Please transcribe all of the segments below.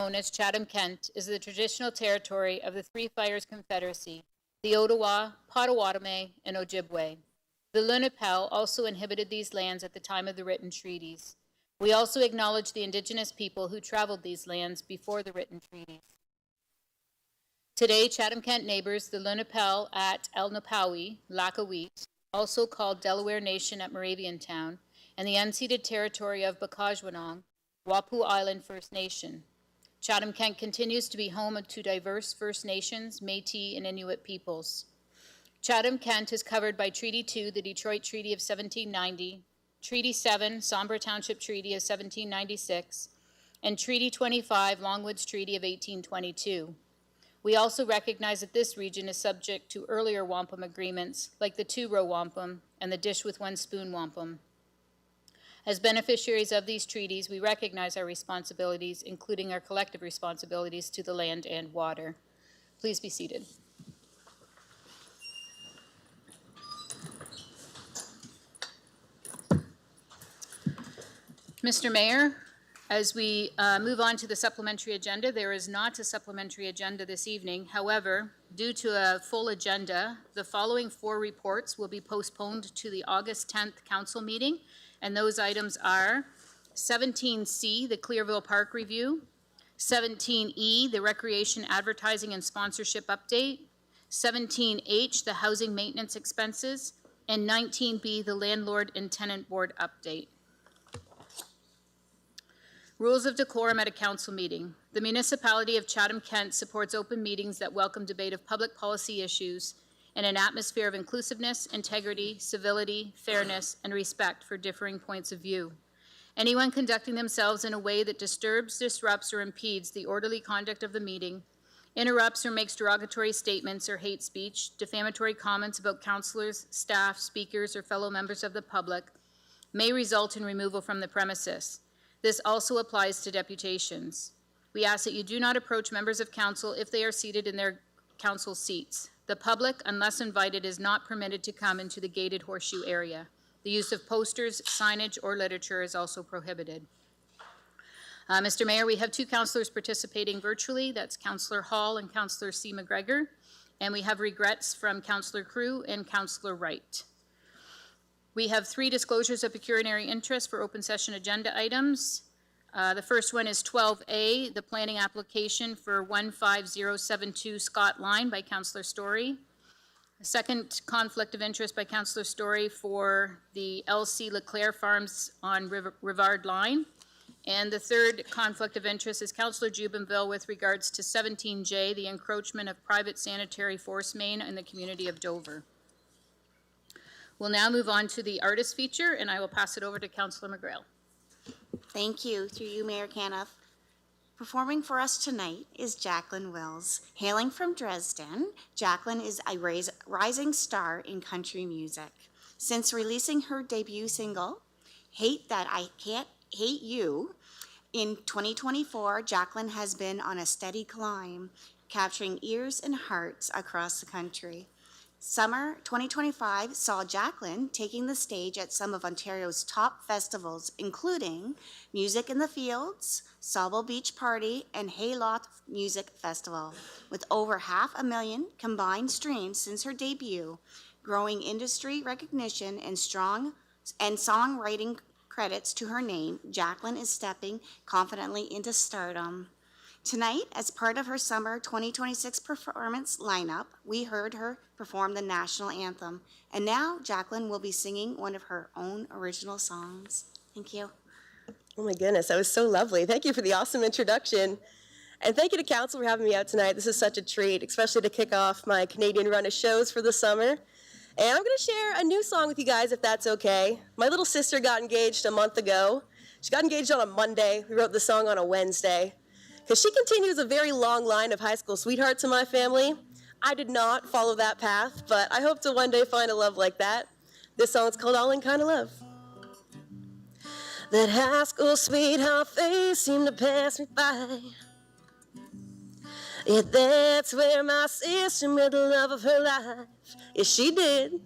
known as Chatham-Kent, is the traditional territory of the Three Fires Confederacy, the Ottawa, Potawatomi, and Ojibwe. The Lenape also inhabited these lands at the time of the written treaties. We also acknowledge the Indigenous people who traveled these lands before the written treaties. Today, Chatham-Kent neighbors the Lenape at Elnapawi, Lackaweet, also called Delaware Nation at Moraviantown, and the unceded territory of Bakajwanong, Wapu Island First Nation. Chatham-Kent continues to be home to diverse First Nations, Métis, and Inuit peoples. Chatham-Kent is covered by Treaty 2, the Detroit Treaty of 1790, Treaty 7, Sombre Township Treaty of 1796, and Treaty 25, Longwoods Treaty of 1822. We also recognize that this region is subject to earlier wampum agreements, like the two-row wampum and the dish with one spoon wampum. As beneficiaries of these treaties, we recognize our responsibilities, including our collective responsibilities to the land and water. Please be seated. Mr. Mayor, as we move on to the supplementary agenda, there is not a supplementary agenda this evening. However, due to a full agenda, the following 4 reports will be postponed to the August 10th council meeting, and those items are 17C, the Clearville Park Review, 17E, the Recreation Advertising and Sponsorship Update, 17H, the Housing Maintenance Expenses, and 19B, the Landlord and Tenant Board Update. Rules of decorum at a council meeting. The municipality of Chatham-Kent supports open meetings that welcome debate of public policy issues in an atmosphere of inclusiveness, integrity, civility, fairness, and respect for differing points of view. Anyone conducting themselves in a way that disturbs, disrupts, or impedes the orderly conduct of the meeting, interrupts or makes derogatory statements or hate speech, defamatory comments about councillors, staff, speakers, or fellow members of the public, may result in removal from the premises. This also applies to deputations. We ask that you do not approach members of council if they are seated in their council seats. The public, unless invited, is not permitted to come into the gated horseshoe area. The use of posters, signage, or literature is also prohibited. Mr. Mayor, we have 2 councillors participating virtually. That's Councillor Hall and Councillor C. McGregor. And we have regrets from Councillor Crew and Councillor Wright. We have 3 disclosures of pecuniary interest for open session agenda items. The first one is 12A, the planning application for 15072 Scott Line by Councillor Story. The second conflict of interest by Councillor Story for the LC Leclerc Farms on Rivard Line. And the third conflict of interest is Councillor Jubinville with regards to 17J, the encroachment of private sanitary force main in the community of Dover. We'll now move on to the artist feature, and I will pass it over to Councillor McGrail. Thank you. Through you, Mayor Caniff. Performing for us tonight is Jacqueline Wills. Hailing from Dresden, Jacqueline is a rising star in country music. Since releasing her debut single, Hate That I Can't Hate You, in 2024, Jacqueline has been on a steady climb, capturing ears and hearts across the country. Summer 2025 saw Jacqueline taking the stage at some of Ontario's top festivals, including Music in the Fields, Sauble Beach Party, and Hayloft Music Festival. With over 500,000 combined streams since her debut, growing industry recognition and strong songwriting credits to her name, Jacqueline is stepping confidently into stardom. Tonight, as part of her summer 2026 performance lineup, we heard her perform the national anthem. And now, Jacqueline will be singing one of her own original songs. Thank you. Oh my goodness, that was so lovely. Thank you for the awesome introduction. And thank you to Council for having me out tonight. This is such a treat, especially to kick off my Canadian run of shows for the summer. And I'm gonna share a new song with you guys, if that's okay. My little sister got engaged a month ago. She got engaged on a Monday. We wrote the song on a Wednesday. Because she continues a very long line of high school sweethearts in my family. I did not follow that path, but I hope to one day find a love like that. This song's called All in Kind of Love. That high school sweetheart face seemed to pass me by. Yeah, that's where my sister met the love of her life. Yes, she did.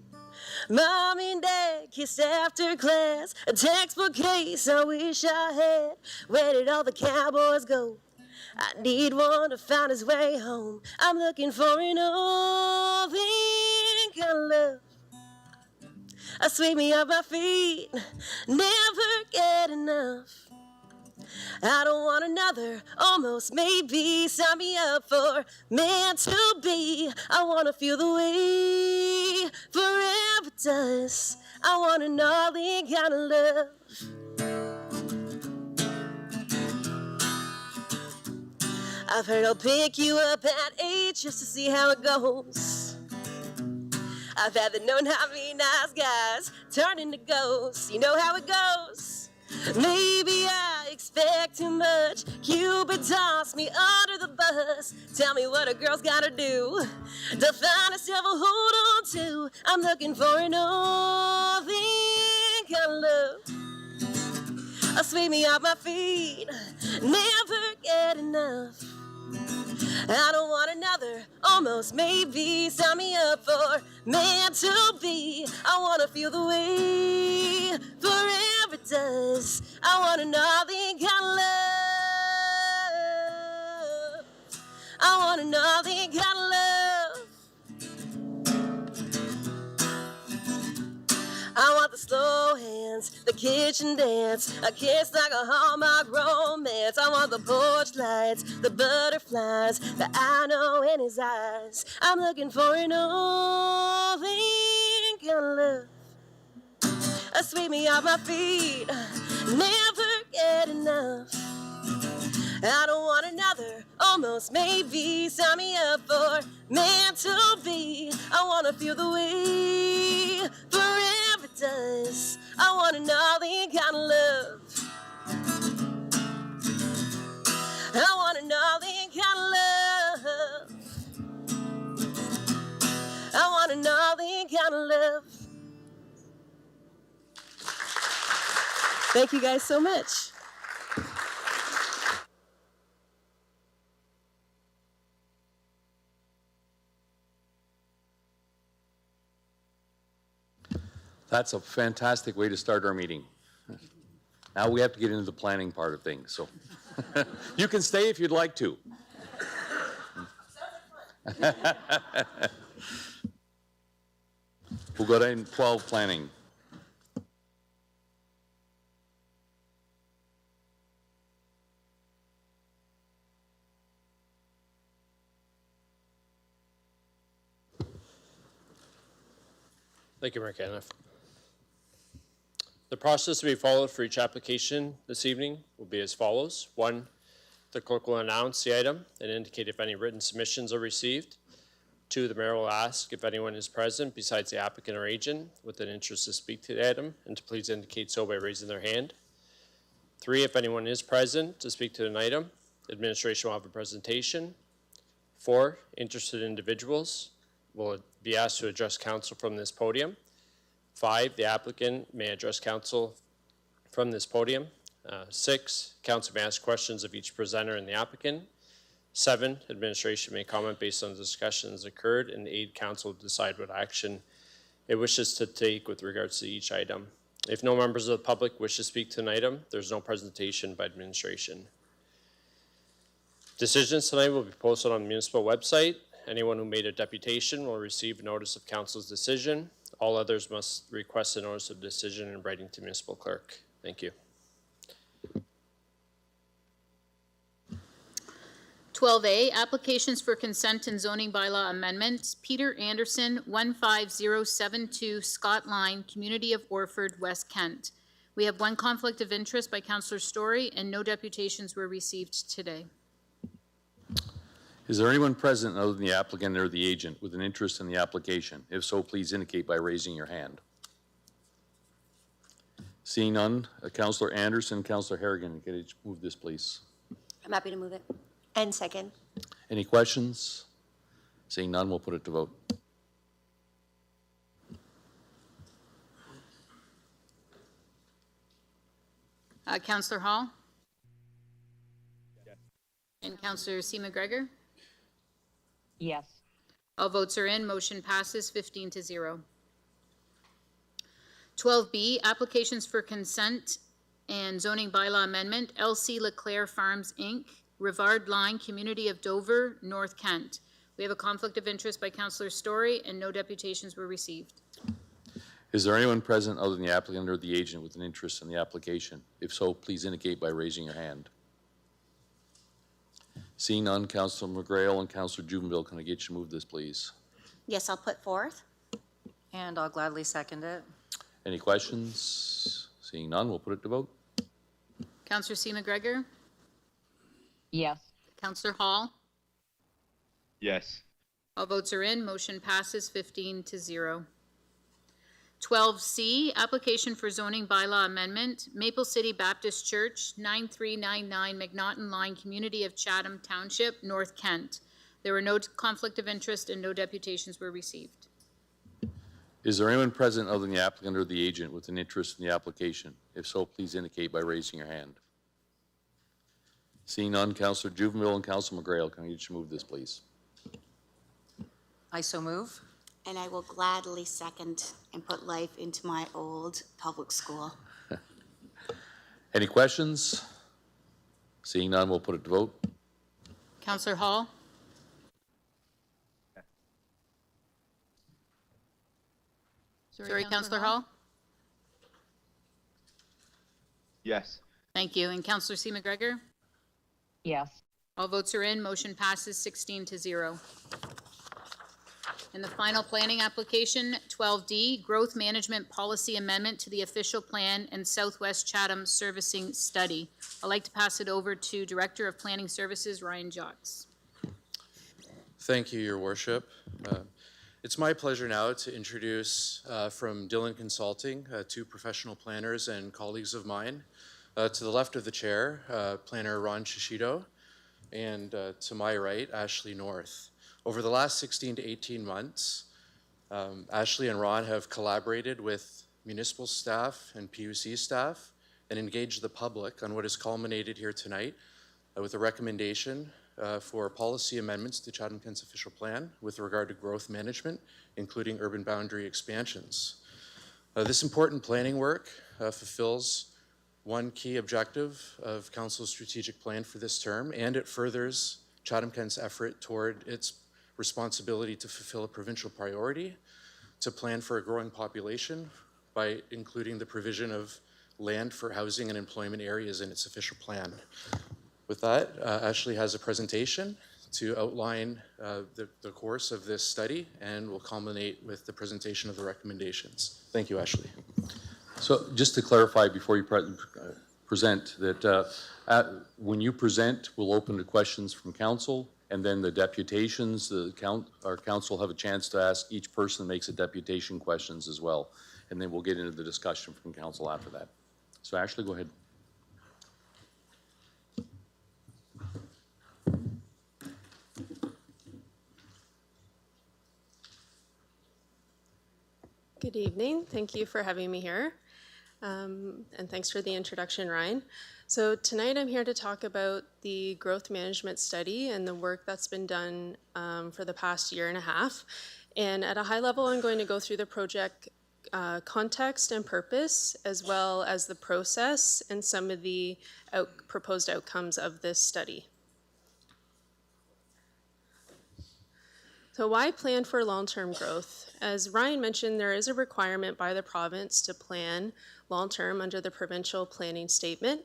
Mommy and Dad kissed after class, a textbook case I wish I had. Where did all the cowboys go? I need one to find his way home. I'm looking for an old thing kind of love. Sweep me off my feet, never get enough. I don't want another, almost maybe. Sign me up for meant to be. I wanna feel the way forever does. I want an all-in kind of love. I've heard I'll pick you up at 8 just to see how it goes. I've had the know not me nice guys turn into ghosts. You know how it goes. Maybe I expect too much. Cupid tossed me under the bus. Tell me what a girl's gotta do to find herself a hold on to. I'm looking for an old thing kind of love. Sweep me off my feet, never get enough. I don't want another, almost maybe. Sign me up for meant to be. I wanna feel the way forever does. I want an all-in kind of love. I want an all-in kind of love. I want the slow hands, the kitchen dance, a kiss like a Hallmark romance. I want the porch lights, the butterflies that I know in his eyes. I'm looking for an old thing kind of love. Sweep me off my feet, never get enough. I don't want another, almost maybe. Sign me up for meant to be. I wanna feel the way forever does. I want an all-in kind of love. I want an all-in kind of love. I want an all-in kind of love. Thank you guys so much. That's a fantastic way to start our meeting. Now we have to get into the planning part of things, so you can stay if you'd like to. We'll go to item 12, planning. Thank you, Mayor Caniff. The process to be followed for each application this evening will be as follows. 1, the clerk will announce the item and indicate if any written submissions are received. 2, the mayor will ask if anyone is present besides the applicant or agent with an interest to speak to the item and to please indicate so by raising their hand. 3, if anyone is present to speak to an item, administration will have a presentation. 4, interested individuals will be asked to address council from this podium. 5, the applicant may address council from this podium. 6, council may ask questions of each presenter and the applicant. 7, administration may comment based on the discussions occurred, and 8, council will decide what action it wishes to take with regards to each item. If no members of the public wish to speak to an item, there's no presentation by administration. Decisions tonight will be posted on the municipal website. Anyone who made a deputation will receive notice of council's decision. All others must request a notice of decision in writing to municipal clerk. Thank you. 12A, applications for consent and zoning bylaw amendments. Peter Anderson, 15072 Scott Line, Community of Orford, West Kent. We have one conflict of interest by Councillor Story, and no deputations were received today. Is there anyone present other than the applicant or the agent with an interest in the application? If so, please indicate by raising your hand. Seeing none, Councillor Anderson, Councillor Harrigan, can you move this, please? I'm happy to move it. And second. Any questions? Seeing none, we'll put it to vote. Councillor Hall? Yes. And Councillor C. McGregor? Yes. All votes are in. Motion passes 15-0. 12B, applications for consent and zoning bylaw amendment. LC Leclerc Farms, Inc., Rivard Line, Community of Dover, North Kent. We have a conflict of interest by Councillor Story, and no deputations were received. Is there anyone present other than the applicant or the agent with an interest in the application? If so, please indicate by raising your hand. Seeing none, Councillor McGrail and Councillor Jubenville, can I get you to move this, please? Yes, I'll put forth. And I'll gladly second it. Any questions? Seeing none, we'll put it to vote. Councillor C. McGregor, Yes. Councillor Hall. Yes. All votes are in. Motion passes 15-0. 12C, application for zoning bylaw amendment, Maple City Baptist Church, 9399 McNaughton Line, Community of Chatham Township, North Kent. There were no conflict of interest and no deputations were received. Is there anyone present other than the applicant or the agent with an interest in the application? If so, please indicate by raising your hand. Seeing none, Councillor Jubenville and Councillor McGrail, can I get you to move this, please? I so move. And I will gladly second and put life into my old public school. Any questions? Seeing none, we'll put it to vote. Councillor Hall. Sorry, Councillor Hall. Yes. Thank you. And Councillor C. McGregor? Yes. All votes are in. Motion passes 16-0. And the final planning application, 12D, Growth Management Policy Amendment to the Official Plan and Southwest Chatham Servicing Study. I'd like to pass it over to Director of Planning Services, Ryan Jocks. Thank you, Your Worship. It's my pleasure now to introduce from Dillon Consulting, two professional planners and colleagues of mine. To the left of the chair, planner Ron Shishido, and to my right, Ashley North. Over the last 16 to 18 months, Ashley and Ron have collaborated with municipal staff and PUC staff and engaged the public on what has culminated here tonight with a recommendation for policy amendments to Chatham-Kent's official plan with regard to growth management, including urban boundary expansions. This important planning work fulfills one key objective of Council's strategic plan for this term, and it furthers Chatham-Kent's effort toward its responsibility to fulfill a provincial priority, to plan for a growing population by including the provision of land for housing and employment areas in its official plan. With that, Ashley has a presentation to outline the course of this study, and will culminate with the presentation of the recommendations. Thank you, Ashley. So just to clarify before you present that when you present, we'll open to questions from council, and then the deputations, our council have a chance to ask each person that makes a deputation questions as well. And then we'll get into the discussion from council after that. So Ashley, go ahead. Good evening. Thank you for having me here. And thanks for the introduction, Ryan. So tonight I'm here to talk about the growth management study and the work that's been done for the past year and a half. And at a high level, I'm going to go through the project context and purpose, as well as the process and some of the proposed outcomes of this study. So why plan for long-term growth? As Ryan mentioned, there is a requirement by the province to plan long-term under the provincial planning statement.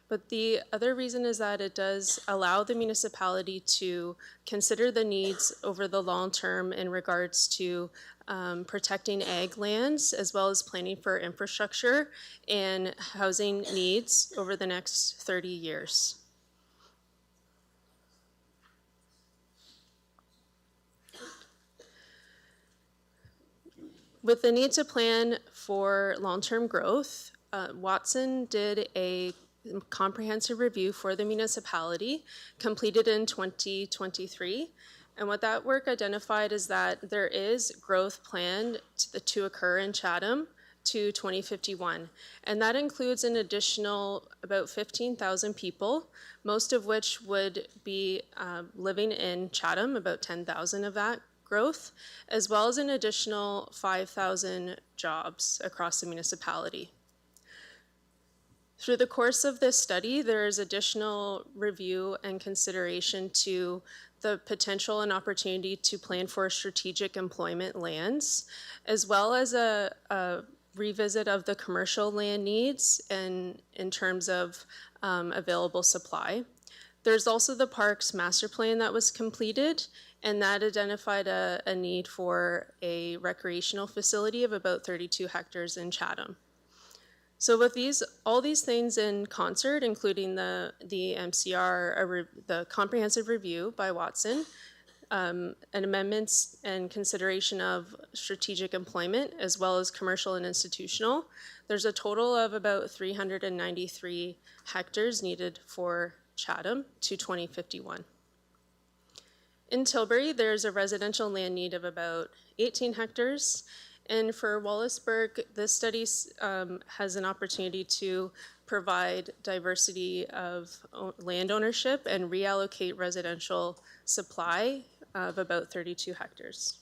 But the other reason is that it does allow the municipality to consider the needs over the long term in regards to protecting ag lands, as well as planning for infrastructure and housing needs over the next 30 years. With the need to plan for long-term growth, Watson did a comprehensive review for the municipality completed in 2023. And what that work identified is that there is growth planned to occur in Chatham to 2051. And that includes an additional about 15,000 people, most of which would be living in Chatham, about 10,000 of that growth, as well as an additional 5,000 jobs across the municipality. Through the course of this study, there is additional review and consideration to the potential and opportunity to plan for strategic employment lands, as well as a revisit of the commercial land needs and in terms of available supply. There's also the park's master plan that was completed, and that identified a need for a recreational facility of about 32 hectares in Chatham. So with all these things in concert, including the MCR, the comprehensive review by Watson, and amendments and consideration of strategic employment, as well as commercial and institutional, there's a total of about 393 hectares needed for Chatham to 2051. In Tilbury, there's a residential land need of about 18 hectares. And for Wallaceburg, this study has an opportunity to provide diversity of land ownership and reallocate residential supply of about 32 hectares.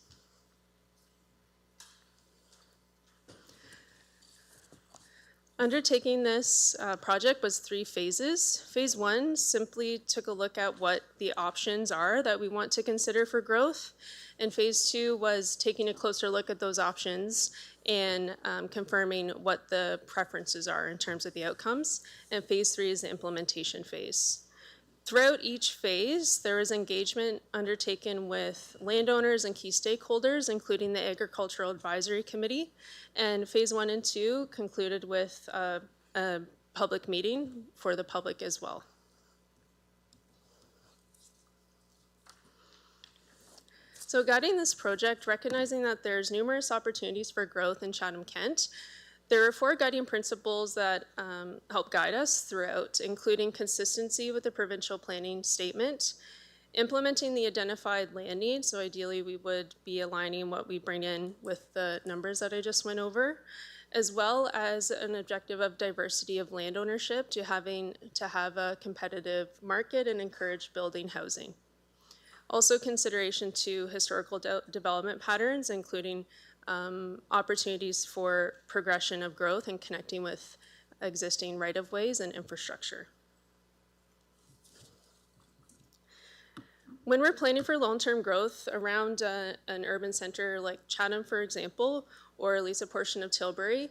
Undertaking this project was 3 phases. Phase 1 simply took a look at what the options are that we want to consider for growth. And phase 2 was taking a closer look at those options and confirming what the preferences are in terms of the outcomes. And phase 3 is the implementation phase. Throughout each phase, there was engagement undertaken with landowners and key stakeholders, including the Agricultural Advisory Committee. And phase 1 and 2 concluded with a public meeting for the public as well. So guiding this project, recognizing that there's numerous opportunities for growth in Chatham-Kent, there are 4 guiding principles that help guide us throughout, including consistency with the provincial planning statement, implementing the identified land needs, so ideally we would be aligning what we bring in with the numbers that I just went over, as well as an objective of diversity of land ownership to have a competitive market and encourage building housing. Also consideration to historical development patterns, including opportunities for progression of growth and connecting with existing right-of-ways and infrastructure. When we're planning for long-term growth around an urban center like Chatham, for example, or at least a portion of Tilbury,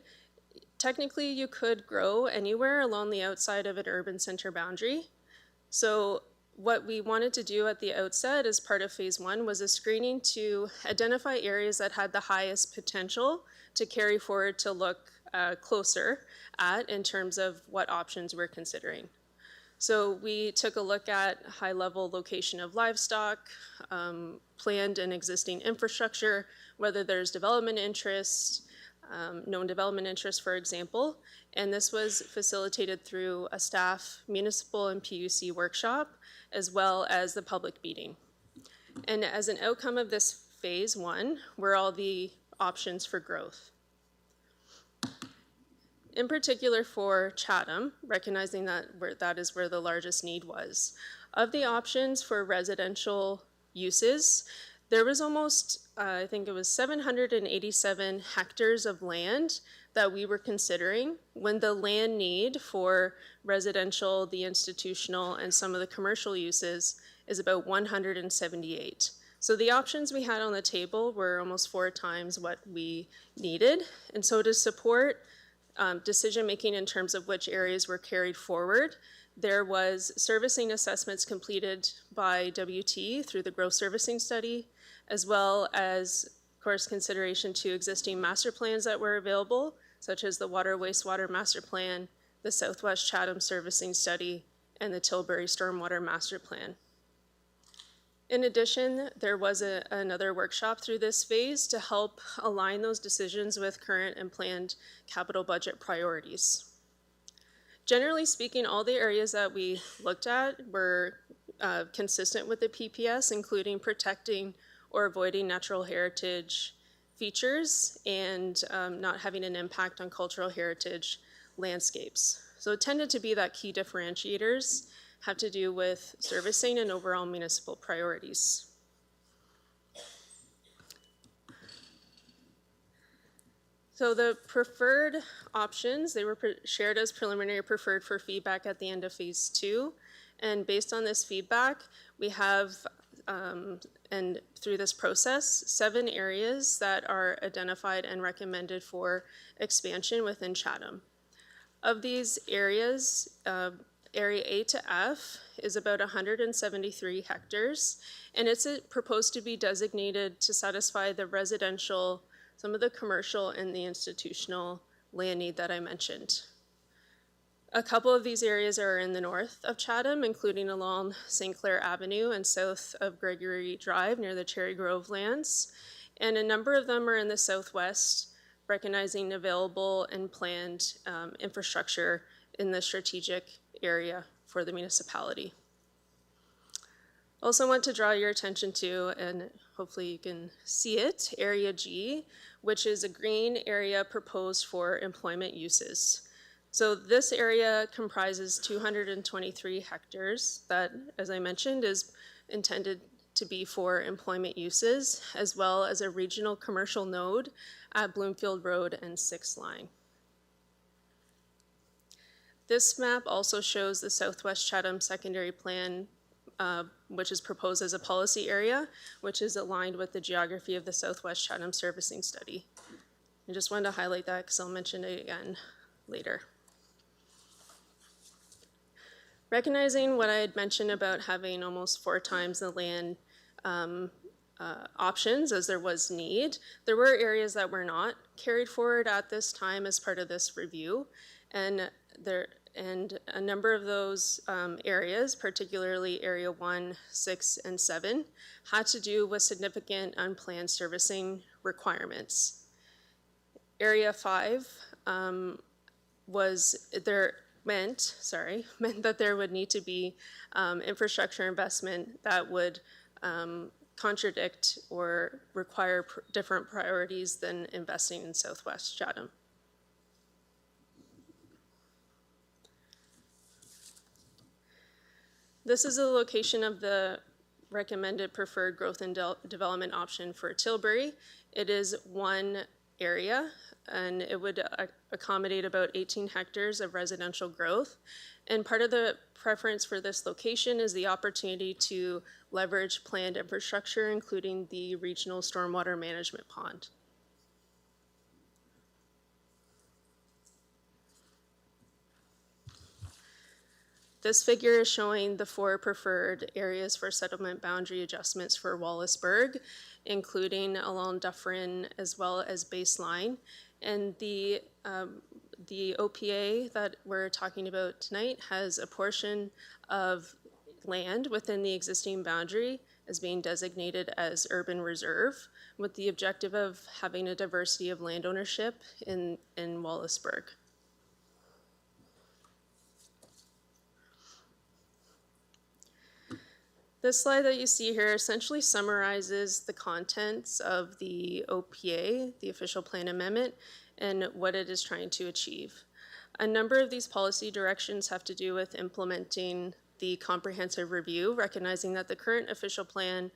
technically you could grow anywhere along the outside of an urban center boundary. So what we wanted to do at the outset as part of phase 1 was a screening to identify areas that had the highest potential to carry forward to look closer at in terms of what options we're considering. So we took a look at high-level location of livestock, planned and existing infrastructure, whether there's development interest, known development interest, for example, and this was facilitated through a staff municipal and PUC workshop, as well as the public meeting. And as an outcome of this phase 1 were all the options for growth. In particular for Chatham, recognizing that that is where the largest need was. Of the options for residential uses, there was almost, I think it was 787 hectares of land that we were considering when the land need for residential, the institutional, and some of the commercial uses is about 178. So the options we had on the table were almost 4 times what we needed. And so to support decision-making in terms of which areas were carried forward, there was servicing assessments completed by WT through the growth servicing study, as well as, of course, consideration to existing master plans that were available, such as the Water Wastewater Master Plan, the Southwest Chatham Servicing Study, and the Tilbury Stormwater Master Plan. In addition, there was another workshop through this phase to help align those decisions with current and planned capital budget priorities. Generally speaking, all the areas that we looked at were consistent with the PPS, including protecting or avoiding natural heritage features and not having an impact on cultural heritage landscapes. So it tended to be that key differentiators have to do with servicing and overall municipal priorities. So the preferred options, they were shared as preliminary preferred for feedback at the end of phase 2. And based on this feedback, we have, and through this process, 7 areas that are identified and recommended for expansion within Chatham. Of these areas, Area A to F is about 173 hectares, and it's proposed to be designated to satisfy the residential, some of the commercial, and the institutional land need that I mentioned. A couple of these areas are in the north of Chatham, including along St. Clair Avenue and south of Gregory Drive near the Cherry Grove lands, and a number of them are in the southwest, recognizing available and planned infrastructure in the strategic area for the municipality. Also want to draw your attention to, and hopefully you can see it, Area G, which is a green area proposed for employment uses. So this area comprises 223 hectares that, as I mentioned, is intended to be for employment uses, as well as a regional commercial node at Bloomfield Road and 6th Line. This map also shows the Southwest Chatham Secondary Plan, which is proposed as a policy area, which is aligned with the geography of the Southwest Chatham Servicing Study. I just wanted to highlight that because I'll mention it again later. Recognizing what I had mentioned about having almost 4 times the land options as there was need, there were areas that were not carried forward at this time as part of this review, and a number of those areas, particularly Area 1, 6, and 7, had to do with significant unplanned servicing requirements. Area 5 meant that there would need to be infrastructure investment that would contradict or require different priorities than investing in Southwest Chatham. This is a location of the recommended preferred growth and development option for Tilbury. It is one area, and it would accommodate about 18 hectares of residential growth. And part of the preference for this location is the opportunity to leverage planned infrastructure, including the regional stormwater management pond. This figure is showing the 4 preferred areas for settlement boundary adjustments for Wallaceburg, including along Dufferin as well as Baseline. And the OPA that we're talking about tonight has a portion of land within the existing boundary as being designated as urban reserve, with the objective of having a diversity of land ownership in Wallaceburg. This slide that you see here essentially summarizes the contents of the OPA, the official plan amendment, and what it is trying to achieve. A number of these policy directions have to do with implementing the comprehensive review, recognizing that the current official plan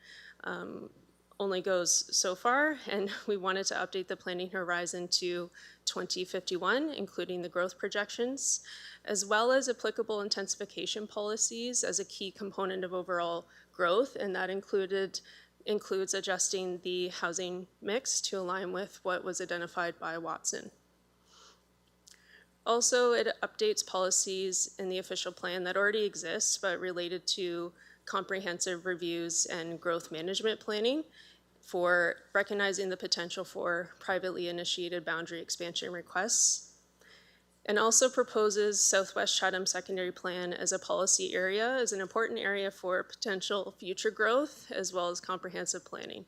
only goes so far, and we wanted to update the planning horizon to 2051, including the growth projections, as well as applicable intensification policies as a key component of overall growth, and that includes adjusting the housing mix to align with what was identified by Watson. Also, it updates policies in the official plan that already exist, but related to comprehensive reviews and growth management planning for recognizing the potential for privately initiated boundary expansion requests, and also proposes Southwest Chatham Secondary Plan as a policy area, as an important area for potential future growth, as well as comprehensive planning.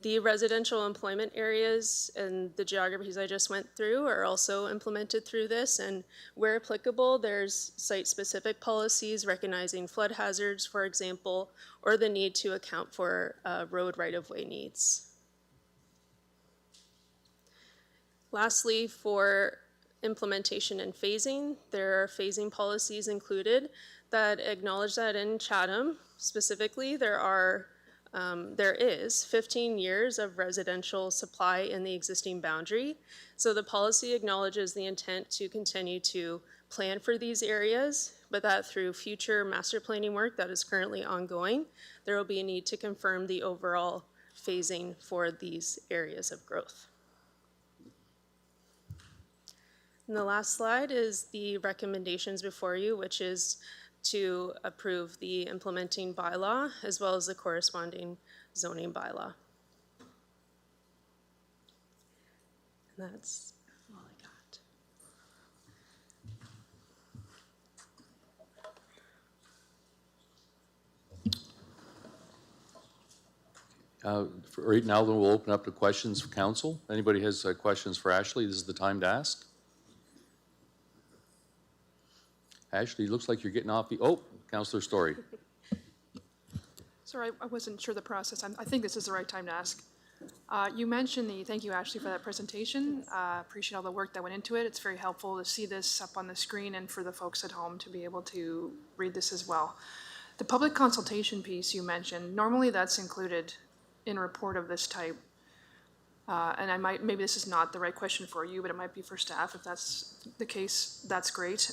The residential employment areas and the geographies I just went through are also implemented through this, and where applicable, there's site-specific policies recognizing flood hazards, for example, or the need to account for road right-of-way needs. Lastly, for implementation and phasing, there are phasing policies included that acknowledge that in Chatham, specifically, there are there is 15 years of residential supply in the existing boundary. So the policy acknowledges the intent to continue to plan for these areas, but that through future master planning work that is currently ongoing, there will be a need to confirm the overall phasing for these areas of growth. And the last slide is the recommendations before you, which is to approve the implementing bylaw as well as the corresponding zoning bylaw. And that's all I got. Right now, then we'll open up to questions for council. Anybody has questions for Ashley, this is the time to ask. Ashley, looks like you're getting off the, oh, Councillor Story. Sorry, I wasn't sure the process. I think this is the right time to ask. You mentioned thank you, Ashley, for that presentation. Appreciate all the work that went into it. It's very helpful to see this up on the screen and for the folks at home to be able to read this as well. The public consultation piece you mentioned, normally that's included in a report of this type. And maybe this is not the right question for you, but it might be for staff. If that's the case, that's great.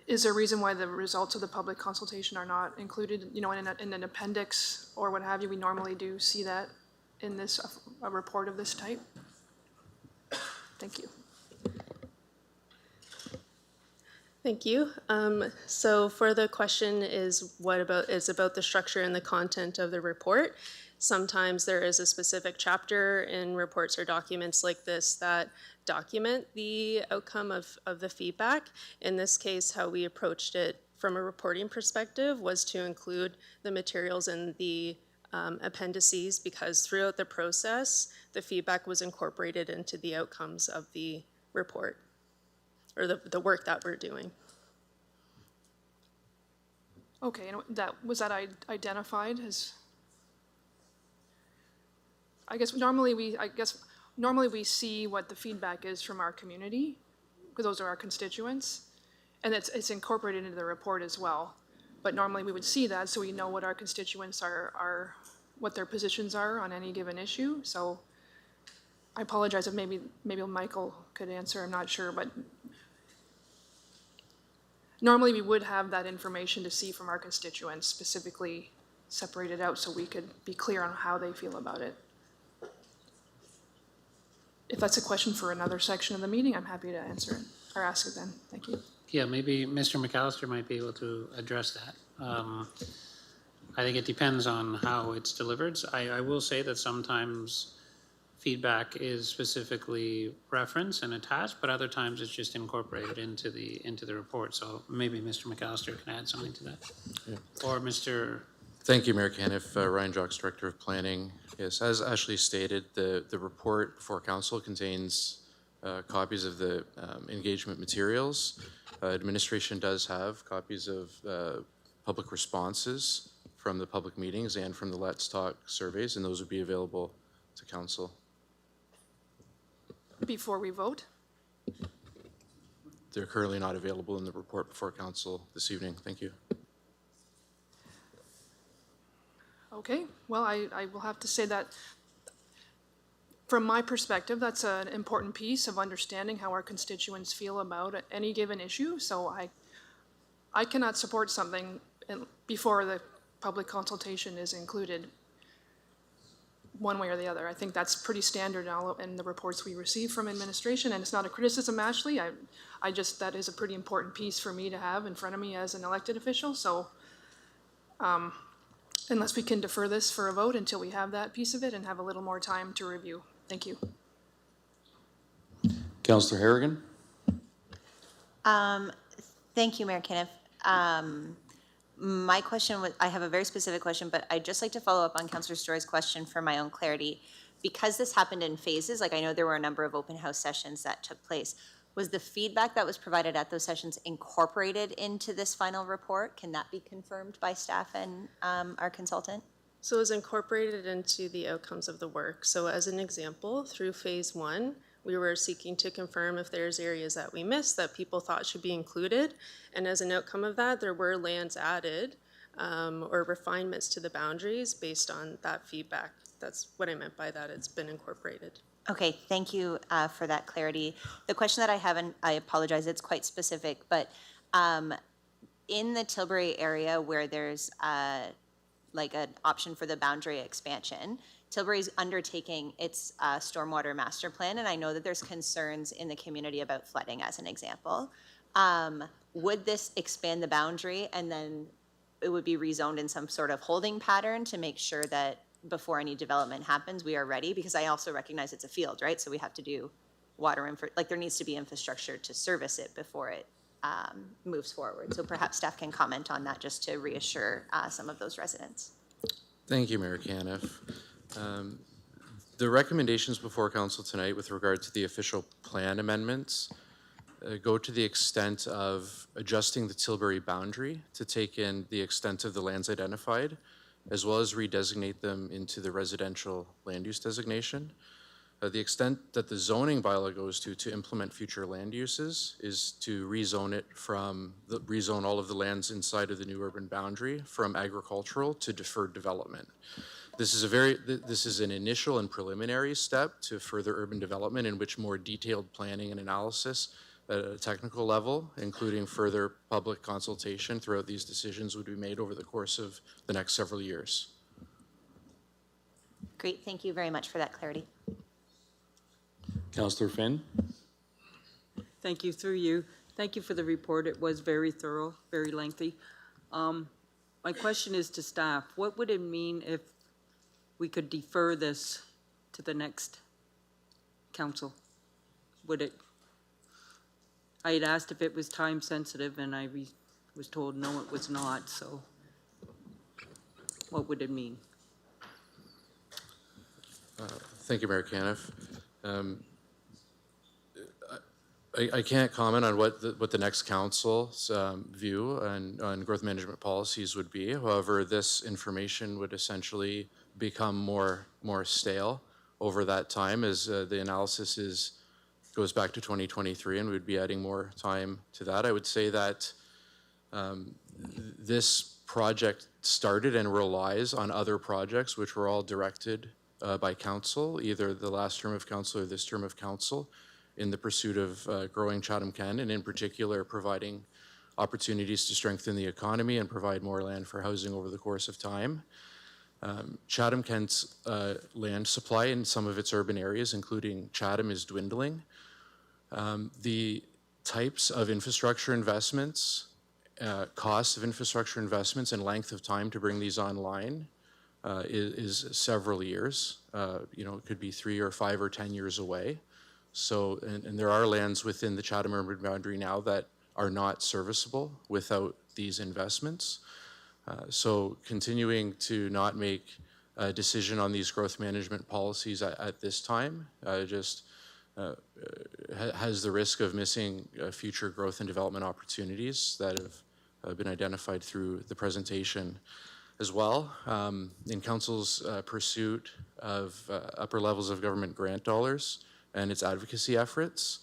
Is there a reason why the results of the public consultation are not included, in an appendix or what have you? We normally do see that in a report of this type. Thank you. Thank you. So for the question is about the structure and the content of the report. Sometimes there is a specific chapter in reports or documents like this that document the outcome of the feedback. In this case, how we approached it from a reporting perspective was to include the materials in the appendices, because throughout the process, the feedback was incorporated into the outcomes of the report, or the work that we're doing. Okay, and was that identified as? I guess normally we see what the feedback is from our community, because those are our constituents, and it's incorporated into the report as well. But normally we would see that, so we know what our constituents are what their positions are on any given issue. So I apologize if maybe Michael could answer, I'm not sure, but normally we would have that information to see from our constituents, specifically separated out so we could be clear on how they feel about it. If that's a question for another section of the meeting, I'm happy to answer it, or ask it then. Thank you. Yeah, maybe Mr. McAllister might be able to address that. I think it depends on how it's delivered. I will say that sometimes feedback is specifically referenced and attached, but other times it's just incorporated into the report. So maybe Mr. McAllister can add something to that. Yeah. Or Mr. Thank you, Mayor Caniff. Ryan Jocks, Director of Planning. Yes, as Ashley stated, the report before Council contains copies of the engagement materials. Administration does have copies of public responses from the public meetings and from the Let's Talk surveys, and those would be available to Council. Before we vote? They're currently not available in the report before Council this evening. Thank you. Okay, well, I will have to say that from my perspective, that's an important piece of understanding how our constituents feel about any given issue. So I cannot support something before the public consultation is included one way or the other. I think that's pretty standard in the reports we receive from administration, and it's not a criticism, Ashley. That is a pretty important piece for me to have in front of me as an elected official. So unless we can defer this for a vote until we have that piece of it and have a little more time to review. Thank you. Councillor Harrigan? Thank you, Mayor Caniff. My question was, I have a very specific question, but I'd just like to follow up on Councillor Story's question for my own clarity. Because this happened in phases, like I know there were a number of open house sessions that took place, was the feedback that was provided at those sessions incorporated into this final report? Can that be confirmed by staff and our consultant? So it was incorporated into the outcomes of the work. So as an example, through phase 1, we were seeking to confirm if there's areas that we missed that people thought should be included. And as an outcome of that, there were lands added or refinements to the boundaries based on that feedback. That's what I meant by that. It's been incorporated. Okay, thank you for that clarity. The question that I have, and I apologize, it's quite specific, but in the Tilbury area where there's like an option for the boundary expansion, Tilbury's undertaking its stormwater master plan, and I know that there's concerns in the community about flooding, as an example. Would this expand the boundary and then it would be rezoned in some sort of holding pattern to make sure that before any development happens, we are ready? Because I also recognize it's a field, right? So we have to do water, like there needs to be infrastructure to service it before it moves forward. So perhaps staff can comment on that just to reassure some of those residents. Thank you, Mayor Caniff. The recommendations before council tonight with regard to the official plan amendments go to the extent of adjusting the Tilbury boundary to take in the extent of the lands identified, as well as redesignate them into the residential land use designation. The extent that the zoning bylaw goes to implement future land uses is to rezone it from, rezone all of the lands inside of the new urban boundary from agricultural to deferred development. This is an initial and preliminary step to further urban development in which more detailed planning and analysis at a technical level, including further public consultation throughout these decisions, would be made over the course of the next several years. Great, thank you very much for that clarity. Councillor Finn? Thank you, through you. Thank you for the report. It was very thorough, very lengthy. My question is to staff. What would it mean if we could defer this to the next council? Would it, I had asked if it was time sensitive and I was told no, it was not, so what would it mean? Thank you, Mayor Caniff. I can't comment on what the next council's view on growth management policies would be. However, this information would essentially become more stale over that time as the analysis goes back to 2023, and we'd be adding more time to that. I would say that this project started and relies on other projects which were all directed by council, either the last term of council or this term of council, in the pursuit of growing Chatham-Kent, and in particular providing opportunities to strengthen the economy and provide more land for housing over the course of time. Chatham-Kent's land supply in some of its urban areas, including Chatham, is dwindling. The types of infrastructure investments, costs of infrastructure investments, and length of time to bring these online is several years. It could be 3 or 5 or 10 years away. So, and there are lands within the Chatham urban boundary now that are not serviceable without these investments. So continuing to not make a decision on these growth management policies at this time just has the risk of missing future growth and development opportunities that have been identified through the presentation as well. In council's pursuit of upper levels of government grant dollars and its advocacy efforts,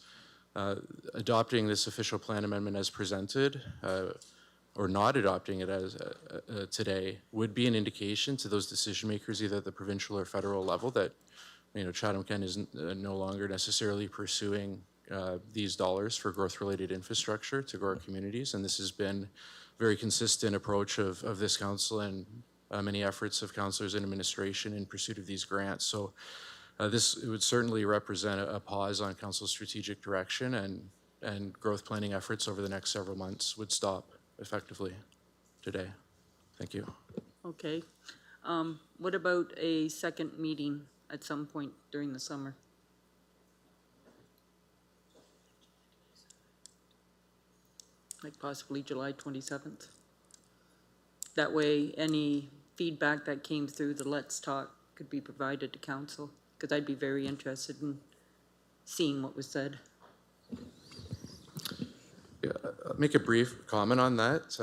adopting this official plan amendment as presented, or not adopting it as today, would be an indication to those decision makers, either at the provincial or federal level, that Chatham-Kent is no longer necessarily pursuing these dollars for growth-related infrastructure to grow our communities. And this has been a very consistent approach of this council and many efforts of councillors and administration in pursuit of these grants. So this would certainly represent a pause on council's strategic direction, and growth planning efforts over the next several months would stop effectively today. Thank you. Okay. What about a second meeting at some point during the summer? Like possibly July 27th? That way any feedback that came through the Let's Talk could be provided to council, because I'd be very interested in seeing what was said. Yeah, I'll make a brief comment on that.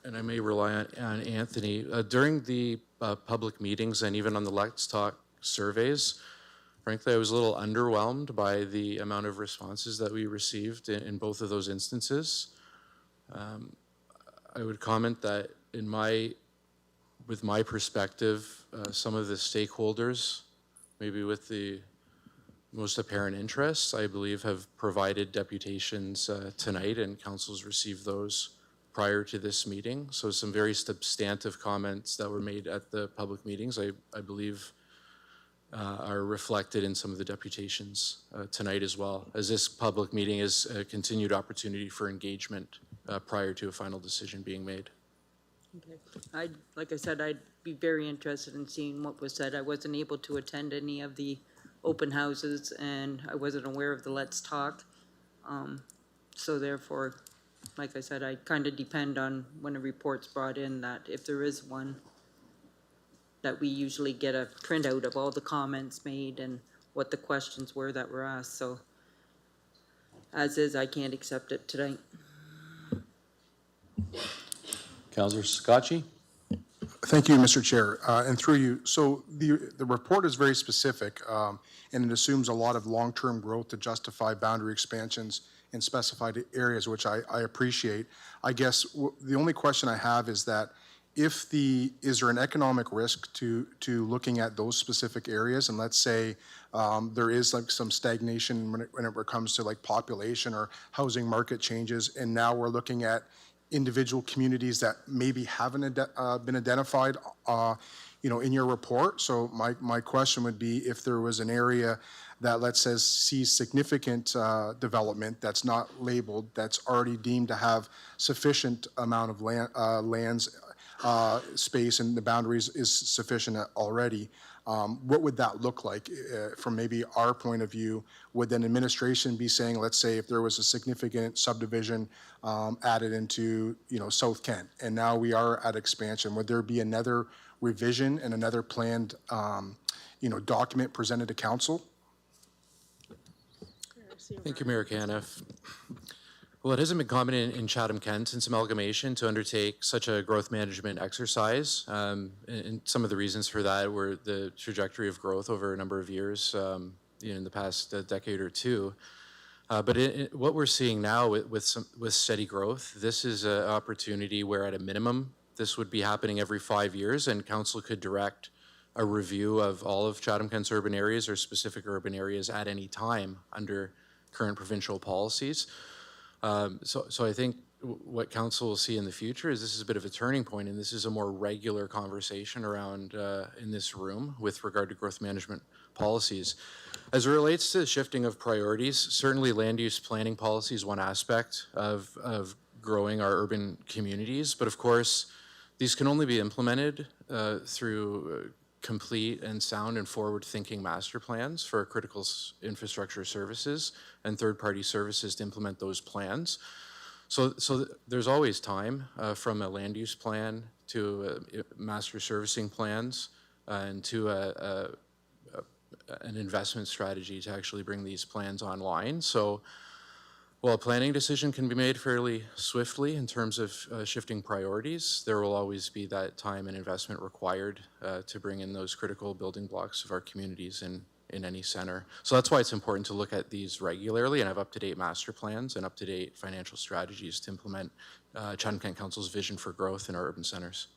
And I may rely on Anthony. During the public meetings and even on the Let's Talk surveys, frankly, I was a little underwhelmed by the amount of responses that we received in both of those instances. I would comment that with my perspective, some of the stakeholders, maybe with the most apparent interests, I believe, have provided deputations tonight, and council's received those prior to this meeting. So some very substantive comments that were made at the public meetings, I believe, are reflected in some of the deputations tonight as well, as this public meeting is a continued opportunity for engagement prior to a final decision being made. Okay. Like I said, I'd be very interested in seeing what was said. I wasn't able to attend any of the open houses, and I wasn't aware of the Let's Talk. So therefore, like I said, I kind of depend on when a report's brought in, that if there is one, that we usually get a printout of all the comments made and what the questions were that were asked. So as is, I can't accept it tonight. Councillor Scotchy? Thank you, Mr. Chair, and through you. So the report is very specific, and it assumes a lot of long-term growth to justify boundary expansions in specified areas, which I appreciate. I guess the only question I have is that is there an economic risk to looking at those specific areas? And let's say there is like some stagnation when it comes to like population or housing market changes, and now we're looking at individual communities that maybe haven't been identified, in your report. So my question would be, if there was an area that, let's say, sees significant development that's not labeled, that's already deemed to have sufficient amount of lands space, and the boundaries is sufficient already, what would that look like from maybe our point of view? Would then administration be saying, let's say if there was a significant subdivision added into, South Kent, and now we are at expansion, would there be another revision and another planned, document presented to council? Thank you, Mayor Caniff. Well, it hasn't been common in Chatham-Kent since amalgamation to undertake such a growth management exercise. And some of the reasons for that were the trajectory of growth over a number of years, in the past decade or two. But what we're seeing now with steady growth, this is an opportunity where at a minimum, this would be happening every 5 years, and council could direct a review of all of Chatham-Kent's urban areas or specific urban areas at any time under current provincial policies. So I think what council will see in the future is this is a bit of a turning point, and this is a more regular conversation around in this room with regard to growth management policies. As it relates to the shifting of priorities, certainly land use planning policy is one aspect of growing our urban communities, but of course, these can only be implemented through complete and sound and forward-thinking master plans for critical infrastructure services and third-party services to implement those plans. So there's always time from a land use plan to master servicing plans and to an investment strategy to actually bring these plans online. So while a planning decision can be made fairly swiftly in terms of shifting priorities, there will always be that time and investment required to bring in those critical building blocks of our communities in any center. So that's why it's important to look at these regularly and have up-to-date master plans and up-to-date financial strategies to implement Chatham-Kent Council's vision for growth in our urban centers.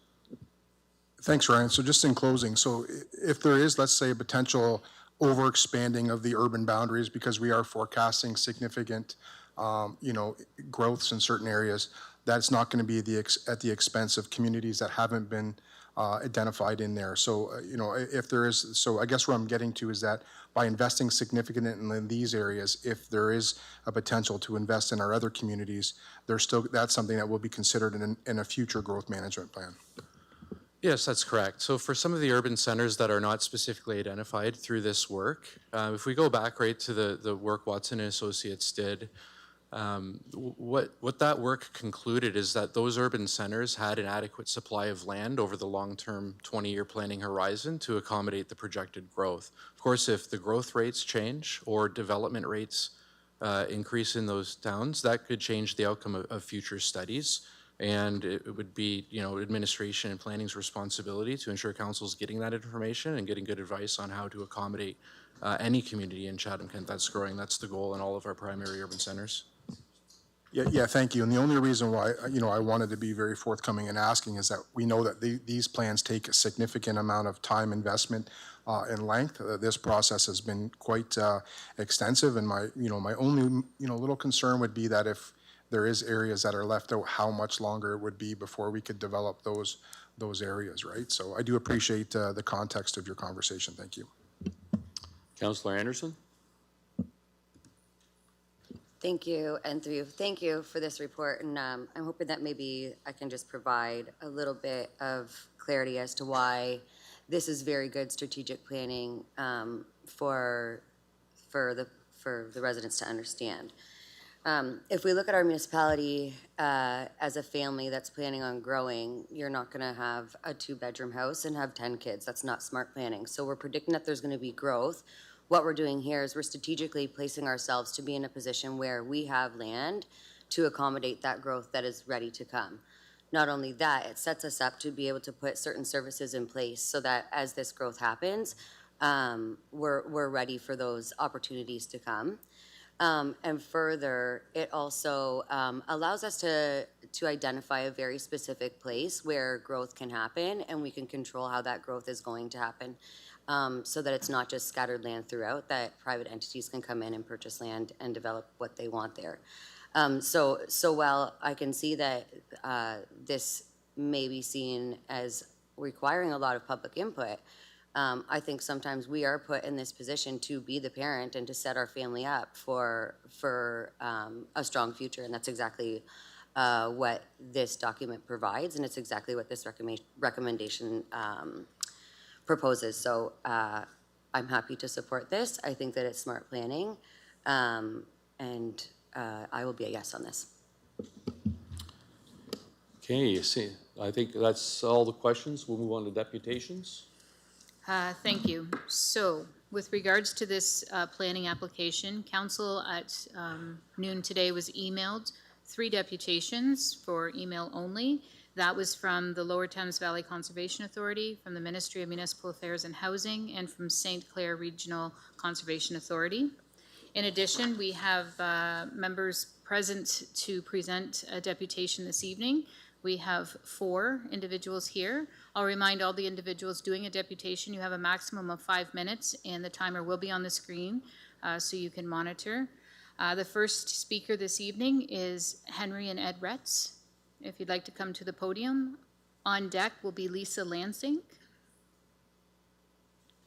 Thanks, Ryan. So just in closing, so if there is, let's say, a potential overexpanding of the urban boundaries because we are forecasting significant growths in certain areas, that's not going to be at the expense of communities that haven't been identified in there. So, if there is, so I guess where I'm getting to is that by investing significantly in these areas, if there is a potential to invest in our other communities, that's something that will be considered in a future growth management plan. Yes, that's correct. So for some of the urban centers that are not specifically identified through this work, if we go back right to the work Watson and Associates did, what that work concluded is that those urban centers had an adequate supply of land over the long-term 20-year planning horizon to accommodate the projected growth. Of course, if the growth rates change or development rates increase in those towns, that could change the outcome of future studies. And it would be, administration and planning's responsibility to ensure council's getting that information and getting good advice on how to accommodate any community in Chatham-Kent that's growing. That's the goal in all of our primary urban centers. Yeah, thank you. And the only reason why, I wanted to be very forthcoming in asking is that we know that these plans take a significant amount of time investment and length. This process has been quite extensive, and my only, little concern would be that if there is areas that are left out, how much longer it would be before we could develop those areas, right? So I do appreciate the context of your conversation. Thank you. Councillor Anderson? Thank you, and through you, thank you for this report, and I'm hoping that maybe I can just provide a little bit of clarity as to why this is very good strategic planning for the residents to understand. If we look at our municipality as a family that's planning on growing, you're not going to have a 2-bedroom house and have 10 kids. That's not smart planning. So we're predicting that there's going to be growth. What we're doing here is we're strategically placing ourselves to be in a position where we have land to accommodate that growth that is ready to come. Not only that, it sets us up to be able to put certain services in place so that as this growth happens, we're ready for those opportunities to come. And further, it also allows us to identify a very specific place where growth can happen, and we can control how that growth is going to happen. So that it's not just scattered land throughout, that private entities can come in and purchase land and develop what they want there. So while I can see that this may be seen as requiring a lot of public input, I think sometimes we are put in this position to be the parent and to set our family up for a strong future, and that's exactly what this document provides, and it's exactly what this recommendation proposes. So I'm happy to support this. I think that it's smart planning, and I will be a yes on this. Okay, I think that's all the questions. We'll move on to deputations. Thank you. So with regards to this planning application, council at noon today was emailed 3 deputations for email only. That was from the Lower Thames Valley Conservation Authority, from the Ministry of Municipal Affairs and Housing, and from St. Clair Regional Conservation Authority. In addition, we have members present to present a deputation this evening. We have 4 individuals here. I'll remind all the individuals doing a deputation, you have a maximum of 5 minutes, and the timer will be on the screen so you can monitor. The first speaker this evening is Henry and Ed Retz. If you'd like to come to the podium. On deck will be Lisa Lansing.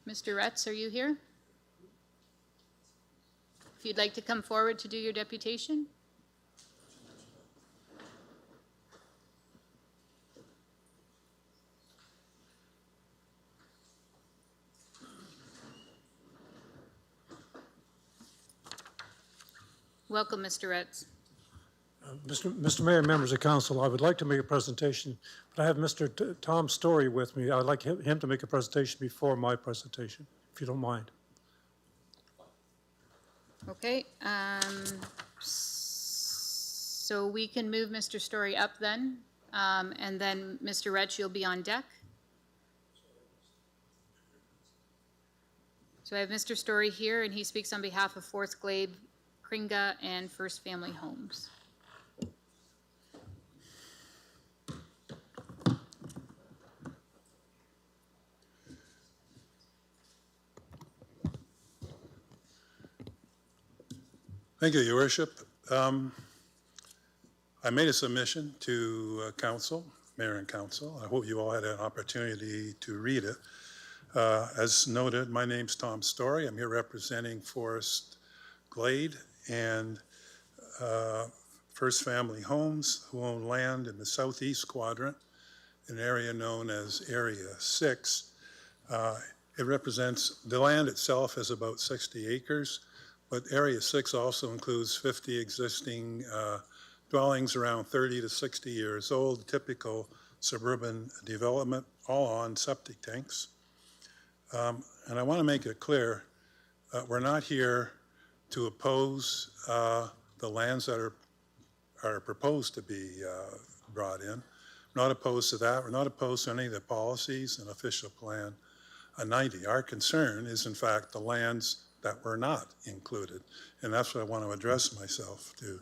Mr. Retz, are you here? If you'd like to come forward to do your deputation. Welcome, Mr. Retz. Mr. Mayor, members of council, I would like to make a presentation, but I have Mr. Tom Story with me. I'd like him to make a presentation before my presentation, if you don't mind. Okay, so we can move Mr. Story up then, and then Mr. Retz, you'll be on deck. So I have Mr. Story here, and he speaks on behalf of Fourth Glade, Kringa, and First Family Homes. Thank you, Your Worship. I made a submission to council, mayor and council. I hope you all had an opportunity to read it. As noted, my name's Tom Story. I'm here representing Forest Glade and First Family Homes, who own land in the southeast quadrant, an area known as Area 6. It represents, the land itself is about 60 acres, but Area 6 also includes 50 existing dwellings around 30 to 60 years old, typical suburban development, all on septic tanks. And I want to make it clear, we're not here to oppose the lands that are proposed to be brought in. We're not opposed to that. We're not opposed to any of the policies and official plan 90. Our concern is, in fact, the lands that were not included, and that's what I want to address myself to.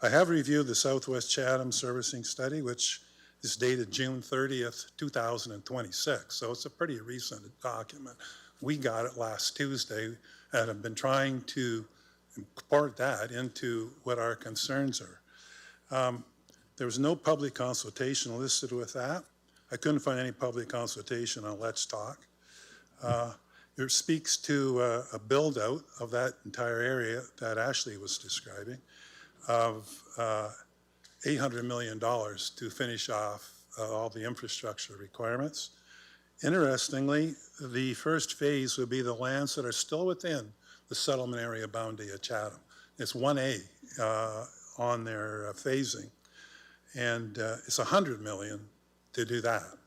I have reviewed the Southwest Chatham Servicing Study, which is dated June 30th, 2026, so it's a pretty recent document. We got it last Tuesday and have been trying to import that into what our concerns are. There was no public consultation listed with that. I couldn't find any public consultation on Let's Talk. It speaks to a build-out of that entire area that Ashley was describing of $800 million to finish off all the infrastructure requirements. Interestingly, the first phase would be the lands that are still within the settlement area boundary of Chatham. It's 1A on their phasing, and it's $100 million to do that.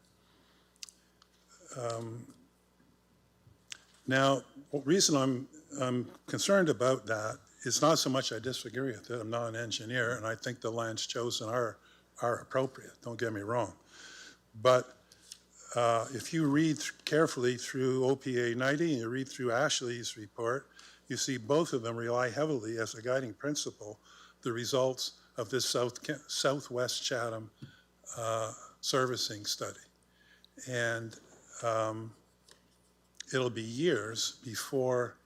Now, the reason I'm concerned about that is not so much I disagree with it. I'm not an engineer, and I think the lands chosen are appropriate. Don't get me wrong, but if you read carefully through OPA 90 and you read through Ashley's report, you see both of them rely heavily as a guiding principle the results of this Southwest Chatham servicing study. And it'll be years before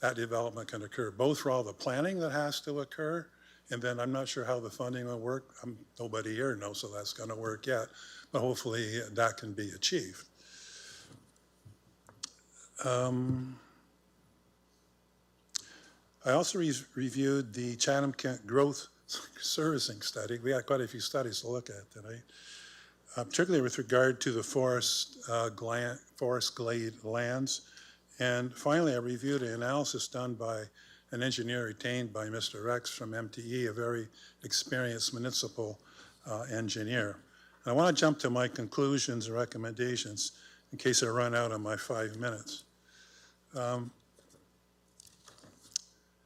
that development can occur, both for all the planning that has to occur, and then I'm not sure how the funding will work. Nobody here knows how that's going to work yet, but hopefully that can be achieved. I also reviewed the Chatham-Kent growth servicing study. We had quite a few studies to look at tonight, particularly with regard to the forest glade lands. And finally, I reviewed an analysis done by an engineer retained by Mr. Rex from MTE, a very experienced municipal engineer. And I want to jump to my conclusions and recommendations in case I run out of my 5 minutes.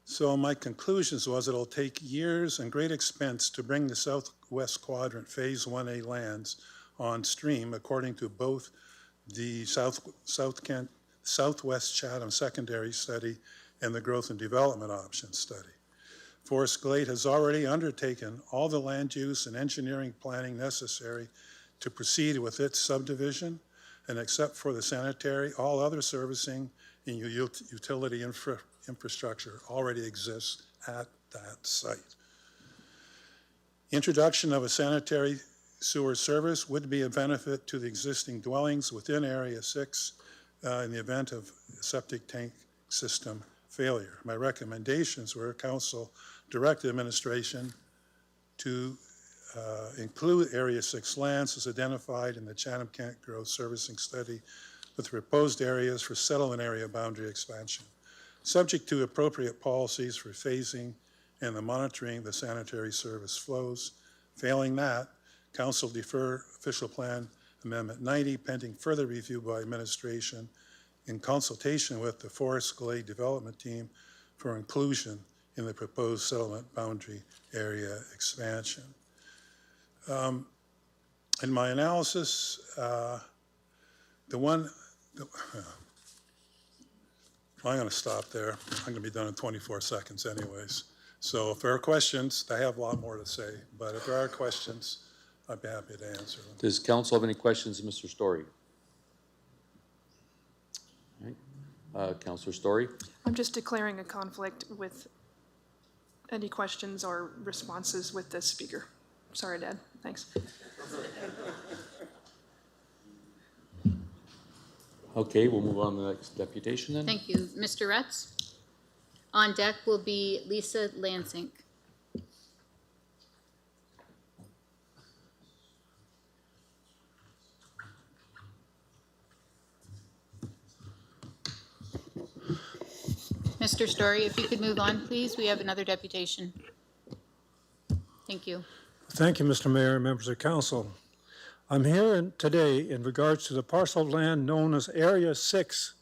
So my conclusions was it'll take years and great expense to bring the Southwest Quadrant Phase 1A lands on stream, according to both the Southwest Chatham Secondary Study and the Growth and Development Options Study. Forest Glade has already undertaken all the land use and engineering planning necessary to proceed with its subdivision, and except for the sanitary, all other servicing and utility infrastructure already exists at that site. Introduction of a sanitary sewer service would be a benefit to the existing dwellings within Area 6 in the event of septic tank system failure. My recommendations were Council direct the administration to include Area 6 lands as identified in the Chatham-Kent Growth Servicing Study with proposed areas for settlement area boundary expansion, subject to appropriate policies for phasing and the monitoring the sanitary service flows. Failing that, Council defer Official Plan Amendment 90 pending further review by administration in consultation with the Forest Glade Development Team for inclusion in the proposed settlement boundary area expansion. In my analysis, I'm going to stop there. I'm going to be done in 24 seconds anyways. So if there are questions, I have a lot more to say, but if there are questions, I'd be happy to answer them. Does council have any questions of Mr. Story? All right. Councillor Story? I'm just declaring a conflict with any questions or responses with this speaker. Sorry, Dad. Thanks. Okay, we'll move on to the next deputation then. Thank you. Mr. Retz? On deck will be Lisa Lansing. Mr. Story, if you could move on, please. We have another deputation. Thank you. Thank you, Mr. Mayor and members of council. I'm here today in regards to the parcel of land known as Area 6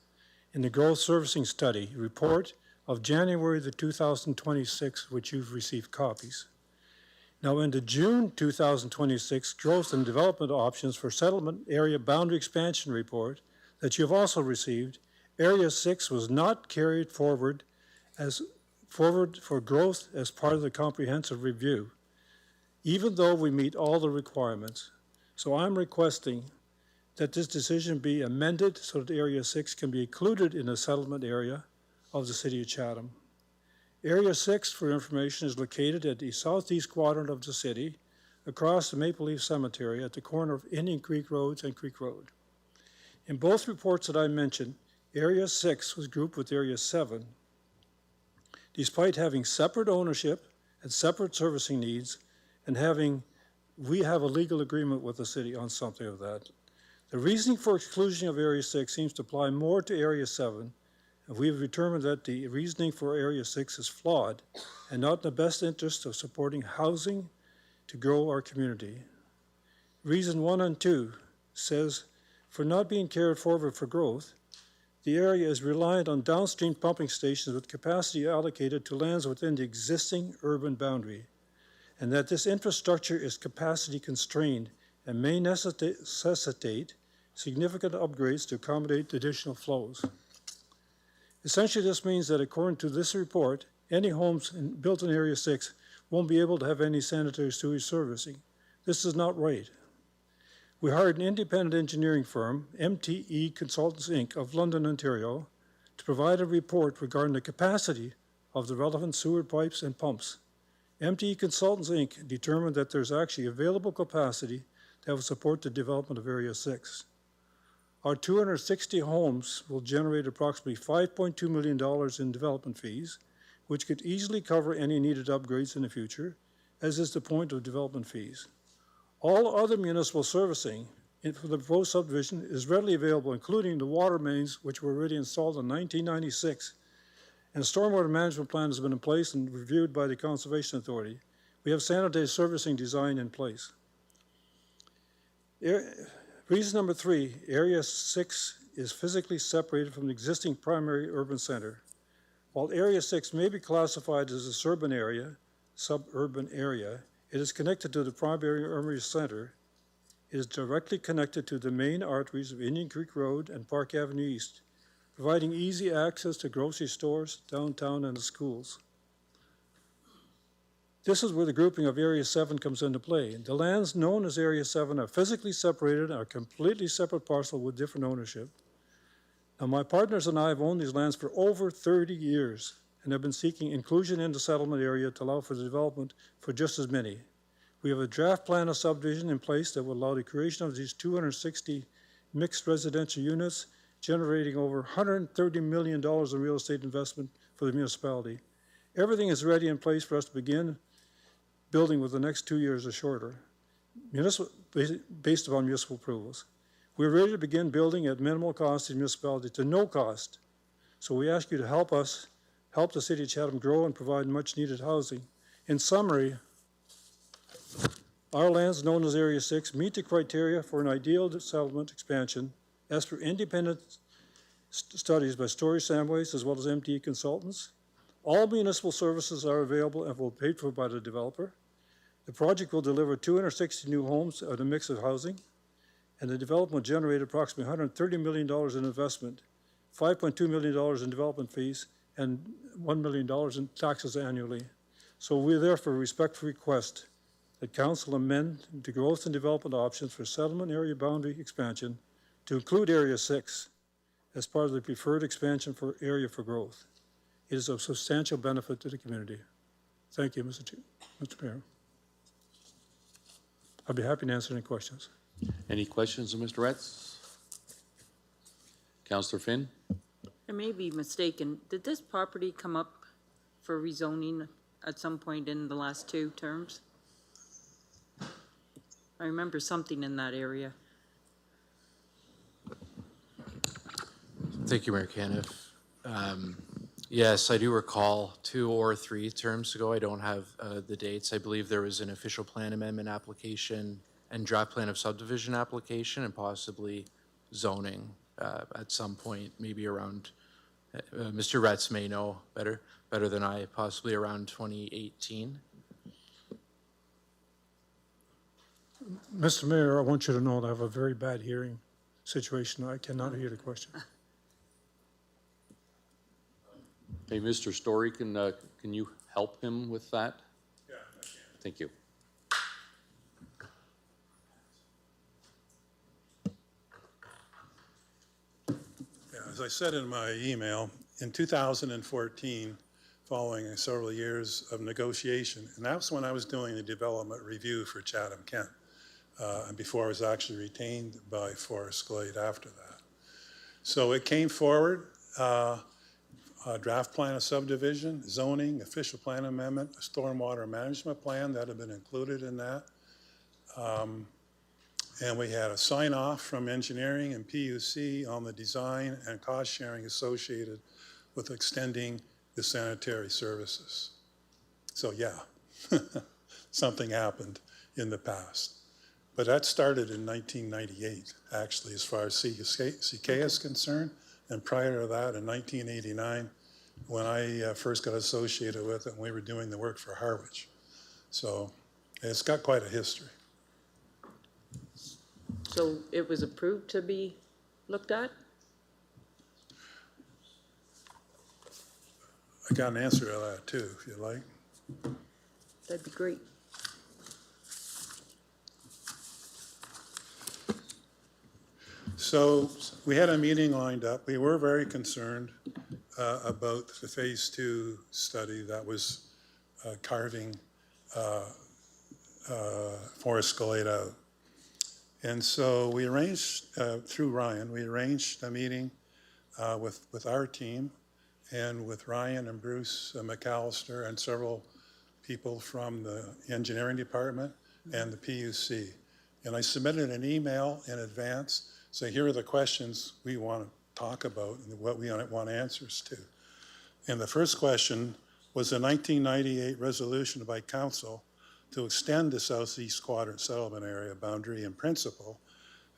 in the Growth Servicing Study report of January the 2026, which you've received copies. Now, in the June 2026 Growth and Development Options for Settlement Area Boundary Expansion report that you've also received, Area 6 was not carried forward for growth as part of the comprehensive review. even though we meet all the requirements. So I'm requesting that this decision be amended so that Area 6 can be included in the settlement area of the City of Chatham. Area 6, for information, is located at the southeast quadrant of the city, across the Maple Leaf Cemetery at the corner of Indian Creek Roads and Creek Road. In both reports that I mentioned, Area 6 was grouped with Area 7. Despite having separate ownership and separate servicing needs, and we have a legal agreement with the city on something of that. The reasoning for exclusion of Area 6 seems to apply more to Area 7, and we have determined that the reasoning for Area 6 is flawed and not in the best interest of supporting housing to grow our community. Reason 1 and 2 says, for not being carried forward for growth, the area is reliant on downstream pumping stations with capacity allocated to lands within the existing urban boundary, and that this infrastructure is capacity constrained and may necessitate significant upgrades to accommodate additional flows. Essentially, this means that according to this report, any homes built in Area 6 won't be able to have any sanitary sewage servicing. This is not right. We hired an independent engineering firm, MTE Consultants Inc. of London, Ontario, to provide a report regarding the capacity of the relevant sewer pipes and pumps. MTE Consultants Inc. determined that there's actually available capacity that will support the development of Area 6. Our 260 homes will generate approximately $5.2 million in development fees, which could easily cover any needed upgrades in the future, as is the point of development fees. All other municipal servicing for the proposed subdivision is readily available, including the water mains, which were already installed in 1996. And a stormwater management plan has been in place and reviewed by the Conservation Authority. We have sanitary servicing design in place. Reason number 3, Area 6 is physically separated from the existing primary urban center. While Area 6 may be classified as a suburban area, it is connected to the primary urban center. It is directly connected to the main arteries of Indian Creek Road and Park Avenue East, providing easy access to grocery stores, downtown, and the schools. This is where the grouping of Area 7 comes into play. The lands known as Area 7 are physically separated and are completely separate parcels with different ownership. Now, my partners and I have owned these lands for over 30 years and have been seeking inclusion in the settlement area to allow for the development for just as many. We have a draft plan of subdivision in place that will allow the creation of these 260 mixed residential units, generating over $130 million in real estate investment for the municipality. Everything is ready in place for us to begin building within the next 2 years or shorter, based upon municipal approvals. We're ready to begin building at minimal cost to the municipality to no cost. So we ask you to help us, help the City of Chatham grow and provide much needed housing. In summary, our lands known as Area 6 meet the criteria for an ideal settlement expansion as per independent studies by Story Samways as well as MTE Consultants. All municipal services are available and will be paid for by the developer. The project will deliver 260 new homes at a mix of housing, and the development will generate approximately $130 million in investment, $5.2 million in development fees, and $1 million in taxes annually. So we therefore respectfully request that Council amend the growth and development options for settlement area boundary expansion to include Area 6 as part of the preferred expansion for area for growth. It is of substantial benefit to the community. Thank you, Mr. Mayor. I'd be happy to answer any questions. Any questions of Mr. Retz? Councillor Finn? I may be mistaken. Did this property come up for rezoning at some point in the last 2 terms? I remember something in that area. Thank you, Mayor Caniff. Yes, I do recall 2 or 3 terms ago. I don't have the dates. I believe there was an official plan amendment application and draft plan of subdivision application and possibly zoning at some point, maybe around, Mr. Retz may know better than I, possibly around 2018. Mr. Mayor, I want you to know that I have a very bad hearing situation. I cannot hear the question. Hey, Mr. Story, can you help him with that? Yeah, I can. Thank you. as I said in my email, in 2014, following several years of negotiation, and that's when I was doing the development review for Chatham-Kent, and before I was actually retained by Forest Glade after that. So it came forward, a draft plan of subdivision, zoning, official plan amendment, a stormwater management plan that had been included in that. And we had a sign off from engineering and PUC on the design and cost sharing associated with extending the sanitary services. So yeah, something happened in the past. But that started in 1998, actually, as far as CK is concerned. And prior to that, in 1989, when I first got associated with it, and we were doing the work for Harwich. So it's got quite a history. So it was approved to be looked at? I got an answer to that too, if you like. That'd be great. So we had a meeting lined up. We were very concerned about the phase 2 study that was carving Forest Glade out. And so we arranged, through Ryan, we arranged a meeting with our team and with Ryan and Bruce McAllister and several people from the engineering department and the PUC. And I submitted an email in advance saying, here are the questions we want to talk about and what we want answers to. And the first question was a 1998 resolution by council to extend the southeast quadrant settlement area boundary in principle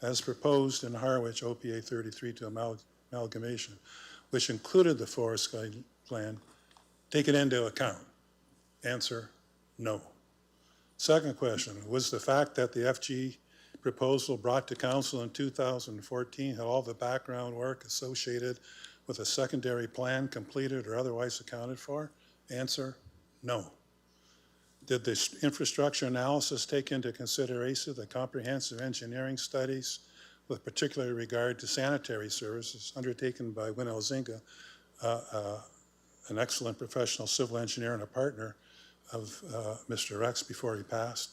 as proposed in Harwich OPA 33 to amalgamation, which included the Forest Glade plan, take it into account. Answer, no. Second question, was the fact that the FG proposal brought to council in 2014 had all the background work associated with a secondary plan completed or otherwise accounted for? Answer, no. Did the infrastructure analysis take into consideration the comprehensive engineering studies with particular regard to sanitary services undertaken by Win Elzinga, an excellent professional civil engineer and a partner of Mr. Rex before he passed,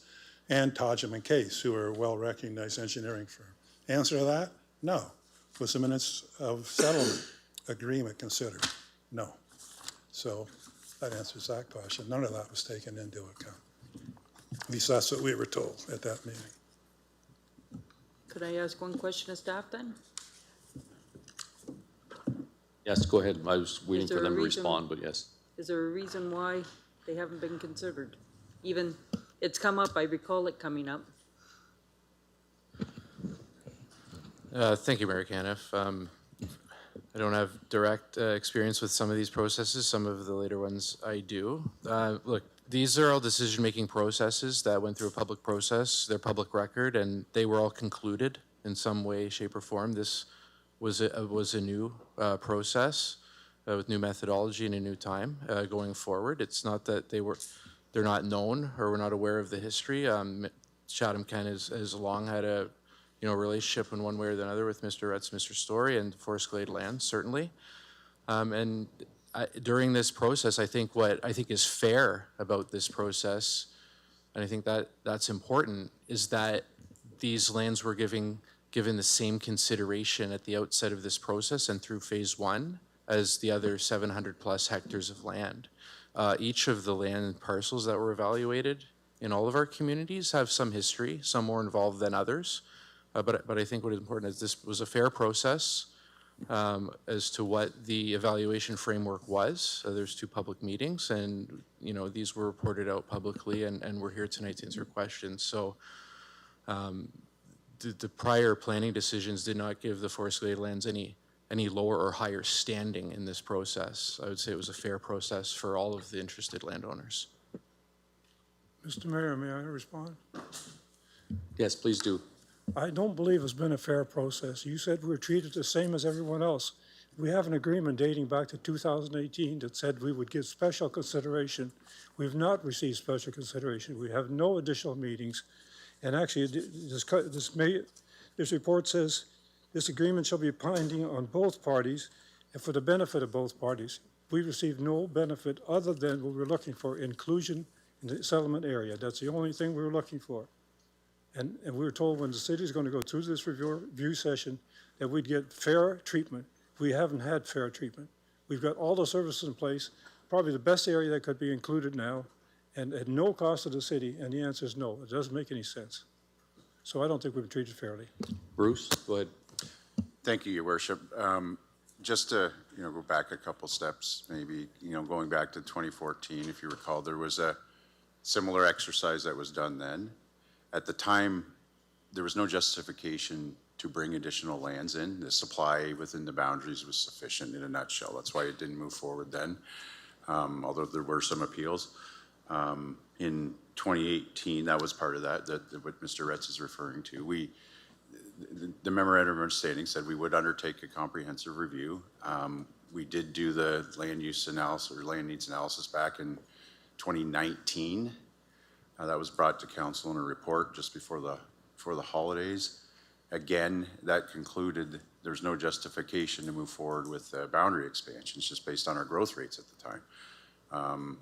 and Todgham and Case, who are a well-recognized engineering firm? Answer to that, no. Was the minutes of settlement agreement considered? No. So that answers that question. None of that was taken into account. At least that's what we were told at that meeting. Could I ask one question of staff then? Yes, go ahead. I was waiting Is for there a them to reason- respond, but yes. Is there a reason why they haven't been considered? Even, it's come up, I recall it coming up. Thank you, Mayor Caniff. I don't have direct experience with some of these processes. Some of the later ones I do. Look, these are all decision-making processes that went through a public process. They're public record, and they were all concluded in some way, shape, or form. This was a new process with new methodology and a new time going forward. It's not that they're not known or we're not aware of the history. Chatham-Kent has long had a relationship in one way or another with Mr. Retz, Mr. Story, and Forest Glade land, certainly. During this process, I think what I think is fair about this process, and I think that's important, is that these lands were given the same consideration at the outset of this process and through phase 1 as the other 700 plus hectares of land. Each of the land parcels that were evaluated in all of our communities have some history, some more involved than others. But I think what is important is this was a fair process as to what the evaluation framework was. There's 2 public meetings, and these were reported out publicly, and we're here tonight to answer questions. So the prior planning decisions did not give the Forest Glade lands any lower or higher standing in this process. I would say it was a fair process for all of the interested landowners. Mr. Mayor, may I respond? Yes, please do. I don't believe it's been a fair process. You said we were treated the same as everyone else. We have an agreement dating back to 2018 that said we would give special consideration. We've not received special consideration. We have no additional meetings. And actually, this report says This agreement shall be binding on both parties and for the benefit of both parties. We receive no benefit other than what we're looking for, inclusion in the settlement area. That's the only thing we were looking for. And we were told when the city is going to go through this review session that we'd get fair treatment. We haven't had fair treatment. We've got all the services in place, probably the best area that could be included now, and at no cost to the city, and the answer is no. It doesn't make any sense. So I don't think we've been treated fairly. Bruce, go ahead. Thank you, Your Worship. Just to go back a couple steps, maybe going back to 2014, if you recall, there was a similar exercise that was done then. At the time, there was no justification to bring additional lands in. The supply within the boundaries was sufficient in a nutshell. That's why it didn't move forward then, although there were some appeals. In 2018, that was part of that what Mr. Retz is referring to. The memorandum of understanding said we would undertake a comprehensive review. We did do the land use analysis or land needs analysis back in 2019. That was brought to council in a report just before the holidays. Again, that concluded there's no justification to move forward with boundary expansions just based on our growth rates at the time.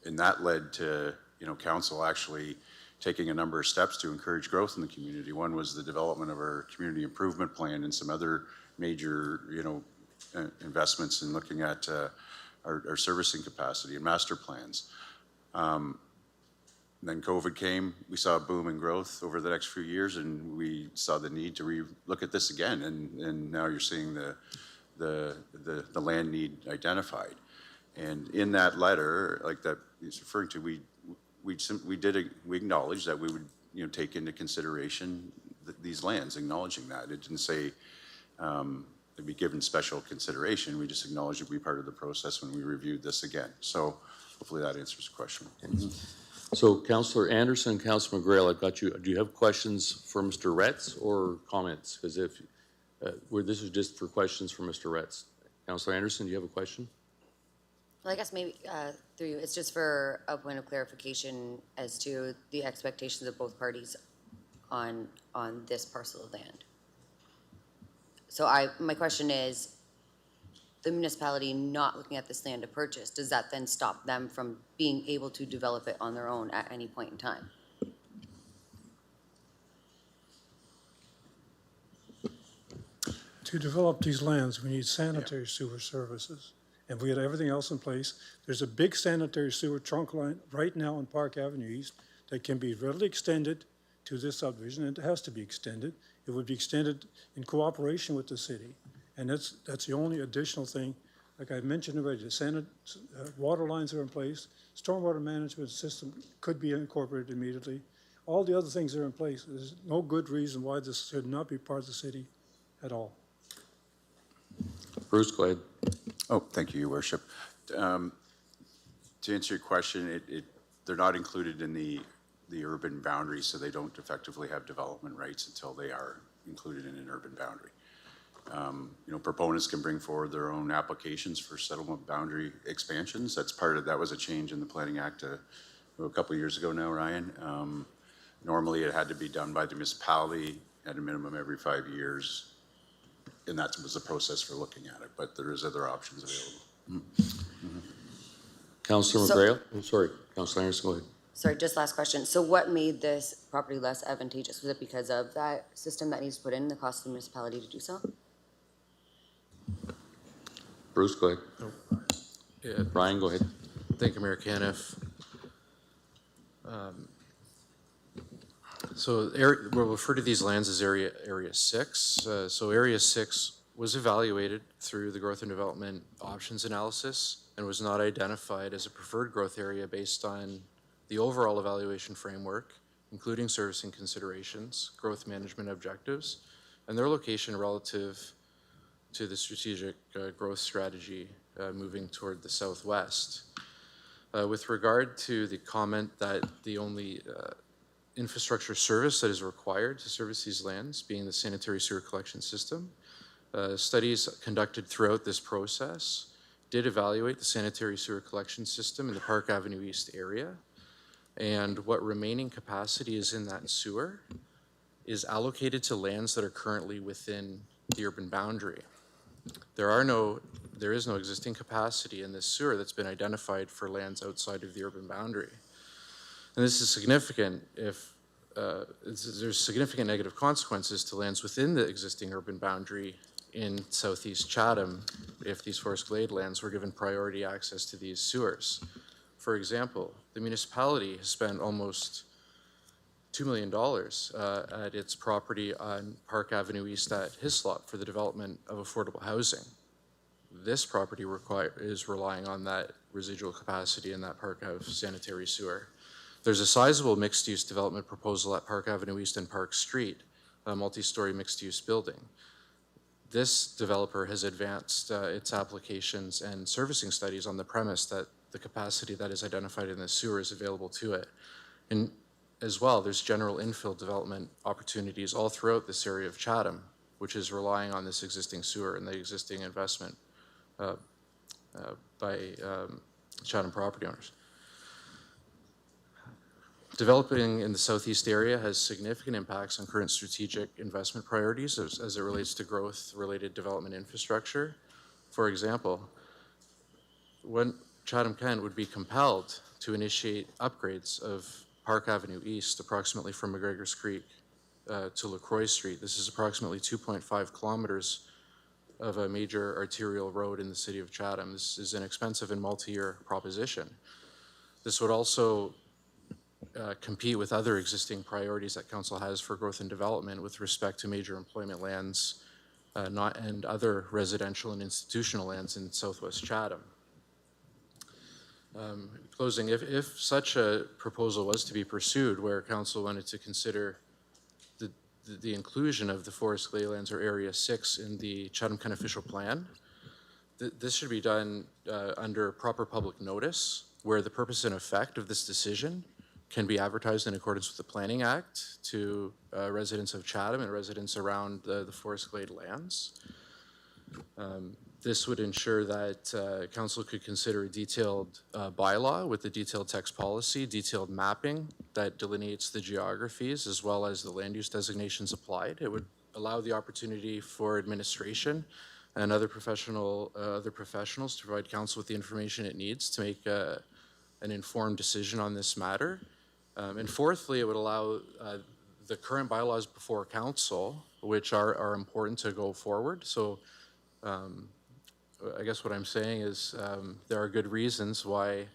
And that led to council actually taking a number of steps to encourage growth in the community. One was the development of our community improvement plan and some other major investments in looking at our servicing capacity and master plans. Then COVID came, we saw a boom in growth over the next few years, and we saw the need to look at this again, and now you're seeing the land need identified. And in that letter, like that he's referring to, we acknowledged that we would take into consideration these lands, acknowledging that. It didn't say it'd be given special consideration. We just acknowledged it would be part of the process when we reviewed this again. So hopefully that answers the question. So Councillor Anderson, Councillor McGrail, I've got you. Do you have questions for Mr. Retz or comments? Because if this is just for questions for Mr. Retz. Councillor Anderson, do you have a question? Well, I guess maybe through you, it's just for a point of clarification as to the expectations of both parties on this parcel of land. So my question is, the municipality not looking at this land to purchase, does that then stop them from being able to develop it on their own at any point in time? To develop these lands, we need sanitary sewer services. And we had everything else in place. There's a big sanitary sewer trunk line right now on Park Avenue East that can be readily extended to this subdivision, and it has to be extended. It would be extended in cooperation with the city. And that's the only additional thing. Like I mentioned already, the water lines are in place. Stormwater management system could be incorporated immediately. All the other things are in place. There's no good reason why this should not be part of the city at all. Bruce, go ahead. Oh, thank you, Your Worship. To answer your question, they're not included in the urban boundary, so they don't effectively have development rights until they are included in an urban boundary. Proponents can bring forward their own applications for settlement boundary expansions. That was a change in the Planning Act a couple of years ago now, Ryan. Normally it had to be done by the municipality at a minimum every 5 years, and that was the process for looking at it, but there is other options available. Councillor McGrail? Oh, sorry, Councillor Anderson, go ahead. Sorry, just last question. So what made this property less advantageous? Was it because of that system that needs to put in, the cost of the municipality to do so? Bruce, go ahead. Yeah. Brian, go ahead. Thank you, Mayor Caniff. We'll refer to these lands as Area 6. So Area 6 was evaluated through the growth and development options analysis and was not identified as a preferred growth area based on the overall evaluation framework, including servicing considerations, growth management objectives, and their location relative to the strategic growth strategy moving toward the southwest. With regard to the comment that the only infrastructure service that is required to service these lands being the sanitary sewer collection system, studies conducted throughout this process did evaluate the sanitary sewer collection system in the Park Avenue East area, and what remaining capacity is in that sewer is allocated to lands that are currently within the urban boundary. There is no existing capacity in this sewer that's been identified for lands outside of the urban boundary. And this is significant if there's significant negative consequences to lands within the existing urban boundary in southeast Chatham if these forest glade lands were given priority access to these sewers. For example, the municipality has spent almost $2 million at its property on Park Avenue East at Hislop for the development of affordable housing. This property is relying on that residual capacity in that Park Ave sanitary sewer. There's a sizable mixed-use development proposal at Park Avenue East and Park Street, a multi-story mixed-use building. This developer has advanced its applications and servicing studies on the premise that the capacity that is identified in the sewer is available to it. And as well, there's general infill development opportunities all throughout this area of Chatham, which is relying on this existing sewer and the existing investment by Chatham property owners. Developing in the southeast area has significant impacts on current strategic investment priorities as it relates to growth-related development infrastructure. For example, when Chatham-Kent would be compelled to initiate upgrades of Park Avenue East, approximately from McGregor's Creek to LaCroix Street. This is approximately 2.5 kilometers of a major arterial road in the city of Chatham. This is an expensive and multi-year proposition. This would also compete with other existing priorities that council has for growth and development with respect to major employment lands and other residential and institutional lands in southwest Chatham. Closing, if such a proposal was to be pursued where council wanted to consider the inclusion of the forest glade lands or Area 6 in the Chatham-Kent official plan, this should be done under proper public notice where the purpose and effect of this decision can be advertised in accordance with the Planning Act to residents of Chatham and residents around the forest glade lands. This would ensure that council could consider a detailed bylaw with a detailed text policy, detailed mapping that delineates the geographies as well as the land use designations applied. It would allow the opportunity for administration and other professionals to provide council with the information it needs to make an informed decision on this matter. And fourthly, it would allow the current bylaws before council, which are important to go forward. So I guess what I'm saying is there are good reasons why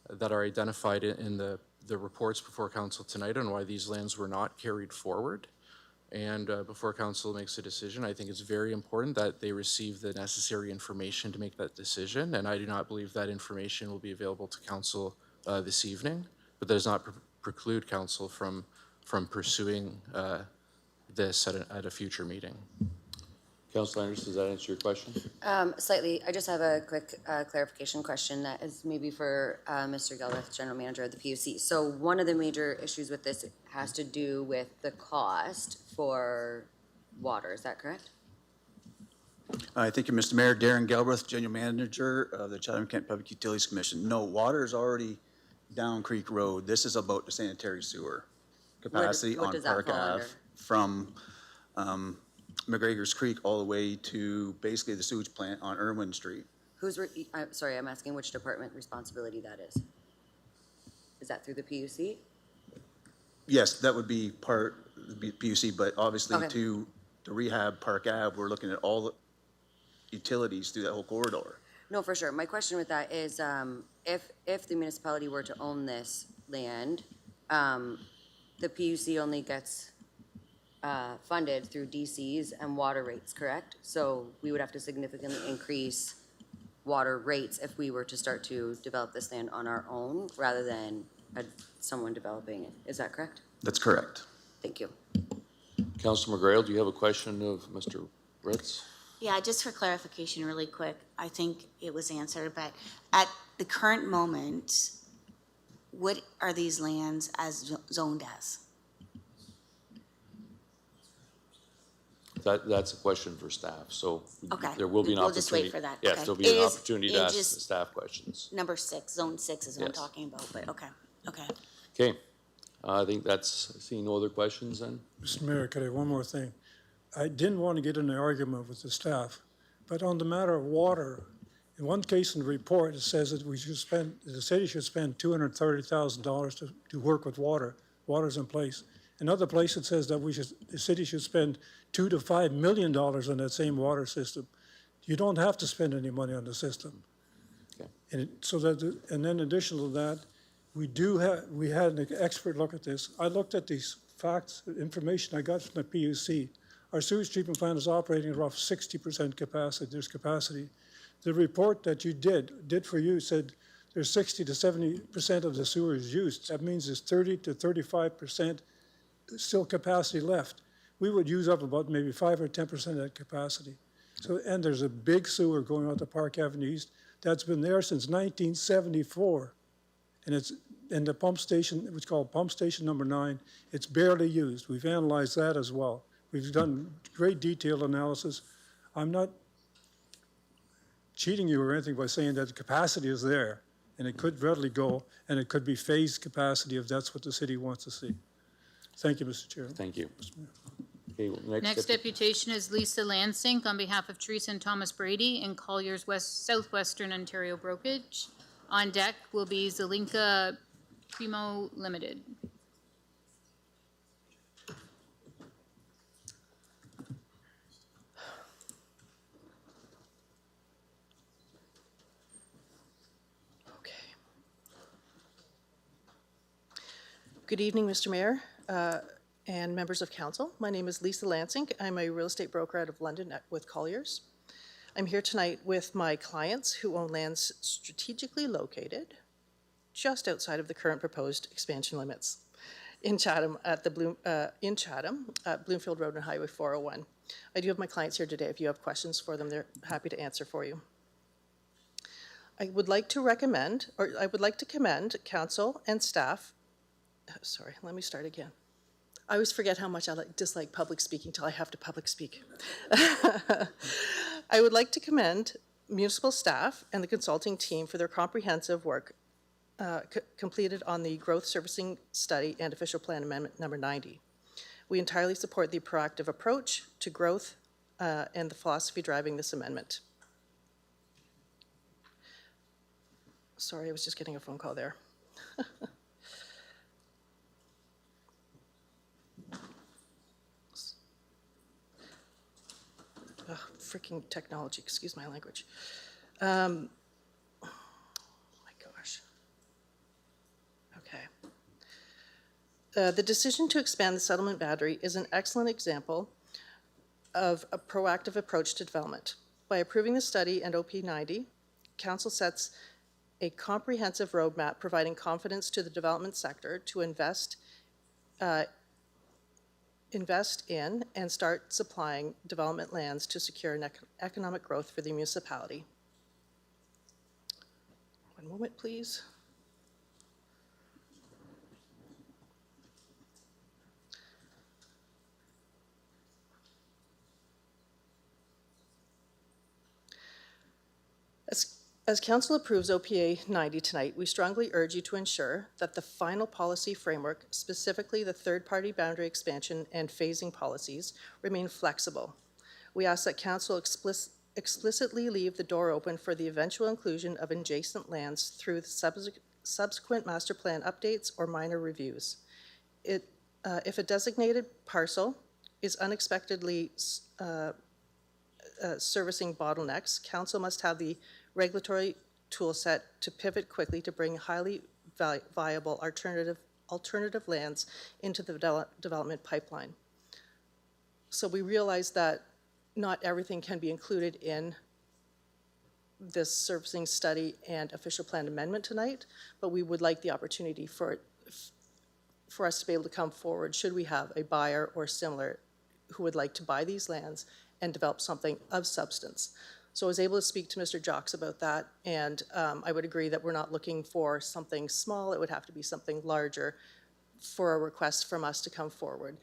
that are identified in the reports before council tonight on why these lands were not carried forward. And before council makes a decision, I think it's very important that they receive the necessary information to make that decision. And I do not believe that information will be available to council this evening, but that does not preclude council from pursuing this at a future meeting. Councilor Anderson, does that answer your question? Slightly. I just have a quick clarification question that is maybe for Mr. Gelrith, General Manager of the PUC. So one of the major issues with this has to do with the cost for water. Is that correct? Thank you, Mr. Mayor. Darren Gelrith, General Manager of the Chatham-Kent Public Utilities Commission. No, water is already down Creek Road. This is about the sanitary sewer capacity on Park Ave from McGregor's Creek all the way to basically the sewage plant on Irwin Street. Sorry, I'm asking which department responsibility that is. Is that through the PUC? Yes, that would be part of the PUC, but obviously to rehab Park Ave, we're looking at all the utilities through that whole corridor. No, for sure. My question with that is if the municipality were to own this land, the PUC only gets funded through DCs and water rates, correct? So we would have to significantly increase water rates if we were to start to develop this land on our own rather than someone developing it. Is that correct? That's correct. Thank you. Councilor McGrail, do you have a question of Mr. Ritz? Yeah, just for clarification really quick, I think it was answered, but at the current moment, what are these lands as zoned as? That's a question for staff, so Okay. there will be an opportunity. We'll just wait for that. Yes, Okay. there'll be an opportunity to ask the staff questions. Number 6, zone 6 is what I'm Yes. talking about, but okay. Okay, I think that's, seeing no other questions then? Mr. Mayor, could I have one more thing? I didn't want to get in an argument with the staff, but on the matter of water, in one case in the report, it says that the city should spend $230,000 to work with water. Water's in place. Another place it says that the city should spend $2 to $5 million on that same water system. You don't have to spend any money on the system. Okay. And then additional to that, we had an expert look at this. I looked at these facts, information I got from the PUC. Our sewage treatment plant is operating at roughly 60% capacity. There's capacity. The report that you did for you said there's 60 to 70% of the sewer is used. That means there's 30 to 35% still capacity left. We would use up about maybe 5 or 10% of that capacity. So, and there's a big sewer going out to Park Avenue East that's been there since 1974. And the pump station, which is called Pump Station Number 9, it's barely used. We've analyzed that as well. We've done great detailed analysis. I'm not cheating you or anything by saying that the capacity is there, and it could readily go, and it could be phased capacity if that's what the city wants to see. Thank you, Mr. Chair. Thank you. Okay, well, Next deputation is Lisa Lansing on behalf of Teresa and Thomas Brady in Collier's Southwestern Ontario Brokerage. On deck will be Zelinka Primo Limited. Good evening, Mr. Mayor and members of council. My name is Lisa Lansing. I'm a real estate broker out of London with Colliers. I'm here tonight with my clients who own lands strategically located just outside of the current proposed expansion limits in Chatham at Bloomfield Road and Highway 401. I do have my clients here today. If you have questions for them, they're happy to answer for you. I would like to commend council and staff. Sorry, let me start again. I always forget how much I dislike public speaking till I have to public speak. I would like to commend municipal staff and the consulting team for their comprehensive work completed on the growth servicing study and official plan amendment number 90. We entirely support the proactive approach to growth and the philosophy driving this amendment. Sorry, I was just getting a phone call there. Oh, freaking technology, excuse my language. My gosh. Okay. The decision to expand the settlement boundary is an excellent example of a proactive approach to development. By approving the study and OP 90, Council sets a comprehensive roadmap providing confidence to the development sector to invest in and start supplying development lands to secure an economic growth for the municipality. One moment, please. As Council approves OPA 90 tonight, we strongly urge you to ensure that the final policy framework, specifically the third-party boundary expansion and phasing policies, remain flexible. We ask that Council explicitly leave the door open for the eventual inclusion of adjacent lands through the subsequent master plan updates or minor reviews. If a designated parcel is unexpectedly servicing bottlenecks, Council must have the regulatory tool set to pivot quickly to bring highly viable alternative lands into the development pipeline. So we realize that not everything can be included in this servicing study and official plan amendment tonight, but we would like the opportunity for us to be able to come forward should we have a buyer or similar who would like to buy these lands and develop something of substance. So I was able to speak to Mr. Jocks about that, and I would agree that we're not looking for something small. It would have to be something larger for a request from us to come forward.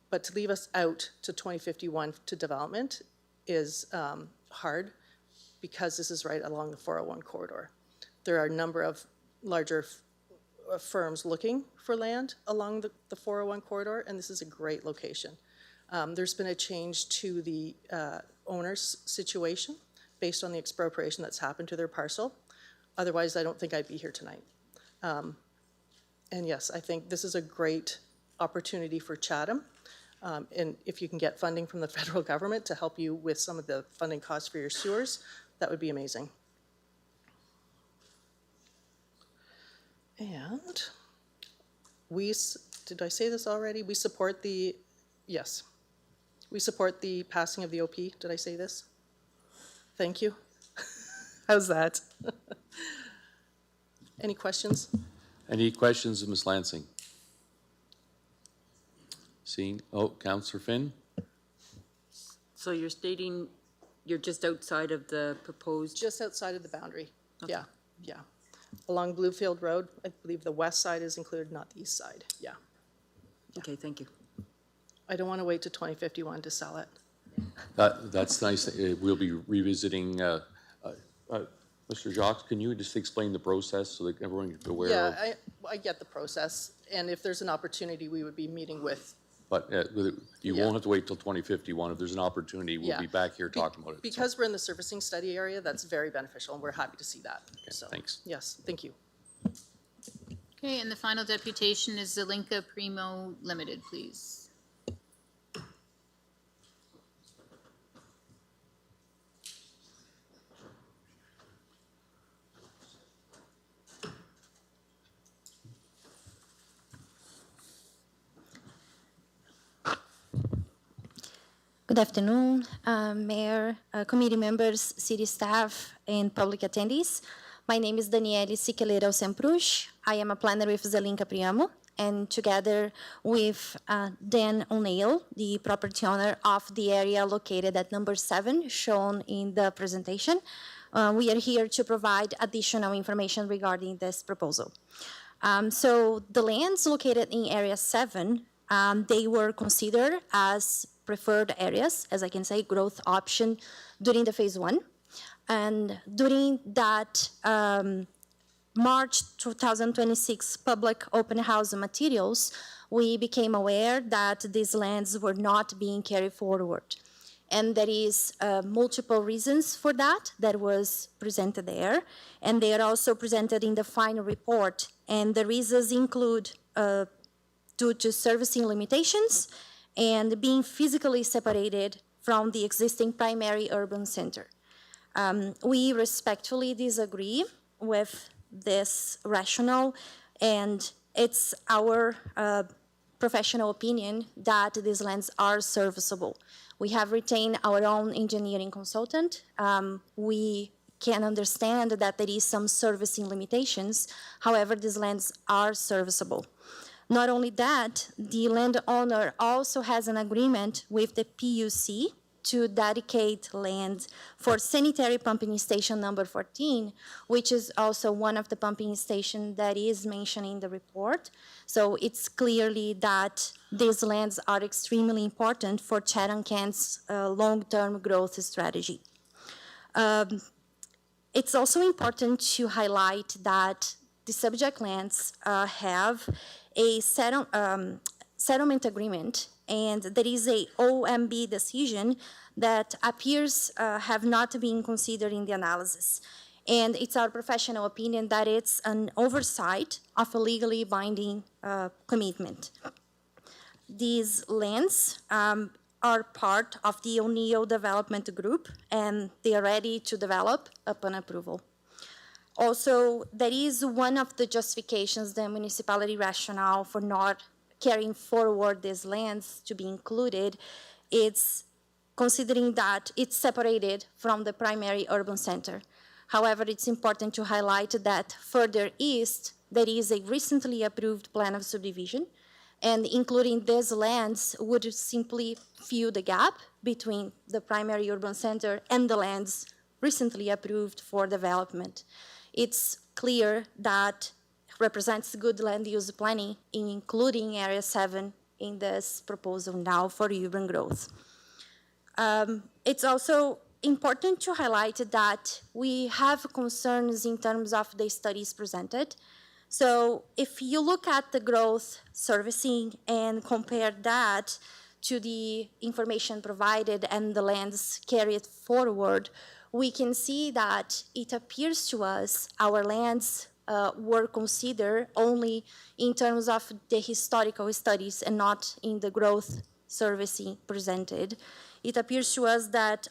But to leave us out to 2051 to development is hard because this is right along the 401 corridor. There are a number of larger firms looking for land along the 401 corridor, and this is a great location. There's been a change to the owner's situation based on the expropriation that's happened to their parcel. Otherwise, I don't think I'd be here tonight. And yes, I think this is a great opportunity for Chatham. And if you can get funding from the federal government to help you with some of the funding costs for your sewers, that would be amazing. And did I say this already? We support the, yes. We support the passing of the OP. Did I say this? Thank you. How's that? Any questions? Any questions of Ms. Lansing? Seeing, Councillor Finn? So you're stating you're just outside of the proposed? Just outside of the boundary. Okay. Yeah. Along Bluefield Road, I believe the west side is included, not the east side. Yeah. Okay, thank you. I don't want to wait to 2051 to sell it. That's nice. We'll be revisiting. Mr. Jacques, can you just explain the process so that everyone can be aware of? Yeah, I get the process, and if there's an opportunity, we would be meeting with. But you won't have to wait till 2051. If there's an opportunity, we'll be back here talking about it. Because we're in the servicing study area, that's very beneficial, and we're happy to see that. Okay, so, thanks. Yes, thank you. Okay, and the final deputation is Zelinka Primo Limited, please. Good afternoon, Mayor, committee members, city staff, and public attendees. My name is Daniele Siqueleira Semprush. I am a planner with Zelinka Priamo, and together with Dan O'Neill, the property owner of the area located at number 7, shown in the presentation, we are here to provide additional information regarding this proposal. So the lands located in Area 7, they were considered as preferred areas, as I can say, growth option during the phase 1. And during that March 2026 public open house materials, we became aware that these lands were not being carried forward. And there is multiple reasons for that was presented there. And they are also presented in the final report. And the reasons include due to servicing limitations and being physically separated from the existing primary urban center. We respectfully disagree with this rationale, and it's our professional opinion that these lands are serviceable. We have retained our own engineering consultant. We can understand that there is some servicing limitations. However, these lands are serviceable. Not only that, the landowner also has an agreement with the PUC to dedicate land for sanitary pumping station number 14, which is also one of the pumping stations that is mentioned in the report. So it's clearly that these lands are extremely important for Chatham-Kent's long-term growth strategy. It's also important to highlight that the subject lands have a settlement agreement, and there is a OMB decision that appears have not been considered in the analysis. And it's our professional opinion that it's an oversight of a legally binding commitment. These lands are part of the O'Neill Development Group, and they are ready to develop upon approval. Also, that is one of the justifications, the municipality rationale for not carrying forward these lands to be included. It's considering that it's separated from the primary urban center. However, it's important to highlight that further east, there is a recently approved plan of subdivision, and including these lands would simply fill the gap between the primary urban center and the lands recently approved for development. It's clear that represents good land use planning in including Area 7 in this proposal now for urban growth. It's also important to highlight that we have concerns in terms of the studies presented. So if you look at the growth servicing and compare that to the information provided and the lands carried forward, we can see that it appears to us our lands were considered only in terms of the historical studies and not in the growth servicing presented. It appears to us that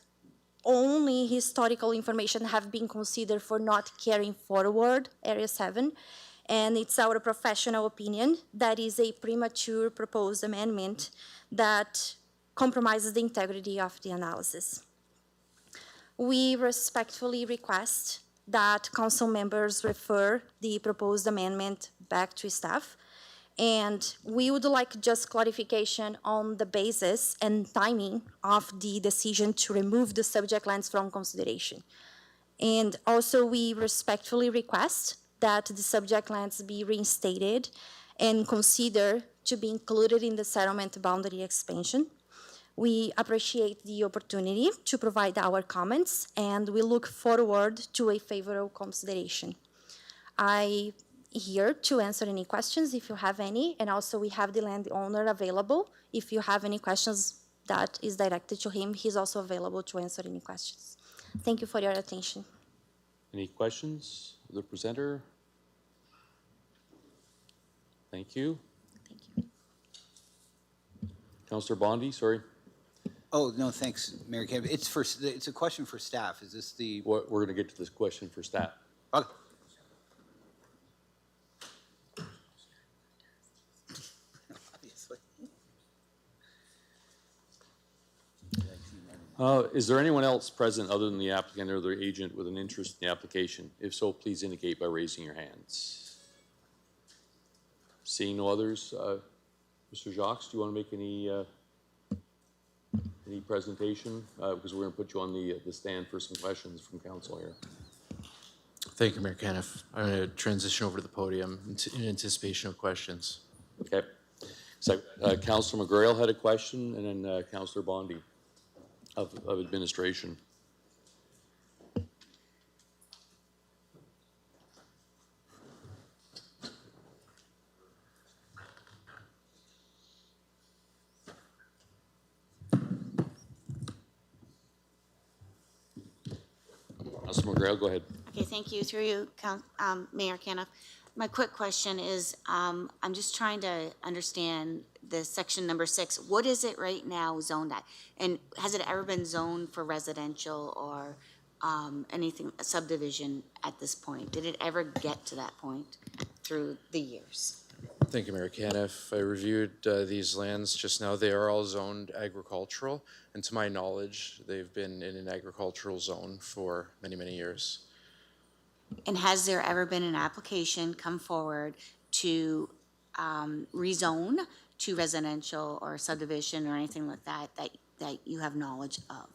only historical information have been considered for not carrying forward Area 7, and it's our professional opinion that is a premature proposed amendment that compromises the integrity of the analysis. We respectfully request that council members refer the proposed amendment back to staff, and we would like just clarification on the basis and timing of the decision to remove the subject lands from consideration. And also we respectfully request that the subject lands be reinstated and considered to be included in the settlement boundary expansion. We appreciate the opportunity to provide our comments, and we look forward to a favorable consideration. I here to answer any questions if you have any, and also we have the landowner available. If you have any questions that is directed to him, he's also available to answer any questions. Thank you for your attention. Any questions of the presenter? Thank you. Thank you. Councillor Bondi, sorry. Oh, no, thanks, Mayor Campbell. It's a question for staff. Is this the? We're going to get to this question for staff. Okay. Is there anyone else present other than the applicant or their agent with an interest in the application? If so, please indicate by raising your hands. Seeing no others, Mr. Jacques, do you want to make any presentation? Because we're going to put you on the stand for some questions from council here. Thank you, Mayor Caniff. I'm going to transition over to the podium in anticipation of questions. Okay. So Councillor McGrail had a question, and then Councillor Bondi of administration. Councillor McGrail, go ahead. Okay, thank you. Through you, Mayor Caniff. My quick question is, I'm just trying to understand the section number 6. What is it right now zoned at? And has it ever been zoned for residential or anything, a subdivision at this point? Did it ever get to that point through the years? Thank you, Mayor Caniff. I reviewed these lands just now. They are all zoned agricultural, and to my knowledge, they've been in an agricultural zone for many, many years. And has there ever been an application come forward to rezone to residential or subdivision or anything like that that you have knowledge of?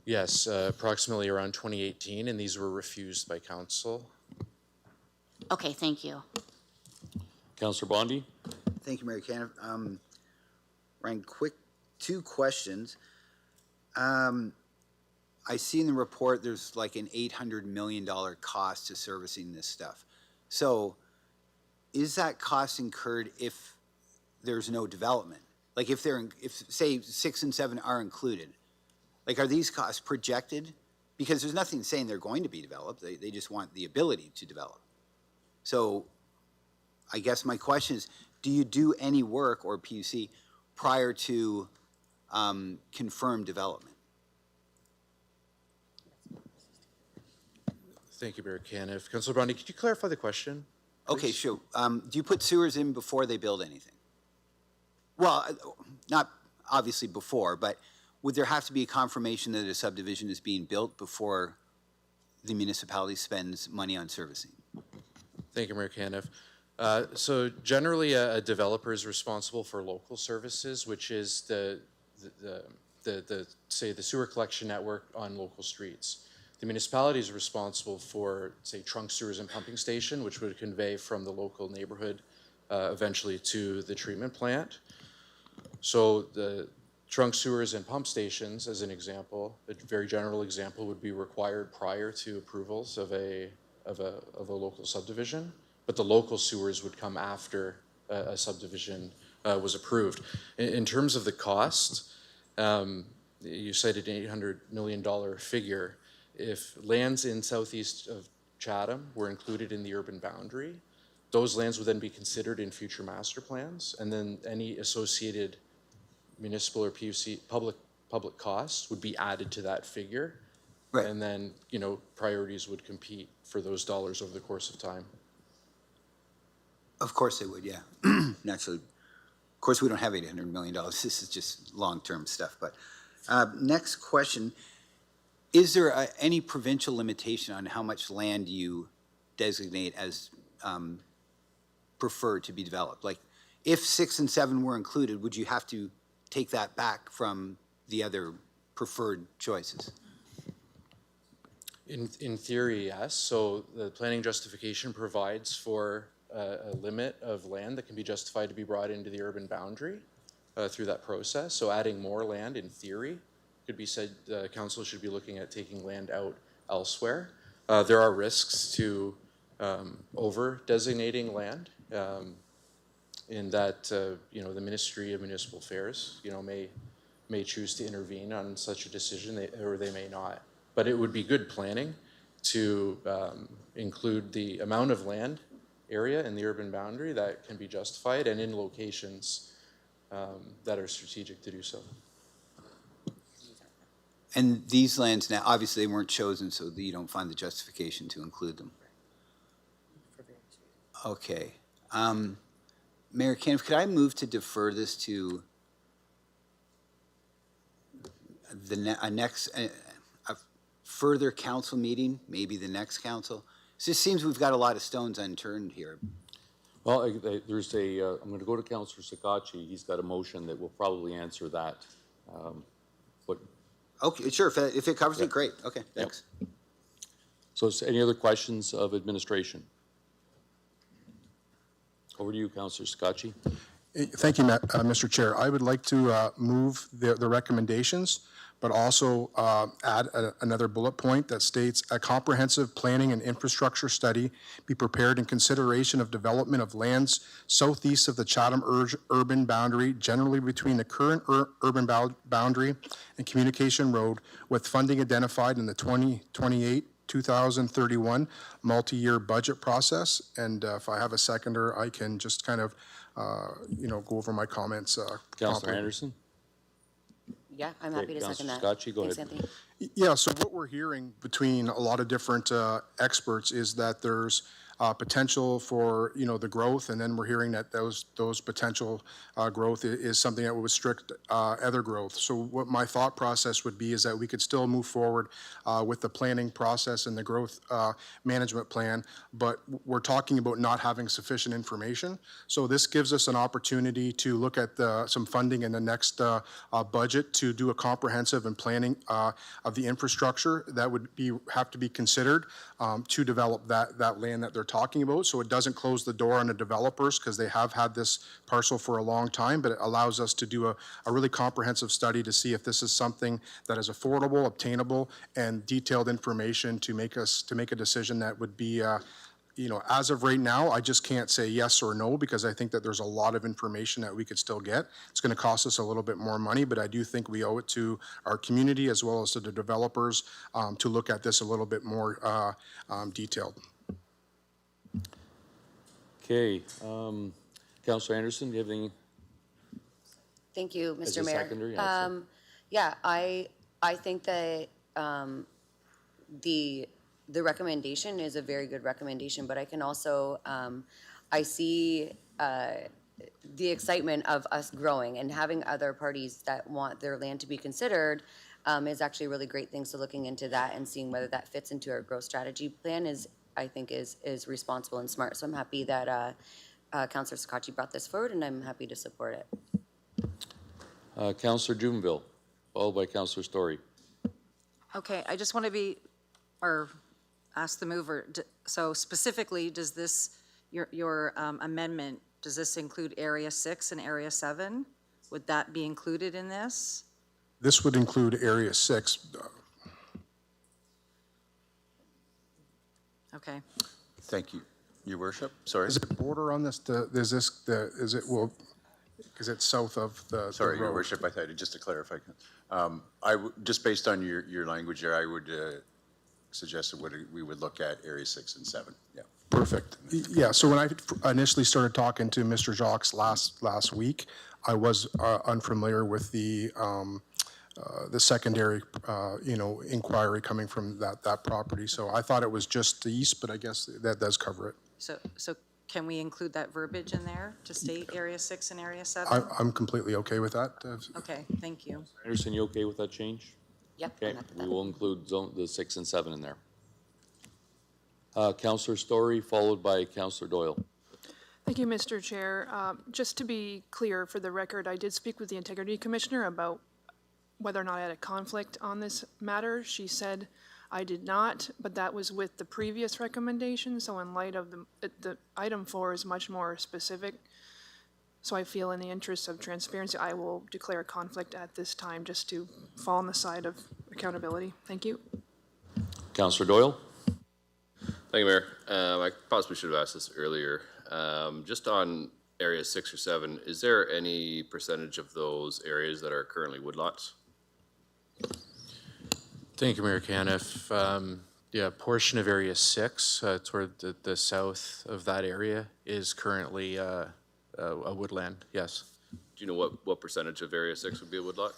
Yes, approximately around 2018, and these were refused by council. Okay, thank you. Councillor Bondi. Thank you, Mayor Caniff. Ryan, quick 2 questions. I see in the report there's like an $800 million cost to servicing this stuff. So is that cost incurred if there's no development? Like if say 6 and 7 are included, like are these costs projected? Because there's nothing saying they're going to be developed. They just want the ability to develop. So I guess my question is, do you do any work or PUC prior to confirmed development? Thank you, Mayor Caniff. Councilor Bondi, could you clarify the question? Please? Okay, sure. Do you put sewers in before they build anything? Well, not obviously before, but would there have to be a confirmation that a subdivision is being built before the municipality spends money on servicing? Thank you, Mayor Caniff. So generally, a developer is responsible for local services, which is the sewer collection network on local streets. The municipality is responsible for, say, trunk sewers and pumping station, which would convey from the local neighborhood eventually to the treatment plant. So the trunk sewers and pump stations, as an example, a very general example, would be required prior to approvals of a local subdivision, but the local sewers would come after a subdivision was approved. In terms of the cost, you cited an $800 million figure. If lands in southeast of Chatham were included in the urban boundary, those lands would then be considered in future master plans, and then any associated municipal or PUC public costs would be added to that figure. Right. And then, priorities would compete for those dollars over the course of time. Of course they would, yeah. Naturally. Of course, we don't have $800 million. This is just long-term stuff. But next question, is there any provincial limitation on how much land you designate as preferred to be developed? Like, if 6 and 7 were included, would you have to take that back from the other preferred choices? In theory, yes. So the planning justification provides for a limit of land that can be justified to be brought into the urban boundary through that process. So adding more land, in theory, could be said council should be looking at taking land out elsewhere. There are risks to over-designating land in that, the Ministry of Municipal Affairs, may choose to intervene on such a decision, or they may not. But it would be good planning to include the amount of land area in the urban boundary that can be justified and in locations that are strategic to do so. And these lands now, obviously they weren't chosen, so you don't find the justification to include them. Okay. Mayor Caniff, could I move to defer this to a next, a further council meeting, maybe the next council? It just seems we've got a lot of stones unturned here. Well, there's I'm going to go to Councillor Sakachi. He's got a motion that will probably answer that. Okay, sure. If it covers it, great. Okay, thanks. Yep. So any other questions of administration? Over to you, Councillor Sakachi. Thank you, Mr. Chair. I would like to move the recommendations, but also add another bullet point that states a comprehensive planning and infrastructure study be prepared in consideration of development of lands southeast of the Chatham urban boundary, generally between the current urban boundary and Communication Road, with funding identified in the 2028-2031 multi-year budget process. And if I have a seconder, I can just kind of, go over my comments. Councillor Anderson? Yeah, I'm happy to second that. Scotchy, go Thanks, ahead. Anthony. Yeah, so what we're hearing between a lot of different experts is that there's potential for, the growth, and then we're hearing that those potential growth is something that would restrict other growth. So what my thought process would be is that we could still move forward with the planning process and the growth management plan, but we're talking about not having sufficient information. So this gives us an opportunity to look at some funding in the next budget to do a comprehensive and planning of the infrastructure that would have to be considered to develop that land that they're talking about. So it doesn't close the door on the developers, because they have had this parcel for a long time, but it allows us to do a really comprehensive study to see if this is something that is affordable, obtainable, and detailed information to make a decision that would be as of right now, I just can't say yes or no, because I think that there's a lot of information that we could still get. It's going to cost us a little bit more money, but I do think we owe it to our community as well as to the developers to look at this a little bit more detailed. Okay. Councillor Anderson, do you have anything? Thank you, As Mr. a Mayor. secondary, Yeah, I think that the recommendation is a very good recommendation, but I can also, I see the excitement of us growing and having other parties that want their land to be considered is actually a really great thing. So looking into that and seeing whether that fits into our growth strategy plan I think is responsible and smart. So I'm happy that Councillor Sakachi brought this forward, and I'm happy to support it. Councillor Jumonville, followed by Councillor Story. Okay, I just want to ask the mover, so specifically, does this, your amendment, does this include Area 6 and Area 7? Would that be included in this? This would include Area 6. Okay. Thank you, Your Worship. Sorry. Is it border on this? because it's south of the Sorry, Your road. Worship, I thought, just to clarify, just based on your language there, I would suggest that we would look at area 6 and 7, yeah. Perfect. Yeah, so when I initially started talking to Mr. Jacques last week, I was unfamiliar with the secondary, inquiry coming from that property. So I thought it was just the east, but I guess that does cover it. So can we include that verbiage in there to state area 6 and area 7? I'm completely okay with that. Okay, thank you. Anderson, you okay with that change? Yep. Okay, we will include the 6 and 7 in there. Councillor Story, followed by Councillor Doyle. Thank you, Mr. Chair. Just to be clear, for the record, I did speak with the Integrity Commissioner about whether or not I had a conflict on this matter. She said I did not, but that was with the previous recommendation. So in light of the item 4 is much more specific. So I feel in the interest of transparency, I will declare a conflict at this time just to fall on the side of accountability. Thank you. Councillor Doyle? Thank you, Mayor. I possibly should have asked this earlier. Just on area 6 or 7, is there any percentage of those areas that are currently woodlots? Thank you, Mayor Caniff. Yeah, a portion of area 6 toward the south of that area is currently a woodland, yes. Do you know what percentage of area 6 would be a woodlot?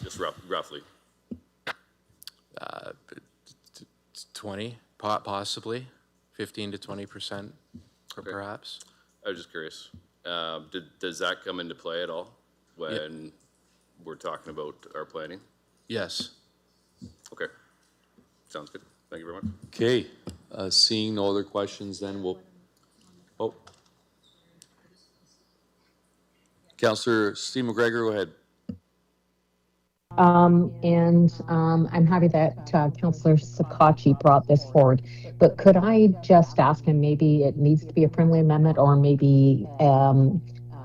Just roughly. 20, possibly, 15 to 20%, perhaps. I was just curious. Does that come into play at all when we're talking about our planning? Yes. Okay. Sounds good. Thank you very much. Okay, seeing no other questions, then we'll, Councillor Steve McGregor, go ahead. I'm happy that Councillor Sakachi brought this forward. But could I just ask him, maybe it needs to be a friendly amendment, or maybe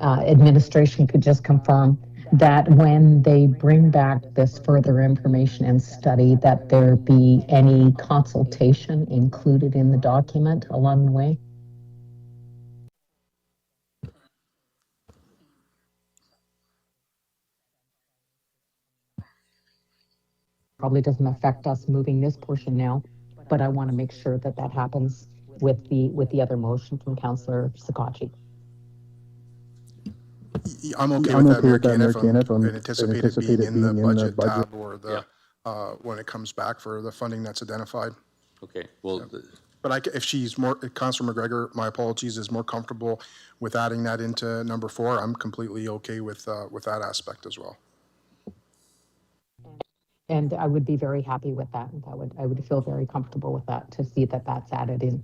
administration could just confirm that when they bring back this further information and study, that there be any consultation included in the document along the way? Probably doesn't affect us moving this portion now, but I want to make sure that that happens with the other motion from Councillor Sakachi. I'm okay with that, Mayor Caniff. I'm anticipated being in the budget tab or the, when it comes back for the funding that's identified. Okay, well. But if she's more, Councillor McGregor, my apologies, is more comfortable with adding that into number 4, I'm completely okay with that aspect as well. And I would be very happy with that. I would feel very comfortable with that, to see that that's added in.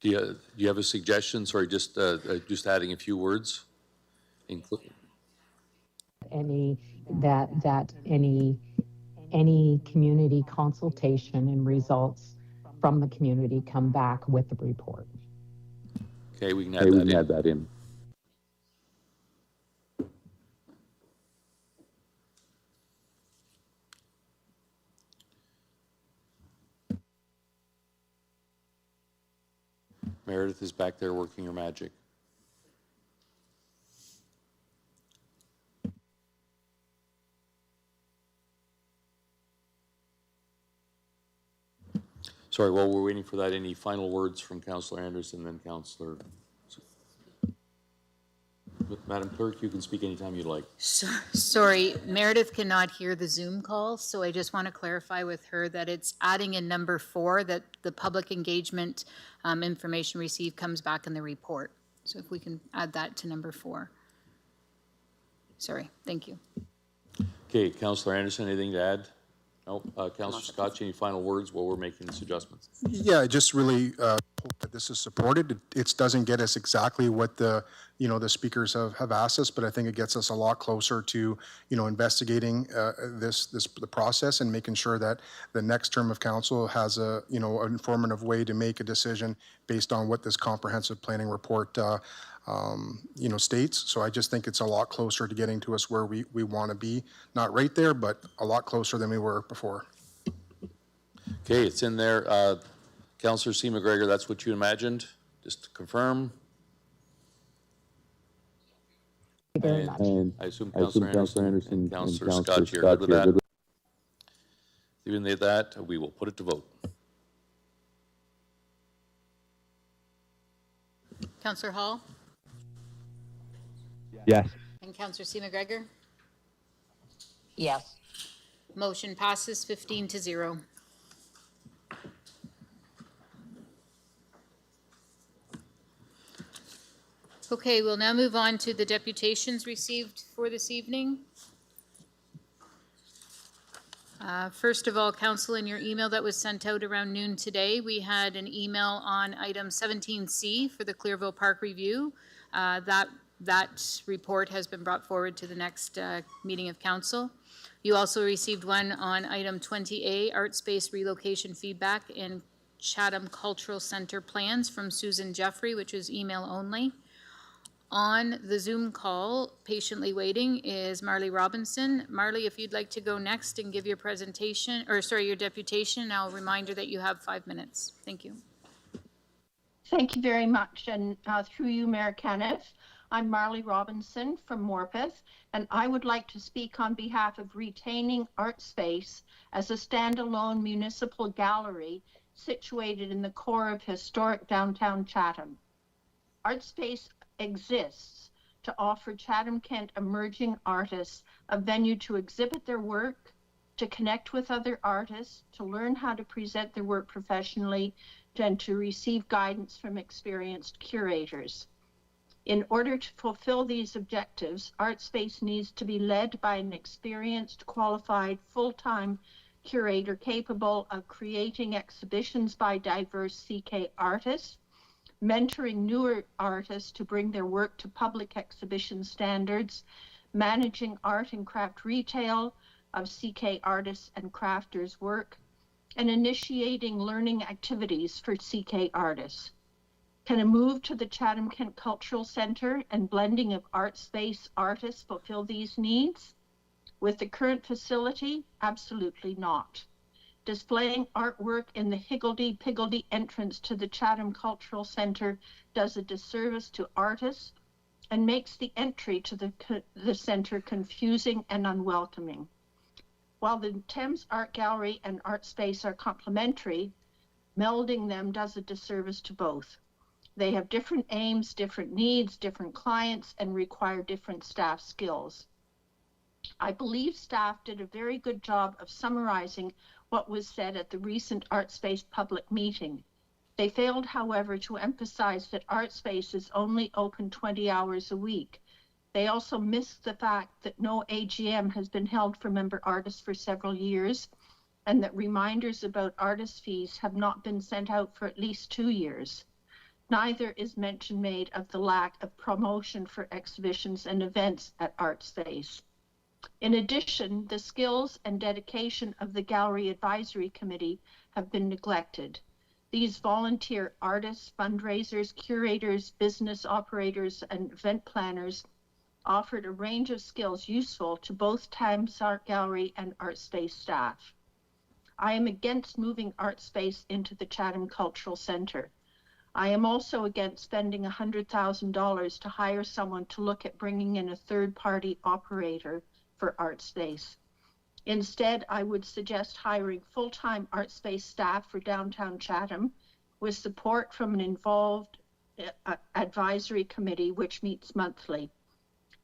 Do you have a suggestion? Sorry, just adding a few words. Any community consultation and results from the community come back with the report. Okay, we can add that in. Meredith is back there working her magic. Sorry, while we're waiting for that, any final words from Councillor Anderson, then Councillor? Madam Clerk, you can speak anytime you'd like. Sorry, Meredith cannot hear the Zoom call, so I just want to clarify with her that it's adding in number 4 that the public engagement information received comes back in the report. So if we can add that to number 4. Sorry, thank you. Okay, Councillor Anderson, anything to add? No, Councillor Scotch, any final words while we're making this adjustment? Yeah, I just really hope that this is supported. It doesn't get us exactly what the speakers have asked us, but I think it gets us a lot closer to, investigating the process and making sure that the next term of council has an informative way to make a decision based on what this comprehensive planning report states. So I just think it's a lot closer to getting to us where we want to be. Not right there, but a lot closer than we were before. Okay, it's in there. Councillor C. McGregor, that's what you imagined? Just to confirm? Thank you very much. And I assume Councillor Anderson and Councillor Scott, you're good with that? Even that, we will put it to vote. Councillor Hall Yes. and Councillor C. McGregor. Yes. Motion passes 15-0. Okay, we'll now move on to the deputations received for this evening. First of all, Council, in your email that was sent out around noon today, we had an email on item 17C for the Clearville Park Review. That report has been brought forward to the next meeting of Council. You also received one on item 20A, Art Space Relocation Feedback and Chatham Cultural Center Plans from Susan Jeffrey, which is email only. On the Zoom call, patiently waiting, is Marley Robinson. Marley, if you'd like to go next and give your presentation, or sorry, your deputation, I'll remind her that you have 5 minutes. Thank you. Thank you very much. And through you, Mayor Kenneth, I'm Marley Robinson from Morpeth, and I would like to speak on behalf of retaining Art Space as a standalone municipal gallery situated in the core of historic downtown Chatham. Art Space exists to offer Chatham-Kent emerging artists a venue to exhibit their work, to connect with other artists, to learn how to present their work professionally, and to receive guidance from experienced curators. In order to fulfill these objectives, Art Space needs to be led by an experienced, qualified, full-time curator capable of creating exhibitions by diverse CK artists, mentoring newer artists to bring their work to public exhibition standards, managing art and craft retail of CK artists and crafters' work, and initiating learning activities for CK artists. Can a move to the Chatham-Kent Cultural Center and blending of Art Space artists fulfill these needs? With the current facility, absolutely not. Displaying artwork in the higgledy-piggledy entrance to the Chatham Cultural Center does a disservice to artists and makes the entry to the center confusing and unwelcoming. While the Thames Art Gallery and Art Space are complementary, melding them does a disservice to both. They have different aims, different needs, different clients, and require different staff skills. I believe staff did a very good job of summarizing what was said at the recent Art Space public meeting. They failed, however, to emphasize that Art Space is only open 20 hours a week. They also missed the fact that no AGM has been held for member artists for several years, and that reminders about artist fees have not been sent out for at least 2 years. Neither is mention made of the lack of promotion for exhibitions and events at Art Space. In addition, the skills and dedication of the Gallery Advisory Committee have been neglected. These volunteer artists, fundraisers, curators, business operators, and event planners offered a range of skills useful to both Thames Art Gallery and Art Space staff. I am against moving Art Space into the Chatham Cultural Center. I am also against spending $100,000 to hire someone to look at bringing in a third-party operator for Art Space. Instead, I would suggest hiring full-time Art Space staff for downtown Chatham with support from an involved advisory committee which meets monthly.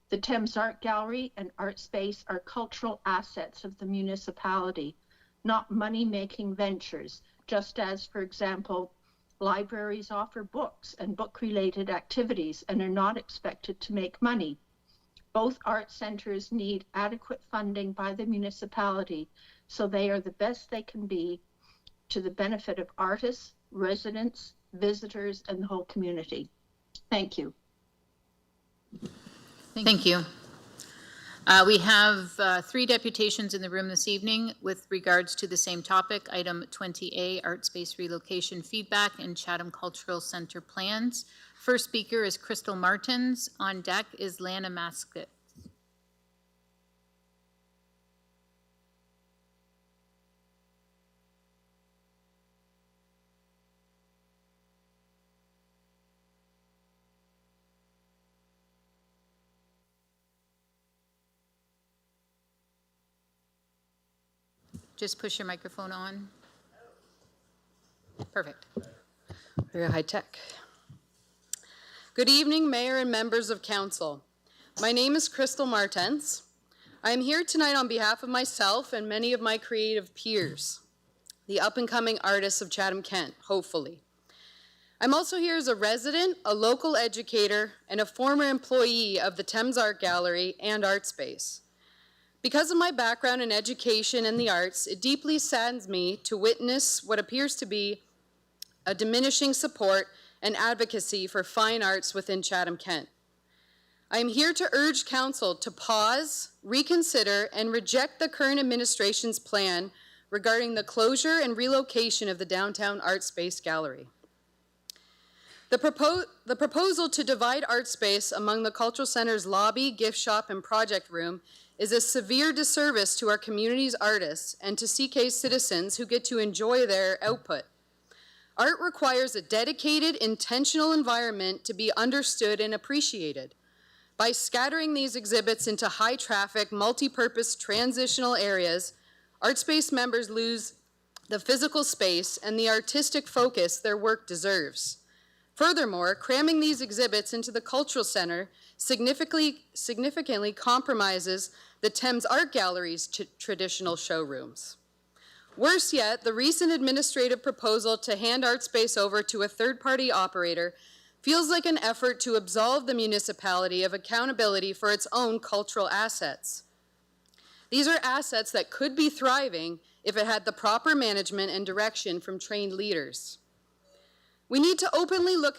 The Thames Art Gallery and Art Space are cultural assets of the municipality, not money-making ventures, just as, for example, libraries offer books and book-related activities and are not expected to make money. Both art centers need adequate funding by the municipality so they are the best they can be to the benefit of artists, residents, visitors, and the whole community. Thank you. Thank you. We have 3 deputations in the room this evening with regards to the same topic, item 20A, Art Space Relocation Feedback and Chatham Cultural Center Plans. First speaker is Crystal Martins. On deck is Lana Maskett. Just push your microphone on. Perfect. Very high tech. Good evening, Mayor and members of Council. My name is Crystal Martens. I am here tonight on behalf of myself and many of my creative peers, the up-and-coming artists of Chatham-Kent, hopefully. I'm also here as a resident, a local educator, and a former employee of the Thames Art Gallery and Art Space. Because of my background in education and the arts, it deeply saddens me to witness what appears to be a diminishing support and advocacy for fine arts within Chatham-Kent. I am here to urge Council to pause, reconsider, and reject the current administration's plan regarding the closure and relocation of the downtown Art Space Gallery. The proposal to divide art space among the Cultural Center's lobby, gift shop, and project room is a severe disservice to our community's artists and to CK citizens who get to enjoy their output. Art requires a dedicated, intentional environment to be understood and appreciated. By scattering these exhibits into high-traffic, multi-purpose transitional areas, art space members lose the physical space and the artistic focus their work deserves. Furthermore, cramming these exhibits into the Cultural Center significantly compromises the Thames Art Gallery's traditional showrooms. Worse yet, the recent administrative proposal to hand art space over to a third-party operator feels like an effort to absolve the municipality of accountability for its own cultural assets. These are assets that could be thriving if it had the proper management and direction from trained leaders. We need to openly look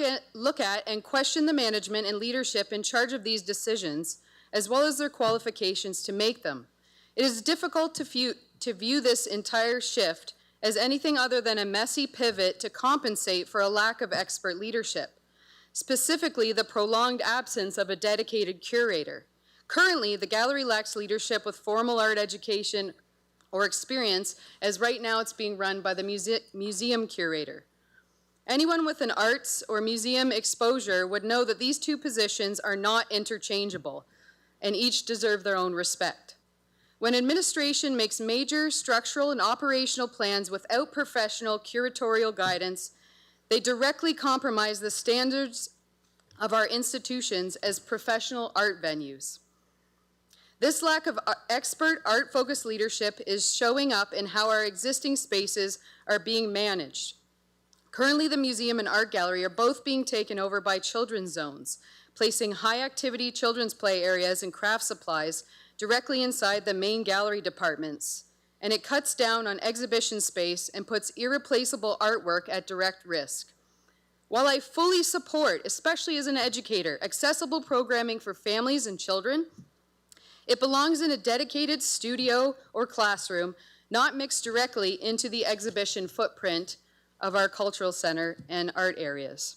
at and question the management and leadership in charge of these decisions, as well as their qualifications to make them. It is difficult to view this entire shift as anything other than a messy pivot to compensate for a lack of expert leadership, specifically the prolonged absence of a dedicated curator. Currently, the gallery lacks leadership with formal art education or experience, as right now it's being run by the museum curator. Anyone with an arts or museum exposure would know that these two positions are not interchangeable and each deserve their own respect. When administration makes major structural and operational plans without professional curatorial guidance, they directly compromise the standards of our institutions as professional art venues. This lack of expert art-focused leadership is showing up in how our existing spaces are being managed. Currently, the museum and art gallery are both being taken over by children's zones, placing high-activity children's play areas and craft supplies directly inside the main gallery departments, and it cuts down on exhibition space and puts irreplaceable artwork at direct risk. While I fully support, especially as an educator, accessible programming for families and children, it belongs in a dedicated studio or classroom, not mixed directly into the exhibition footprint of our cultural center and art areas.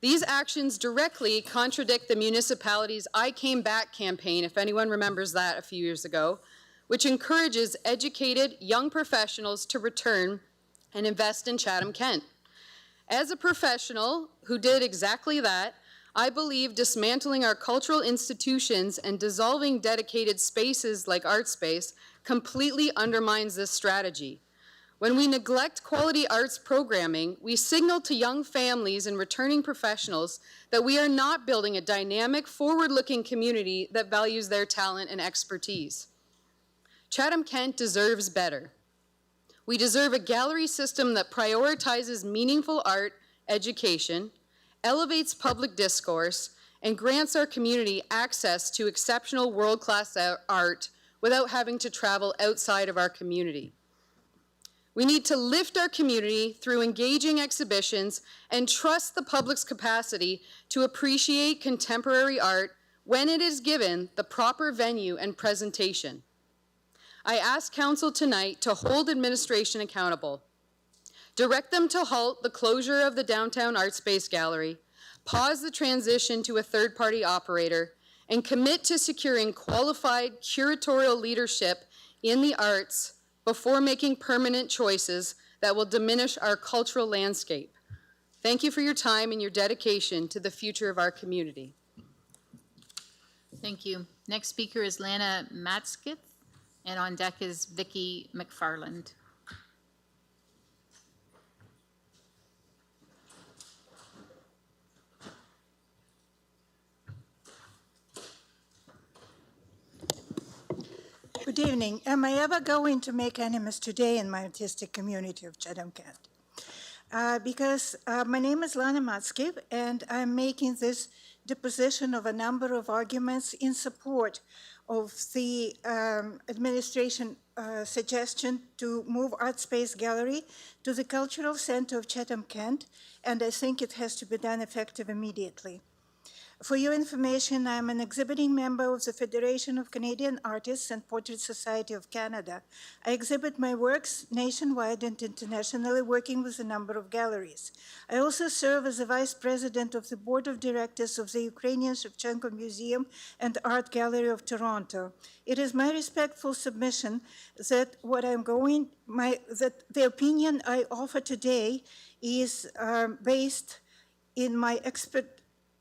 These actions directly contradict the municipality's I Came Back campaign, if anyone remembers that a few years ago, which encourages educated young professionals to return and invest in Chatham-Kent. As a professional who did exactly that, I believe dismantling our cultural institutions and dissolving dedicated spaces like Art Space completely undermines this strategy. When we neglect quality arts programming, we signal to young families and returning professionals that we are not building a dynamic, forward-looking community that values their talent and expertise. Chatham-Kent deserves better. We deserve a gallery system that prioritizes meaningful art education, elevates public discourse, and grants our community access to exceptional world-class art without having to travel outside of our community. We need to lift our community through engaging exhibitions and trust the public's capacity to appreciate contemporary art when it is given the proper venue and presentation. I ask Council tonight to hold administration accountable. Direct them to halt the closure of the downtown Art Space Gallery, pause the transition to a third-party operator, and commit to securing qualified curatorial leadership in the arts before making permanent choices that will diminish our cultural landscape. Thank you for your time and your dedication to the future of our community. Thank you. Next speaker is Lana Matskith. And on deck is Vicky McFarland. Good evening. Am I ever going to make enemies today in my artistic community of Chatham-Kent? Because my name is Lana Matsky, and I'm making this deposition of a number of arguments in support of the administration suggestion to move Art Space Gallery to the Cultural Center of Chatham-Kent, and I think it has to be done effective immediately. For your information, I'm an exhibiting member of the Federation of Canadian Artists and Portrait Society of Canada. I exhibit my works nationwide and internationally, working with a number of galleries. I also serve as the Vice President of the Board of Directors of the Ukrainian Shevchenko Museum and Art Gallery of Toronto. It is my respectful submission that that the opinion I offer today is based in my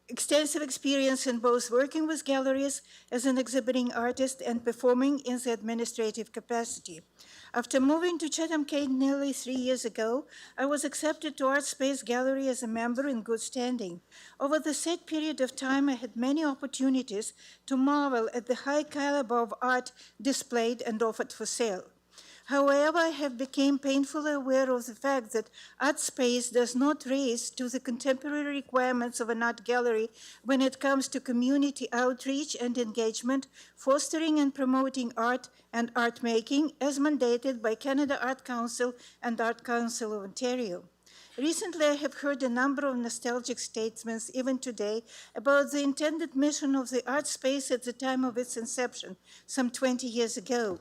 extensive experience in both working with galleries as an exhibiting artist and performing in the administrative capacity. After moving to Chatham-Kent nearly 3 years ago, I was accepted to Art Space Gallery as a member in good standing. Over the said period of time, I had many opportunities to marvel at the high caliber of art displayed and offered for sale. However, I have become painfully aware of the fact that art space does not raise to the contemporary requirements of an art gallery when it comes to community outreach and engagement, fostering and promoting art and art making as mandated by Canada Art Council and Art Council of Ontario. Recently, I have heard a number of nostalgic statements, even today, about the intended mission of the art space at the time of its inception, some 20 years ago.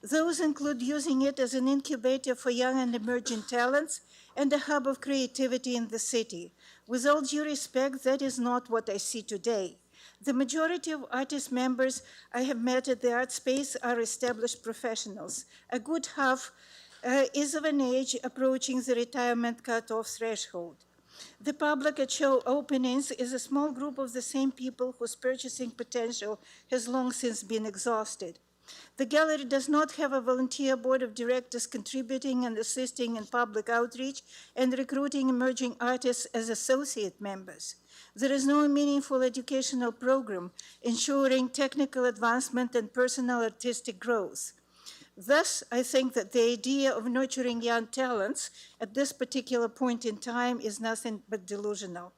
Those include using it as an incubator for young and emerging talents and a hub of creativity in the city. With all due respect, that is not what I see today. The majority of artist members I have met at the art space are established professionals. A good half is of an age approaching the retirement cutoff threshold. The public at show openings is a small group of the same people whose purchasing potential has long since been exhausted. The gallery does not have a volunteer board of directors contributing and assisting in public outreach and recruiting emerging artists as associate members. There is no meaningful educational program ensuring technical advancement and personal artistic growth. Thus, I think that the idea of nurturing young talents at this particular point in time is nothing but delusional.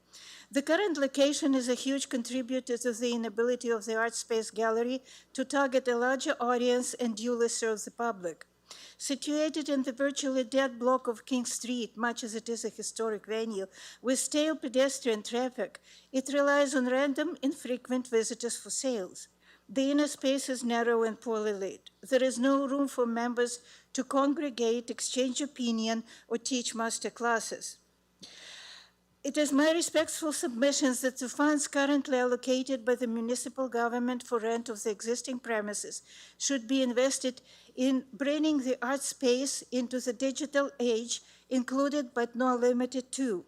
The current location is a huge contributor to the inability of the Art Space Gallery to target a larger audience and duly serve the public. Situated in the virtually dead block of King Street, much as it is a historic venue, with stale pedestrian traffic, it relies on random, infrequent visitors for sales. The inner space is narrow and poorly lit. There is no room for members to congregate, exchange opinion, or teach master classes. It is my respectful submission that the funds currently allocated by the municipal government for rent of the existing premises should be invested in bringing the art space into the digital age, included but not limited to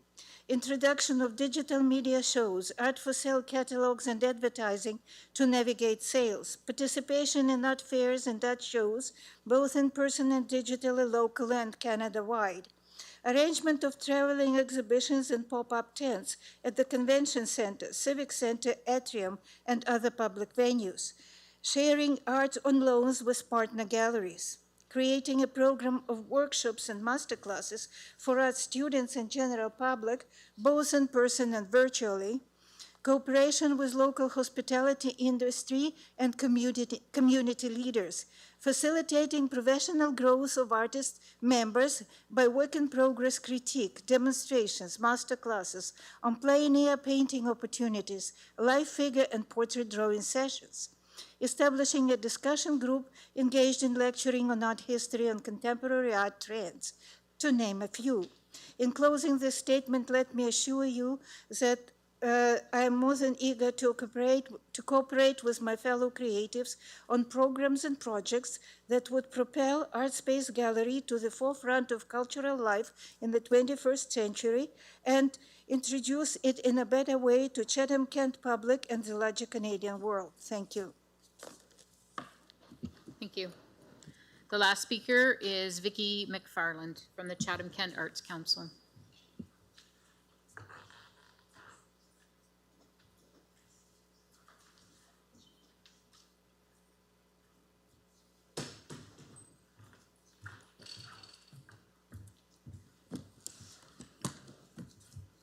introduction of digital media shows, art for sale catalogs and advertising to navigate sales, participation in art fairs and art shows, both in person and digitally, locally and Canada-wide, arrangement of traveling exhibitions and pop-up tents at the convention center, civic center, atrium, and other public venues, sharing art on loans with partner galleries, creating a program of workshops and masterclasses for art students and general public, both in person and virtually, cooperation with local hospitality industry and community leaders, facilitating professional growth of artist members by work-in-progress critique, demonstrations, masterclasses on plein-air painting opportunities, live figure and portrait drawing sessions, establishing a discussion group engaged in lecturing on art history and contemporary art trends, to name a few. In closing this statement, let me assure you that I am more than eager to cooperate with my fellow creatives on programs and projects that would propel Art Space Gallery to the forefront of cultural life in the 21st century and introduce it in a better way to Chatham-Kent public and the larger Canadian world. Thank you. Thank you. The last speaker is Vicki McFarland from the Chatham-Kent Arts Council.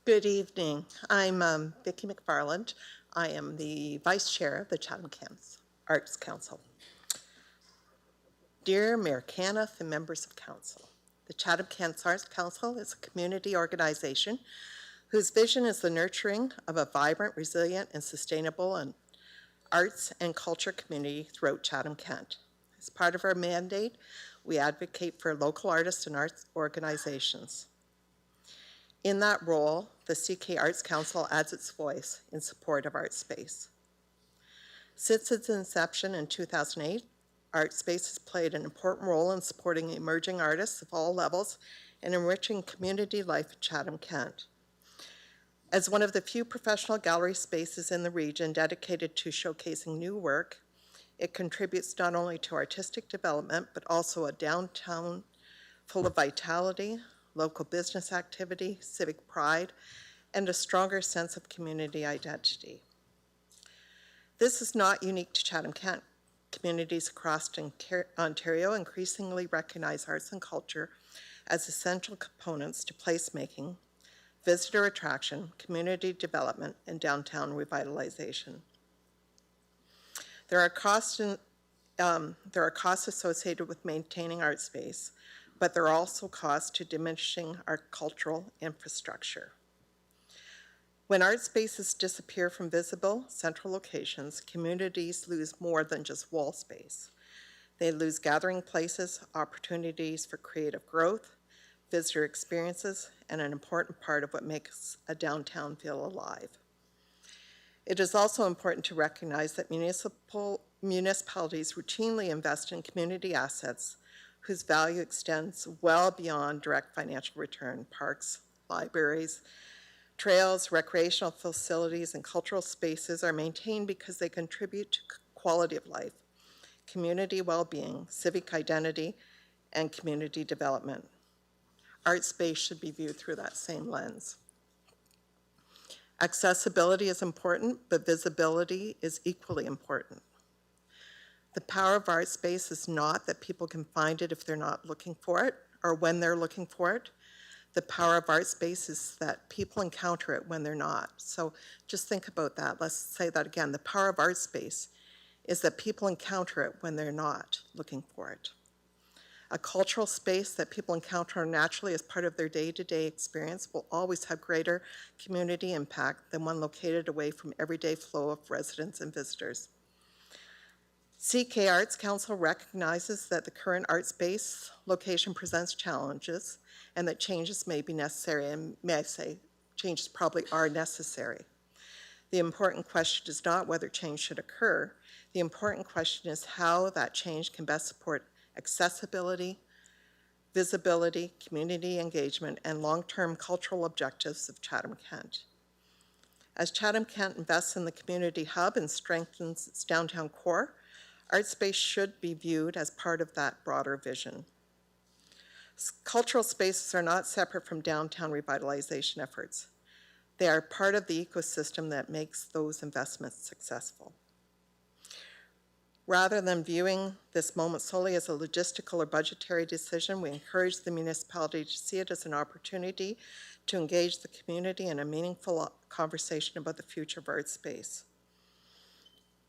Good evening. I'm Vicki McFarland. I am the Vice Chair of the Chatham-Kent Arts Council. Dear Mayor Caniff and members of Council, the Chatham-Kent Arts Council is a community organization whose vision is the nurturing of a vibrant, resilient, and sustainable arts and culture community throughout Chatham-Kent. As part of our mandate, we advocate for local artists and arts organizations. In that role, the CK Arts Council adds its voice in support of art space. Since its inception in 2008, art space has played an important role in supporting emerging artists of all levels and enriching community life in Chatham-Kent. As one of the few professional gallery spaces in the region dedicated to showcasing new work, it contributes not only to artistic development, but also a downtown full of vitality, local business activity, civic pride, and a stronger sense of community identity. This is not unique to Chatham-Kent. Communities across Ontario increasingly recognize arts and culture as essential components to placemaking, visitor attraction, community development, and downtown revitalization. There are costs associated with maintaining art space, but there are also costs to diminishing our cultural infrastructure. When art spaces disappear from visible central locations, communities lose more than just wall space. They lose gathering places, opportunities for creative growth, visitor experiences, and an important part of what makes a downtown feel alive. It is also important to recognize that municipalities routinely invest in community assets whose value extends well beyond direct financial return. Parks, libraries, trails, recreational facilities, and cultural spaces are maintained because they contribute to quality of life, community well-being, civic identity, and community development. Art space should be viewed through that same lens. Accessibility is important, but visibility is equally important. The power of art space is not that people can find it if they're not looking for it or when they're looking for it. The power of art space is that people encounter it when they're not. So just think about that. Let's say that again. The power of art space is that people encounter it when they're not looking for it. A cultural space that people encounter naturally as part of their day-to-day experience will always have greater community impact than one located away from everyday flow of residents and visitors. CK Arts Council recognizes that the current art space location presents challenges and that changes may be necessary, and may I say, changes probably are necessary. The important question is not whether change should occur. The important question is how that change can best support accessibility, visibility, community engagement, and long-term cultural objectives of Chatham-Kent. As Chatham-Kent invests in the community hub and strengthens its downtown core, art space should be viewed as part of that broader vision. Cultural spaces are not separate from downtown revitalization efforts. They are part of the ecosystem that makes those investments successful. Rather than viewing this moment solely as a logistical or budgetary decision, we encourage the municipality to see it as an opportunity to engage the community in a meaningful conversation about the future of art space.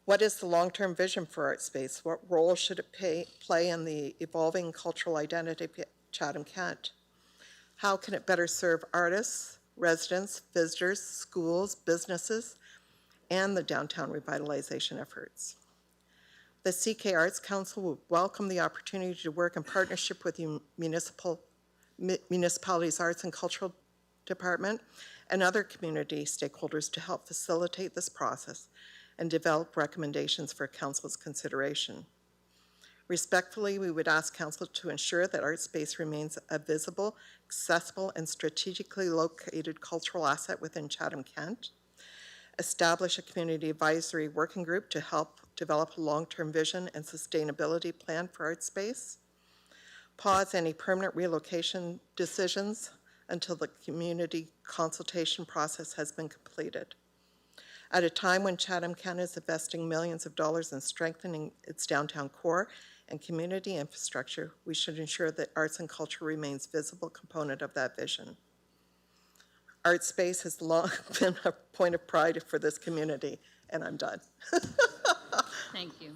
What is the long-term vision for art space? What role should it play in the evolving cultural identity of Chatham-Kent? How can it better serve artists, residents, visitors, schools, businesses, and the downtown revitalization efforts? The CK Arts Council will welcome the opportunity to work in partnership with the municipality's Arts and Cultural Department and other community stakeholders to help facilitate this process and develop recommendations for Council's consideration. Respectfully, we would ask Council to ensure that art space remains a visible, accessible, and strategically located cultural asset within Chatham-Kent. Establish a community advisory working group to help develop a long-term vision and sustainability plan for art space. pause any permanent relocation decisions until the community consultation process has been completed. At a time when Chatham-Kent is investing millions of dollars in strengthening its downtown core and community infrastructure, we should ensure that arts and culture remains a visible component of that vision. Art space has long been a point of pride for this community, and I'm done. Thank you.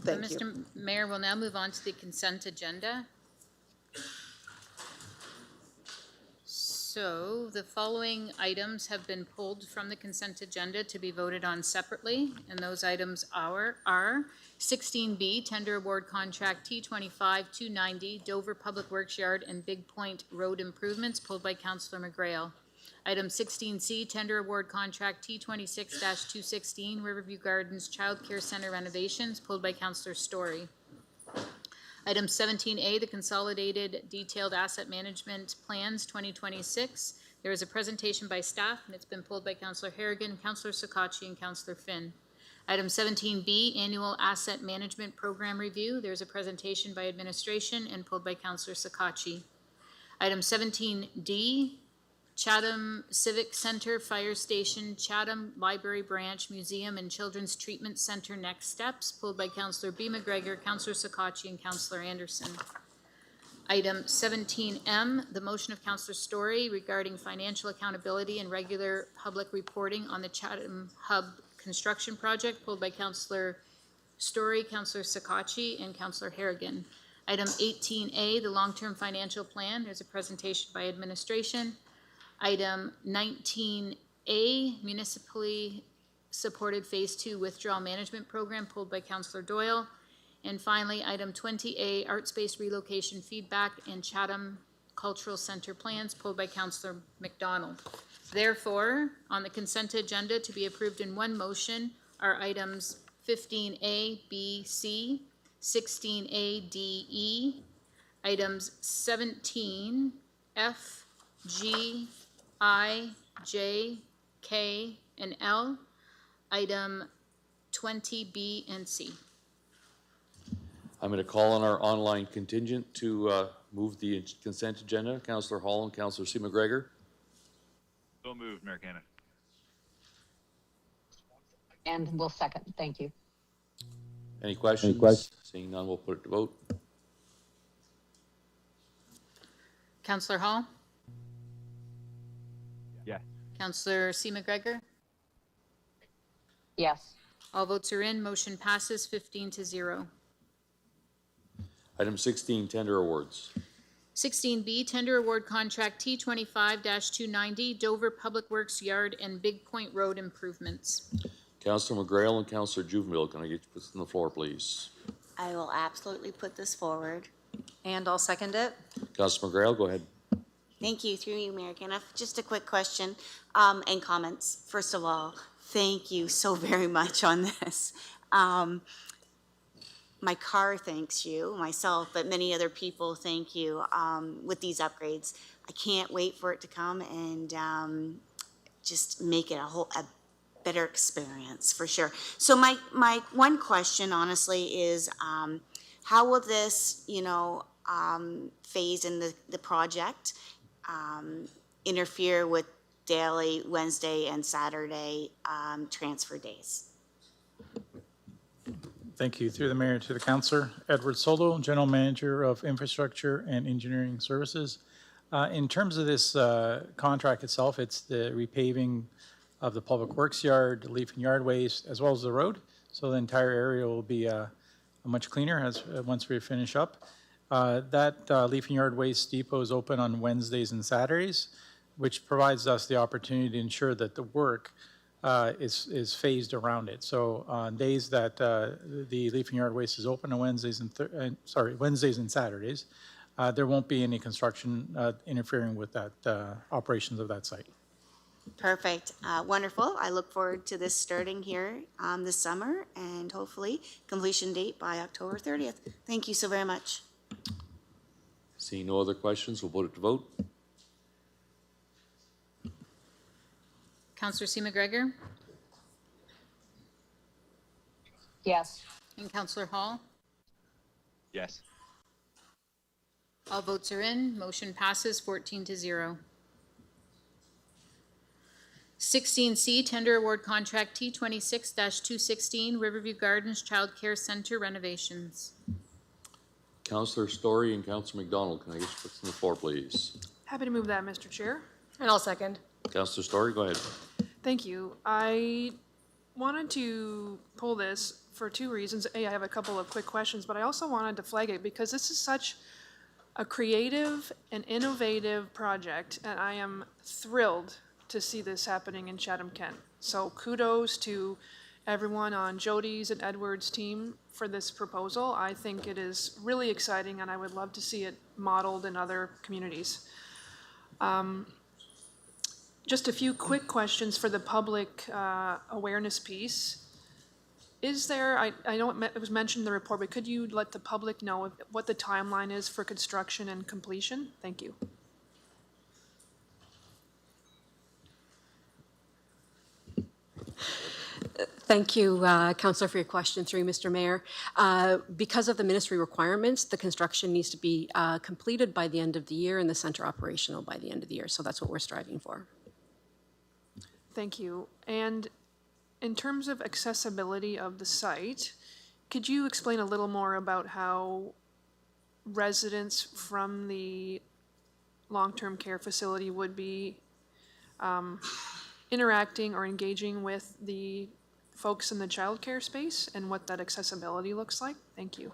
Thank you. Mr. Mayor, we'll now move on to the consent agenda. So the following items have been pulled from the consent agenda to be voted on separately, and those items are 16B, Tender Award Contract T25-290, Dover Public Works Yard and Big Point Road Improvements, pulled by Councillor McGrail. Item 16C, Tender Award Contract T26-216, Riverview Gardens Child Care Center renovations, pulled by Councillor Story. Item 17A, the Consolidated Detailed Asset Management Plans 2026. There is a presentation by staff, and it's been pulled by Councillor Harrigan, Councillor Sakachi, and Councillor Finn. Item 17B, Annual Asset Management Program Review. There's a presentation by administration and pulled by Councillor Sakachi. Item 17D, Chatham Civic Center, Fire Station, Chatham Library Branch, Museum and Children's Treatment Center Next Steps, pulled by Councillor B. McGregor, Councillor Sakachi, and Councillor Anderson. Item 17M, the motion of Councillor Story regarding financial accountability and regular public reporting on the Chatham Hub construction project, pulled by Councillor Story, Councillor Sakachi, and Councillor Harrigan. Item 18A, the long-term financial plan. There's a presentation by administration. Item 19A, municipally supported Phase 2 withdrawal management program, pulled by Councillor Doyle. And finally, item 20A, art space relocation feedback and Chatham Cultural Center plans, pulled by Councillor McDonald. Therefore, on the consent agenda to be approved in one motion are items 15A, B, C, 16A, D, E, items 17, F, G, I, J, K, and L, item 20B and C. I'm going to call on our online contingent to move the consent agenda. Councillor Hall and Councillor C. McGregor. So moved, Mayor Cannon. And we'll second. Thank you. Any questions? Seeing none, we'll put it to vote. Councillor Hall? Yes. Councillor C. McGregor? Yes. All votes are in. Motion passes 15-0. Item 16, tender awards. 16B, Tender Award Contract T25-290, Dover Public Works Yard and Big Point Road Improvements. Councillor McGrail and Councillor Juvenile, can I get you to put on the floor, please? I will absolutely put this forward. And I'll second it. Councillor McGrail, go ahead. Thank you, through you, Mayor Kenneth. Just a quick question and comments. First of all, thank you so very much on this. My car thanks you, myself, but many other people thank you with these upgrades. I can't wait for it to come and just make it a better experience for sure. So my one question, honestly, is how will this, phase in the project interfere with daily Wednesday and Saturday transfer days? Thank you. Through the mayor to the councillor. Edward Solo, General Manager of Infrastructure and Engineering Services. In terms of this contract itself, it's the repaving of the Public Works Yard, Leaf and Yard Waste, as well as the road. So the entire area will be much cleaner once we finish up. That Leaf and Yard Waste Depot is open on Wednesdays and Saturdays, which provides us the opportunity to ensure that the work is phased around it. So on days that the Leaf and Yard Waste is open on Wednesdays and Saturdays, there won't be any construction interfering with that operations of that site. Perfect. Wonderful. I look forward to this starting here this summer and hopefully completion date by October 30th. Thank you so very much. Seeing no other questions, we'll put it to vote. Councillor C. McGregor? Yes. And Councillor Hall? Yes. All votes are in. Motion passes 14-0. 16C, tender award contract T26-216, Riverview Gardens Child Care Center renovations. Councillor Story and Councillor McDonald, can I get what's on the floor, please? Happy to move that, Mr. Chair. And I'll second. Councillor Story, go ahead. Thank you. I wanted to pull this for two reasons. A, I have a couple of quick questions, but I also wanted to flag it because this is such a creative and innovative project, and I am thrilled to see this happening in Chatham-Kent. So kudos to everyone on Jody's and Edward's team for this proposal. I think it is really exciting, and I would love to see it modeled in other communities. Just a few quick questions for the public awareness piece. Is there, I know it was mentioned in the report, but could you let the public know what the timeline is for construction and completion? Thank you. Thank you, Councillor, for your question through Mr. Mayor. Because of the ministry requirements, the construction needs to be completed by the end of the year and the centre operational by the end of the year. So that's what we're striving for. Thank you. And in terms of accessibility of the site, could you explain a little more about how residents from the long-term care facility would be interacting or engaging with the folks in the childcare space and what that accessibility looks like? Thank you.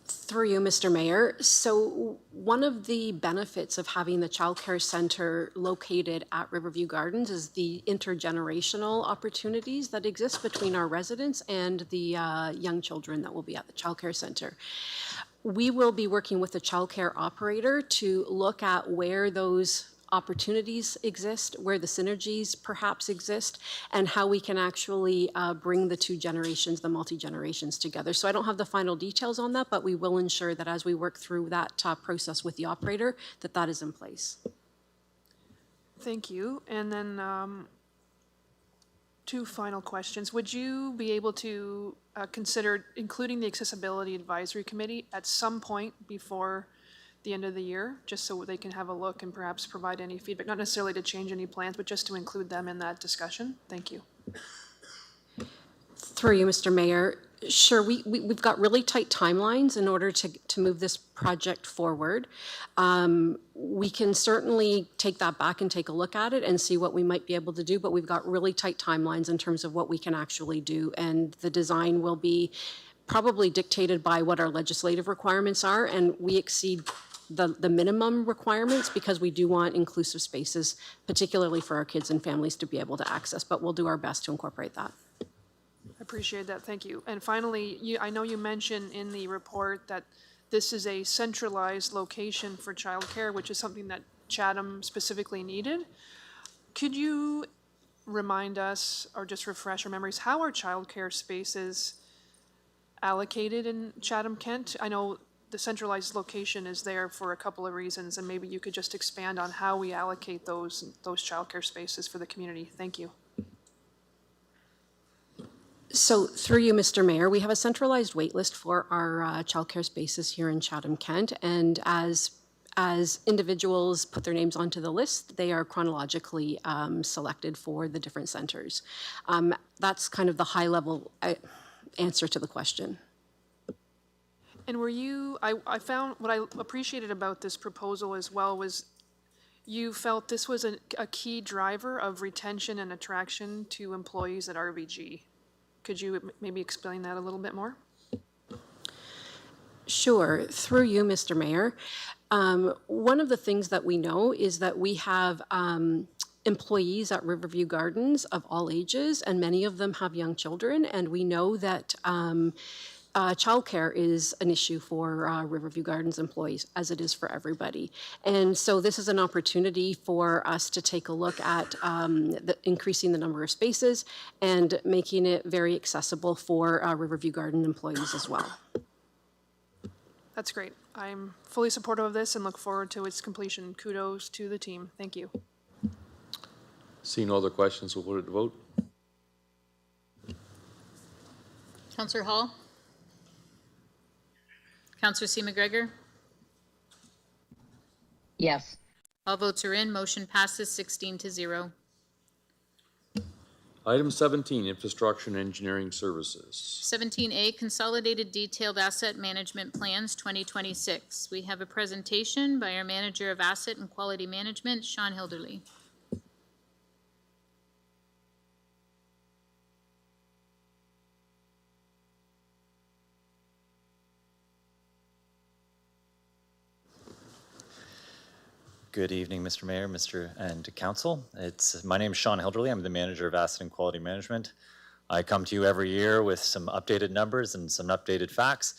Through you, Mr. Mayor. So one of the benefits of having the childcare centre located at Riverview Gardens is the intergenerational opportunities that exist between our residents and the young children that will be at the childcare centre. We will be working with the childcare operator to look at where those opportunities exist, where the synergies perhaps exist, and how we can actually bring the two generations, the multi-generations together. So I don't have the final details on that, but we will ensure that as we work through that process with the operator, that that is in place. Thank you. And then two final questions. Would you be able to consider including the Accessibility Advisory Committee at some point before the end of the year, just so they can have a look and perhaps provide any feedback, not necessarily to change any plans, but just to include them in that discussion? Thank you. Through you, Mr. Mayor. Sure, we've got really tight timelines in order to move this project forward. We can certainly take that back and take a look at it and see what we might be able to do, but we've got really tight timelines in terms of what we can actually do, and the design will be probably dictated by what our legislative requirements are, and we exceed the minimum requirements because we do want inclusive spaces, particularly for our kids and families to be able to access, but we'll do our best to incorporate that. I appreciate that, thank you. And finally, I know you mentioned in the report that this is a centralized location for childcare, which is something that Chatham specifically needed. Could you remind us, or just refresh our memories, how are childcare spaces allocated in Chatham-Kent? I know the centralized location is there for a couple of reasons, and maybe you could just expand on how we allocate those childcare spaces for the community. Thank you. So through you, Mr. Mayor, we have a centralized wait list for our childcare spaces here in Chatham-Kent, and as individuals put their names onto the list, they are chronologically selected for the different centers. That's kind of the high-level answer to the question. And were you, I found, what I appreciated about this proposal as well was you felt this was a key driver of retention and attraction to employees at RVG. Could you maybe explain that a little bit more? Sure. Through you, Mr. Mayor. One of the things that we know is that we have employees at Riverview Gardens of all ages, and many of them have young children, and we know that childcare is an issue for Riverview Gardens employees, as it is for everybody. And so this is an opportunity for us to take a look at increasing the number of spaces and making it very accessible for Riverview Garden employees as well. That's great. I'm fully supportive of this and look forward to its completion. Kudos to the team. Thank you. Seeing no other questions, we'll put it to vote. Councillor Hall? Counselor C. McGregor? Yes. All votes are in. Motion passes 16-0. Item 17, Infrastructure and Engineering Services. 17A, Consolidated Detailed Asset Management Plans 2026. We have a presentation by our Manager of Asset and Quality Management, Sean Hilderly. Good evening, Mr. Mayor, and Council. My name is Sean Hilderly. I'm the Manager of Asset and Quality Management. I come to you every year with some updated numbers and some updated facts.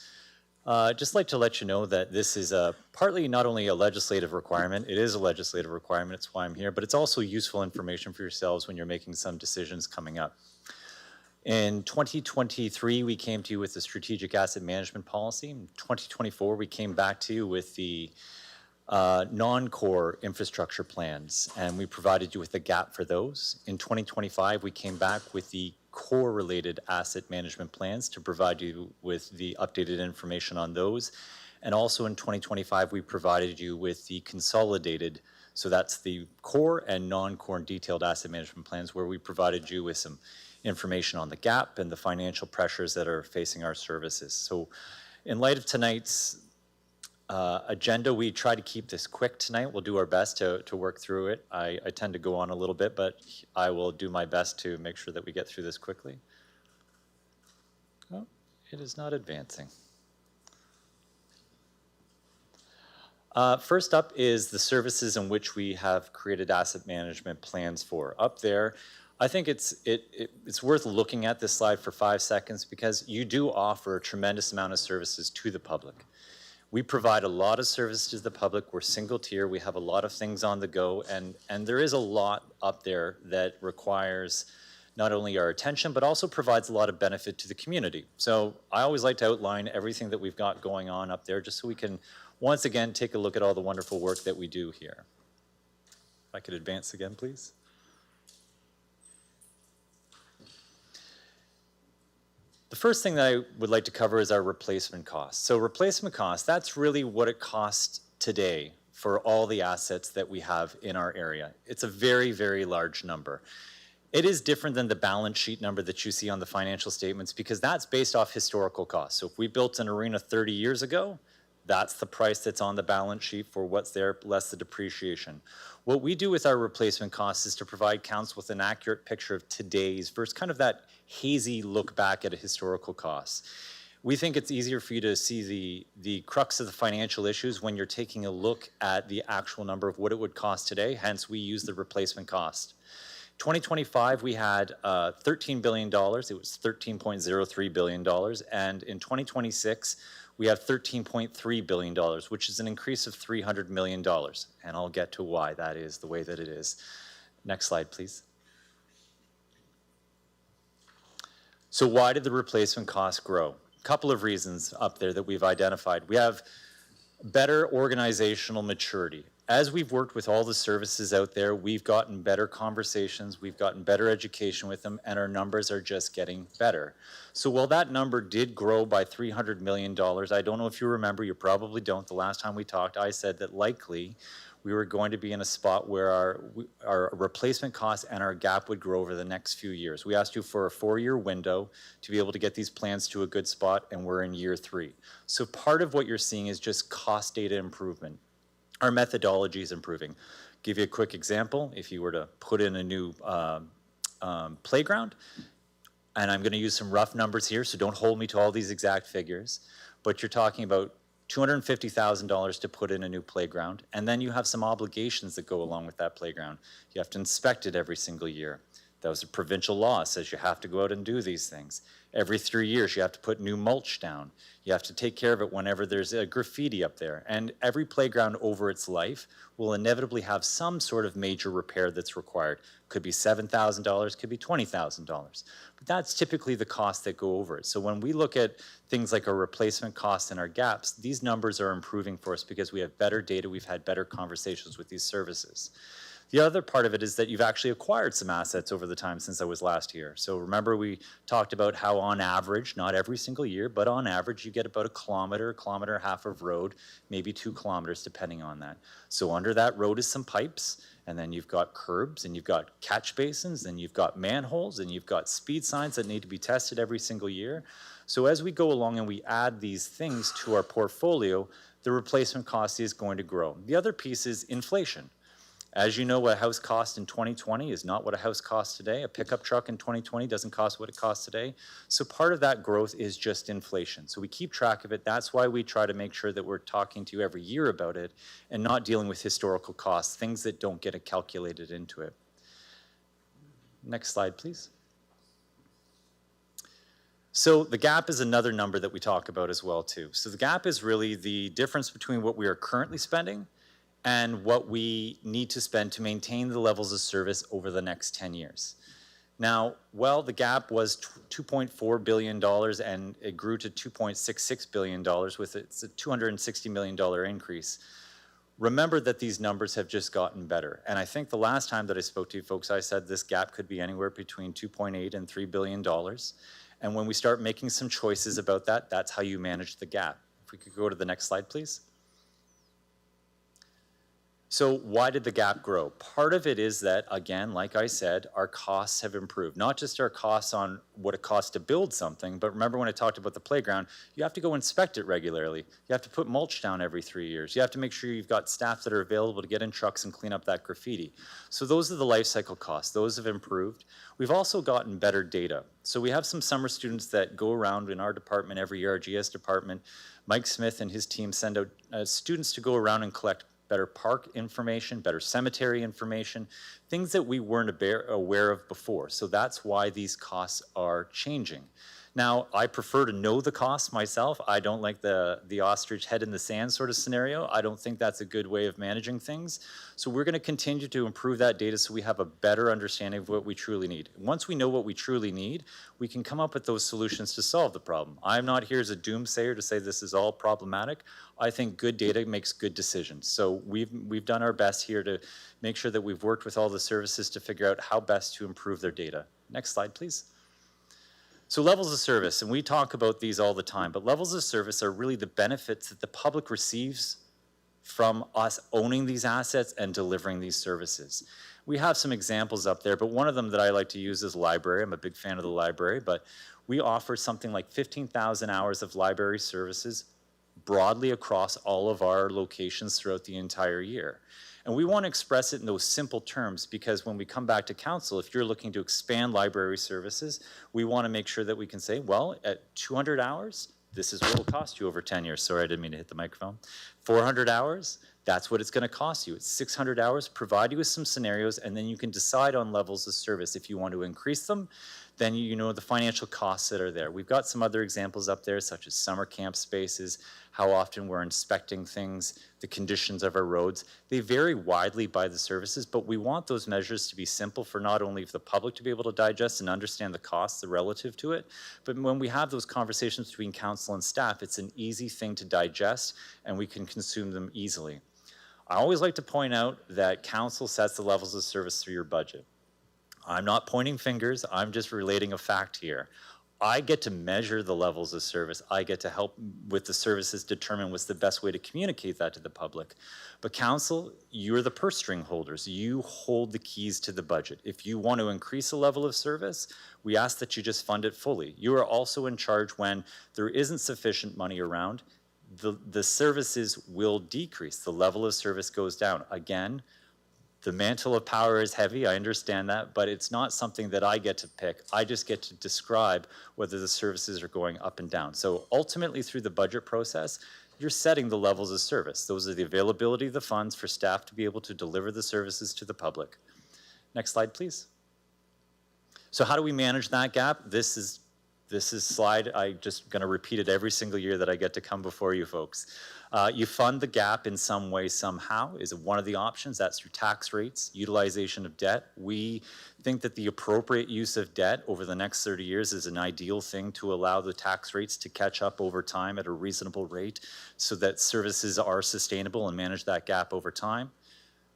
Just like to let you know that this is partly not only a legislative requirement, it is a legislative requirement, it's why I'm here, but it's also useful information for yourselves when you're making some decisions coming up. In 2023, we came to you with the Strategic Asset Management Policy. In 2024, we came back to you with the non-core infrastructure plans, and we provided you with a gap for those. In 2025, we came back with the core-related asset management plans to provide you with the updated information on those. And also in 2025, we provided you with the consolidated, so that's the core and non-core detailed asset management plans, where we provided you with some information on the gap and the financial pressures that are facing our services. So in light of tonight's agenda, we try to keep this quick tonight. We'll do our best to work through it. I tend to go on a little bit, but I will do my best to make sure that we get through this quickly. Oh, it is not advancing. First up is the services in which we have created asset management plans for. Up there, I think it's worth looking at this slide for 5 seconds because you do offer a tremendous amount of services to the public. We provide a lot of services to the public. We're single tier. We have a lot of things on the go, and there is a lot up there that requires not only our attention, but also provides a lot of benefit to the community. So I always like to outline everything that we've got going on up there just so we can, once again, take a look at all the wonderful work that we do here. If I could advance again, please. The first thing that I would like to cover is our replacement costs. So replacement costs, that's really what it costs today for all the assets that we have in our area. It's a very, very large number. It is different than the balance sheet number that you see on the financial statements because that's based off historical costs. So if we built an arena 30 years ago, that's the price that's on the balance sheet for what's there, less the depreciation. What we do with our replacement costs is to provide council with an accurate picture of today's versus kind of that hazy look back at a historical cost. We think it's easier for you to see the crux of the financial issues when you're taking a look at the actual number of what it would cost today, hence we use the replacement cost. 2025, we had $13 billion, it was $13.03 billion, and in 2026, we have $13.3 billion, which is an increase of $300 million, and I'll get to why that is the way that it is. Next slide, please. So why did the replacement cost grow? A couple of reasons up there that we've identified. We have better organizational maturity. As we've worked with all the services out there, we've gotten better conversations, we've gotten better education with them, and our numbers are just getting better. So while that number did grow by $300 million, I don't know if you remember, you probably don't, the last time we talked, I said that likely we were going to be in a spot where our replacement costs and our gap would grow over the next few years. We asked you for a 4-year window to be able to get these plans to a good spot, and we're in year 3. So part of what you're seeing is just cost data improvement. Our methodology is improving. Give you a quick example. If you were to put in a new playground, and I'm going to use some rough numbers here, so don't hold me to all these exact figures, but you're talking about $250,000 to put in a new playground, and then you have some obligations that go along with that playground. You have to inspect it every single year. That was a provincial law, says you have to go out and do these things. Every 3 years, you have to put new mulch down. You have to take care of it whenever there's a graffiti up there. And every playground over its life will inevitably have some sort of major repair that's required. Could be $7,000, could be $20,000. But that's typically the costs that go over it. So when we look at things like our replacement costs and our gaps, these numbers are improving for us because we have better data, we've had better conversations with these services. The other part of it is that you've actually acquired some assets over the time since I was last here. So remember we talked about how on average, not every single year, but on average you get about a kilometer and a half of road, maybe 2 kilometers depending on that. So under that road is some pipes, and then you've got curbs, and you've got catch basins, and you've got manholes, and you've got speed signs that need to be tested every single year. So as we go along and we add these things to our portfolio, the replacement cost is going to grow. The other piece is inflation. As you know, what a house cost in 2020 is not what a house costs today. A pickup truck in 2020 doesn't cost what it costs today. So part of that growth is just inflation. So we keep track of it. That's why we try to make sure that we're talking to you every year about it and not dealing with historical costs, things that don't get calculated into it. Next slide, please. So the gap is another number that we talk about as well too. So the gap is really the difference between what we are currently spending and what we need to spend to maintain the levels of service over the next 10 years. Now, well, the gap was $2.4 billion and it grew to $2.66 billion with it's a $260 million increase. Remember that these numbers have just gotten better. And I think the last time that I spoke to you folks, I said this gap could be anywhere between $2.8 and $3 billion. And when we start making some choices about that, that's how you manage the gap. If we could go to the next slide, please. So why did the gap grow? Part of it is that, again, like I said, our costs have improved. Not just our costs on what it costs to build something, but remember when I talked about the playground, you have to go inspect it regularly. You have to put mulch down every 3 years. You have to make sure you've got staff that are available to get in trucks and clean up that graffiti. So those are the life cycle costs. Those have improved. We've also gotten better data. So we have some summer students that go around in our department every year, our GS department. Mike Smith and his team send out students to go around and collect better park information, better cemetery information, things that we weren't aware of before. So that's why these costs are changing. Now, I prefer to know the costs myself. I don't like the ostrich head in the sand sort of scenario. I don't think that's a good way of managing things. So we're going to continue to improve that data so we have a better understanding of what we truly need. Once we know what we truly need, we can come up with those solutions to solve the problem. I'm not here as a doomsayer to say this is all problematic. I think good data makes good decisions. So we've done our best here to make sure that we've worked with all the services to figure out how best to improve their data. Next slide, please. So levels of service, and we talk about these all the time, but levels of service are really the benefits that the public receives from us owning these assets and delivering these services. We have some examples up there, but one of them that I like to use is library. I'm a big fan of the library, but we offer something like 15,000 hours of library services broadly across all of our locations throughout the entire year. And we want to express it in those simple terms because when we come back to council, if you're looking to expand library services, we want to make sure that we can say, well, at 200 hours, this is what it will cost you over 10 years. Sorry, I didn't mean to hit the microphone. 400 hours, that's what it's going to cost you. It's 600 hours, provide you with some scenarios, and then you can decide on levels of service. If you want to increase them, then you know the financial costs that are there. We've got some other examples up there, such as summer camp spaces, how often we're inspecting things, the conditions of our roads. They vary widely by the services, but we want those measures to be simple for not only for the public to be able to digest and understand the costs relative to it, but when we have those conversations between council and staff, it's an easy thing to digest and we can consume them easily. I always like to point out that council sets the levels of service through your budget. I'm not pointing fingers, I'm just relating a fact here. I get to measure the levels of service. I get to help with the services determine what's the best way to communicate that to the public. But council, you're the purse string holders. You hold the keys to the budget. If you want to increase the level of service, we ask that you just fund it fully. You are also in charge when there isn't sufficient money around. The services will decrease. The level of service goes down. Again, the mantle of power is heavy, I understand that, but it's not something that I get to pick. I just get to describe whether the services are going up and down. So ultimately through the budget process, you're setting the levels of service. Those are the availability of the funds for staff to be able to deliver the services to the public. Next slide, please. So how do we manage that gap? This is slide, I'm just gonna repeat it every single year that I get to come before you folks. You fund the gap in some way, somehow, is one of the options. That's through tax rates, utilization of debt. We think that the appropriate use of debt over the next 30 years is an ideal thing to allow the tax rates to catch up over time at a reasonable rate so that services are sustainable and manage that gap over time.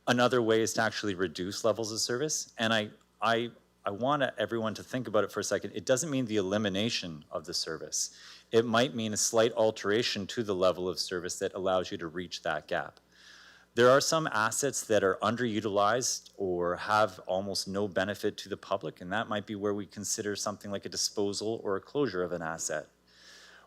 Another way is to actually reduce levels of service. And I want everyone to think about it for a second. It doesn't mean the elimination of the service. It might mean a slight alteration to the level of service that allows you to reach that gap. There are some assets that are underutilized or have almost no benefit to the public, and that might be where we consider something like a disposal or a closure of an asset.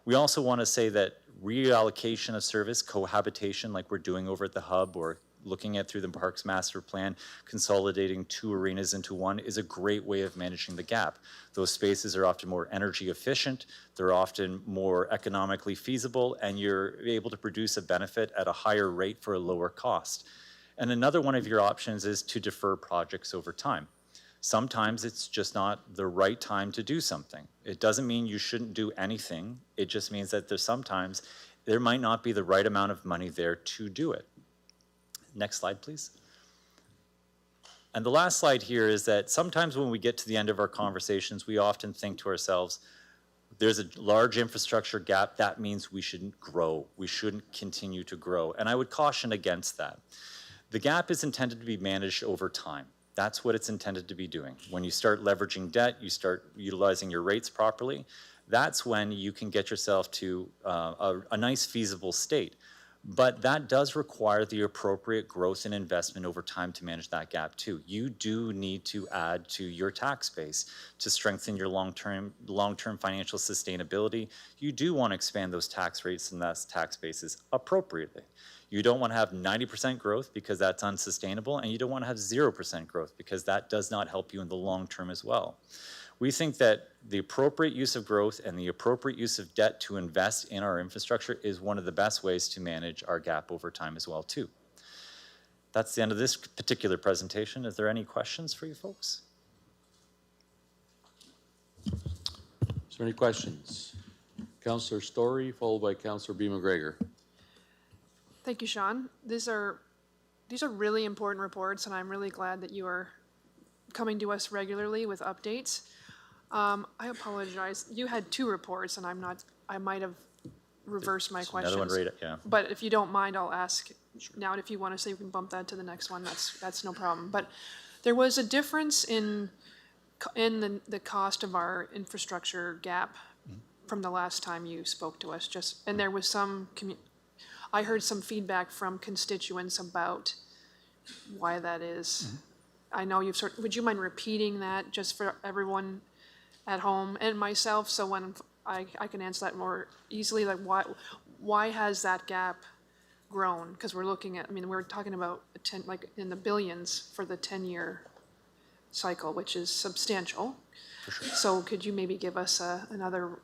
We also want to say that reallocation of service, cohabitation like we're doing over at the Hub or looking at through the Parks Master Plan, consolidating 2 arenas into one is a great way of managing the gap. Those spaces are often more energy efficient, they're often more economically feasible, and you're able to produce a benefit at a higher rate for a lower cost. And another one of your options is to defer projects over time. Sometimes it's just not the right time to do something. It doesn't mean you shouldn't do anything. It just means that sometimes there might not be the right amount of money there to do it. Next slide, please. And the last slide here is that sometimes when we get to the end of our conversations, we often think to ourselves, there's a large infrastructure gap. That means we shouldn't grow. We shouldn't continue to grow. And I would caution against that. The gap is intended to be managed over time. That's what it's intended to be doing. When you start leveraging debt, you start utilizing your rates properly, that's when you can get yourself to a nice feasible state. But that does require the appropriate growth and investment over time to manage that gap too. You do need to add to your tax base to strengthen your long-term financial sustainability. You do want to expand those tax rates and those tax bases appropriately. You don't want to have 90% growth because that's unsustainable, and you don't want to have 0% growth because that does not help you in the long term as well. We think that the appropriate use of growth and the appropriate use of debt to invest in our infrastructure is one of the best ways to manage our gap over time as well too. That's the end of this particular presentation. Is there any questions for you folks? Is there any questions? Councillor Story, followed by Councillor B. McGregor. Thank you, Sean. These are really important reports, and I'm really glad that you are coming to us regularly with updates. I apologize. You had 2 reports, and I might have reversed my questions. Another one right, yeah. But if you don't mind, I'll ask now. And if you want to say we can bump that to the next one, that's no problem. But there was a difference in the cost of our infrastructure gap from the last time you spoke to us. And there was I heard some feedback from constituents about why that is. I know would you mind repeating that just for everyone at home and myself, so when I can answer that more easily, like why has that gap grown? Because we're looking at, we're talking about like in the billions for the 10-year cycle, which is substantial. For sure. So could you maybe give us another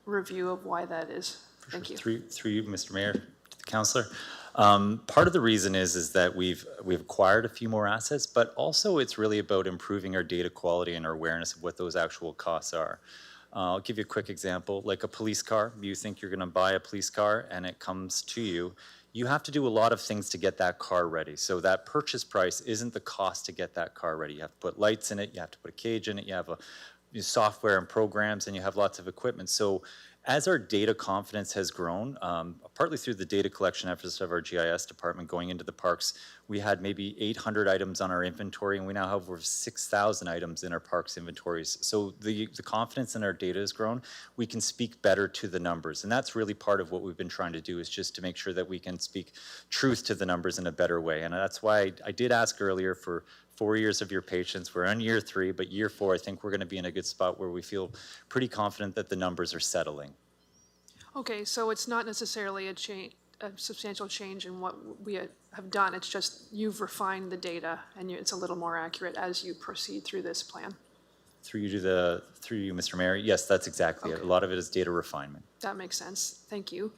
review of why that is? For Thank sure. you. Through you, Mr. Mayor, to the councillor. Part of the reason is that we've acquired a few more assets, but also it's really about improving our data quality and our awareness of what those actual costs are. I'll give you a quick example, like a police car. You think you're going to buy a police car and it comes to you. You have to do a lot of things to get that car ready. So that purchase price isn't the cost to get that car ready. You have to put lights in it, you have to put a cage in it, you have software and programs, and you have lots of equipment. So as our data confidence has grown, partly through the data collection efforts of our GIS department going into the parks, we had maybe 800 items on our inventory, and we now have over 6,000 items in our parks inventories. So the confidence in our data has grown. We can speak better to the numbers, and that's really part of what we've been trying to do, is just to make sure that we can speak truth to the numbers in a better way. And that's why I did ask earlier for 4 years of your patience. We're on year 3, but year 4, I think we're going to be in a good spot where we feel pretty confident that the numbers are settling. Okay, so it's not necessarily a substantial change in what we have done. It's just you've refined the data and it's a little more accurate as you proceed through this plan. Through you, Mr. Mayor. Yes, that's exactly it. A lot of it is data refinement. That makes sense. Thank you.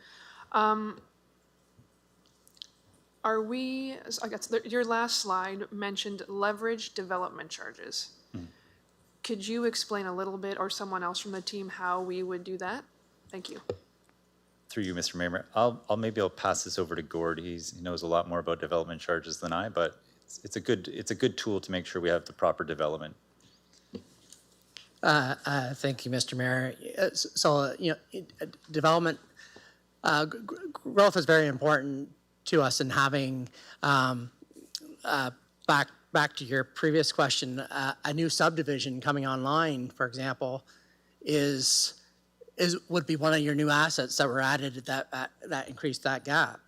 Your last slide mentioned leverage development charges. Could you explain a little bit, or someone else from the team, how we would do that? Thank you. Through you, Mr. Mayor. Maybe I'll pass this over to Gord. He knows a lot more about development charges than I, but it's a good tool to make sure we have the proper development. Thank you, Mr. Mayor. Development growth is very important to us, and having back to your previous question, a new subdivision coming online, for example, would be one of your new assets that were added that increased that gap.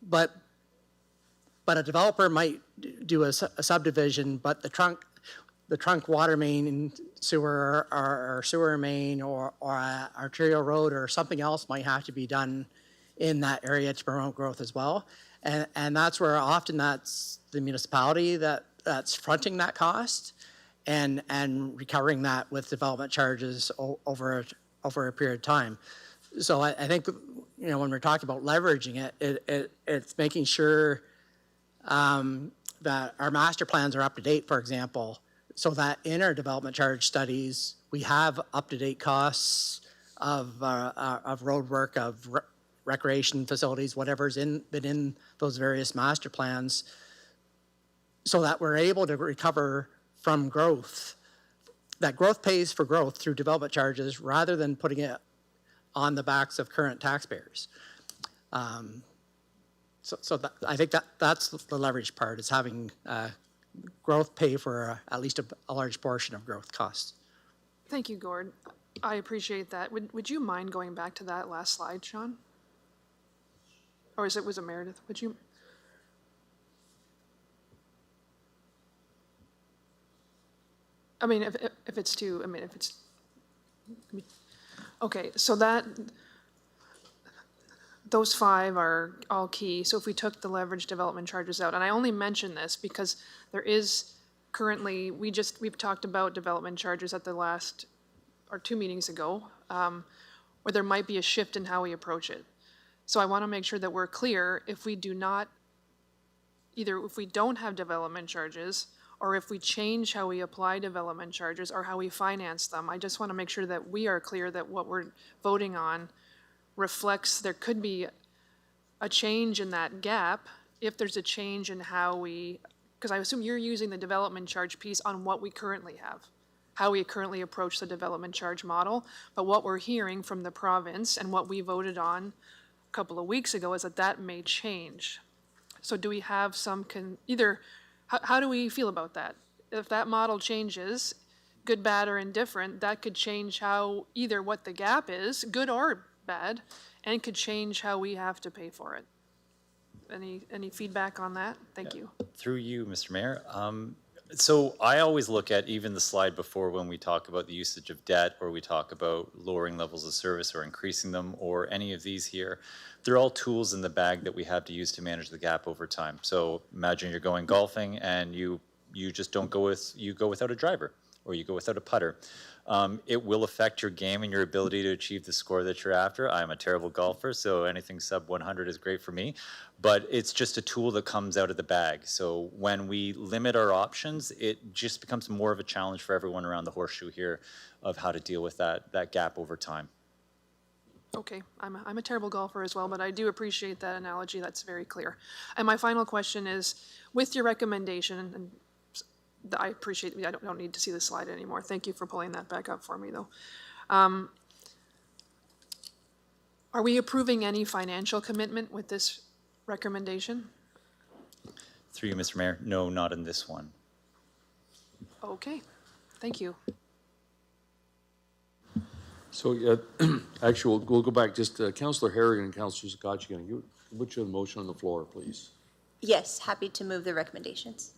But a developer might do a subdivision, but the trunk water main and sewer or sewer main or a arterial road or something else might have to be done in that area to promote growth as well. And that's where often that's the municipality that's fronting that cost and recovering that with development charges over a period of time. So I think, when we're talking about leveraging it's making sure that our master plans are up to date, for example, so that in our development charge studies, we have up-to-date costs of road work, of recreation facilities, whatever's been in those various master plans, so that we're able to recover from growth. That growth pays for growth through development charges rather than putting it on the backs of current taxpayers. So I think that's the leverage part, is having growth pay for at least a large portion of growth costs. Thank you, Gord. I appreciate that. Would you mind going back to that last slide, Sean? Or was it Meredith? Would you? I mean, if it's too, I mean, if it's, okay, so those 5 are all key. So if we took the leverage development charges out, and I only mention this because there is currently, we've talked about development charges at the last, or 2 meetings ago, where there might be a shift in how we approach it. So I want to make sure that we're clear, if we do not, either if we don't have development charges, or if we change how we apply development charges or how we finance them, I just want to make sure that we are clear that what we're voting on reflects, there could be a change in that gap if there's a change in how we, because I assume you're using the development charge piece on what we currently have, how we currently approach the development charge model. But what we're hearing from the province and what we voted on a couple of weeks ago is that may change. So do we have some, how do we feel about that? If that model changes, good, bad, or indifferent, that could change how, either what the gap is, good or bad, and could change how we have to pay for it. Any feedback on that? Thank you. Through you, Mr. Mayor. So I always look at even the slide before when we talk about the usage of debt, or we talk about lowering levels of service or increasing them, or any of these here. They're all tools in the bag that we have to use to manage the gap over time. So imagine you're going golfing and you just don't go without a driver, or you go without a putter. It will affect your game and your ability to achieve the score that you're after. I'm a terrible golfer, so anything sub 100 is great for me. But it's just a tool that comes out of the bag. So when we limit our options, it just becomes more of a challenge for everyone around the horseshoe here of how to deal with that gap over time. Okay, I'm a terrible golfer as well, but I do appreciate that analogy. That's very clear. And my final question is, with your recommendation, and I appreciate, I don't need to see the slide anymore. Thank you for pulling that back up for me, though. Are we approving any financial commitment with this recommendation? Through you, Mr. Mayor. No, not in this one. Okay, thank you. So actually, we'll go back. Just Councillor Harrigan and Councillor Sakatchi, can you put your motion on the floor, please? Yes, happy to move the recommendations.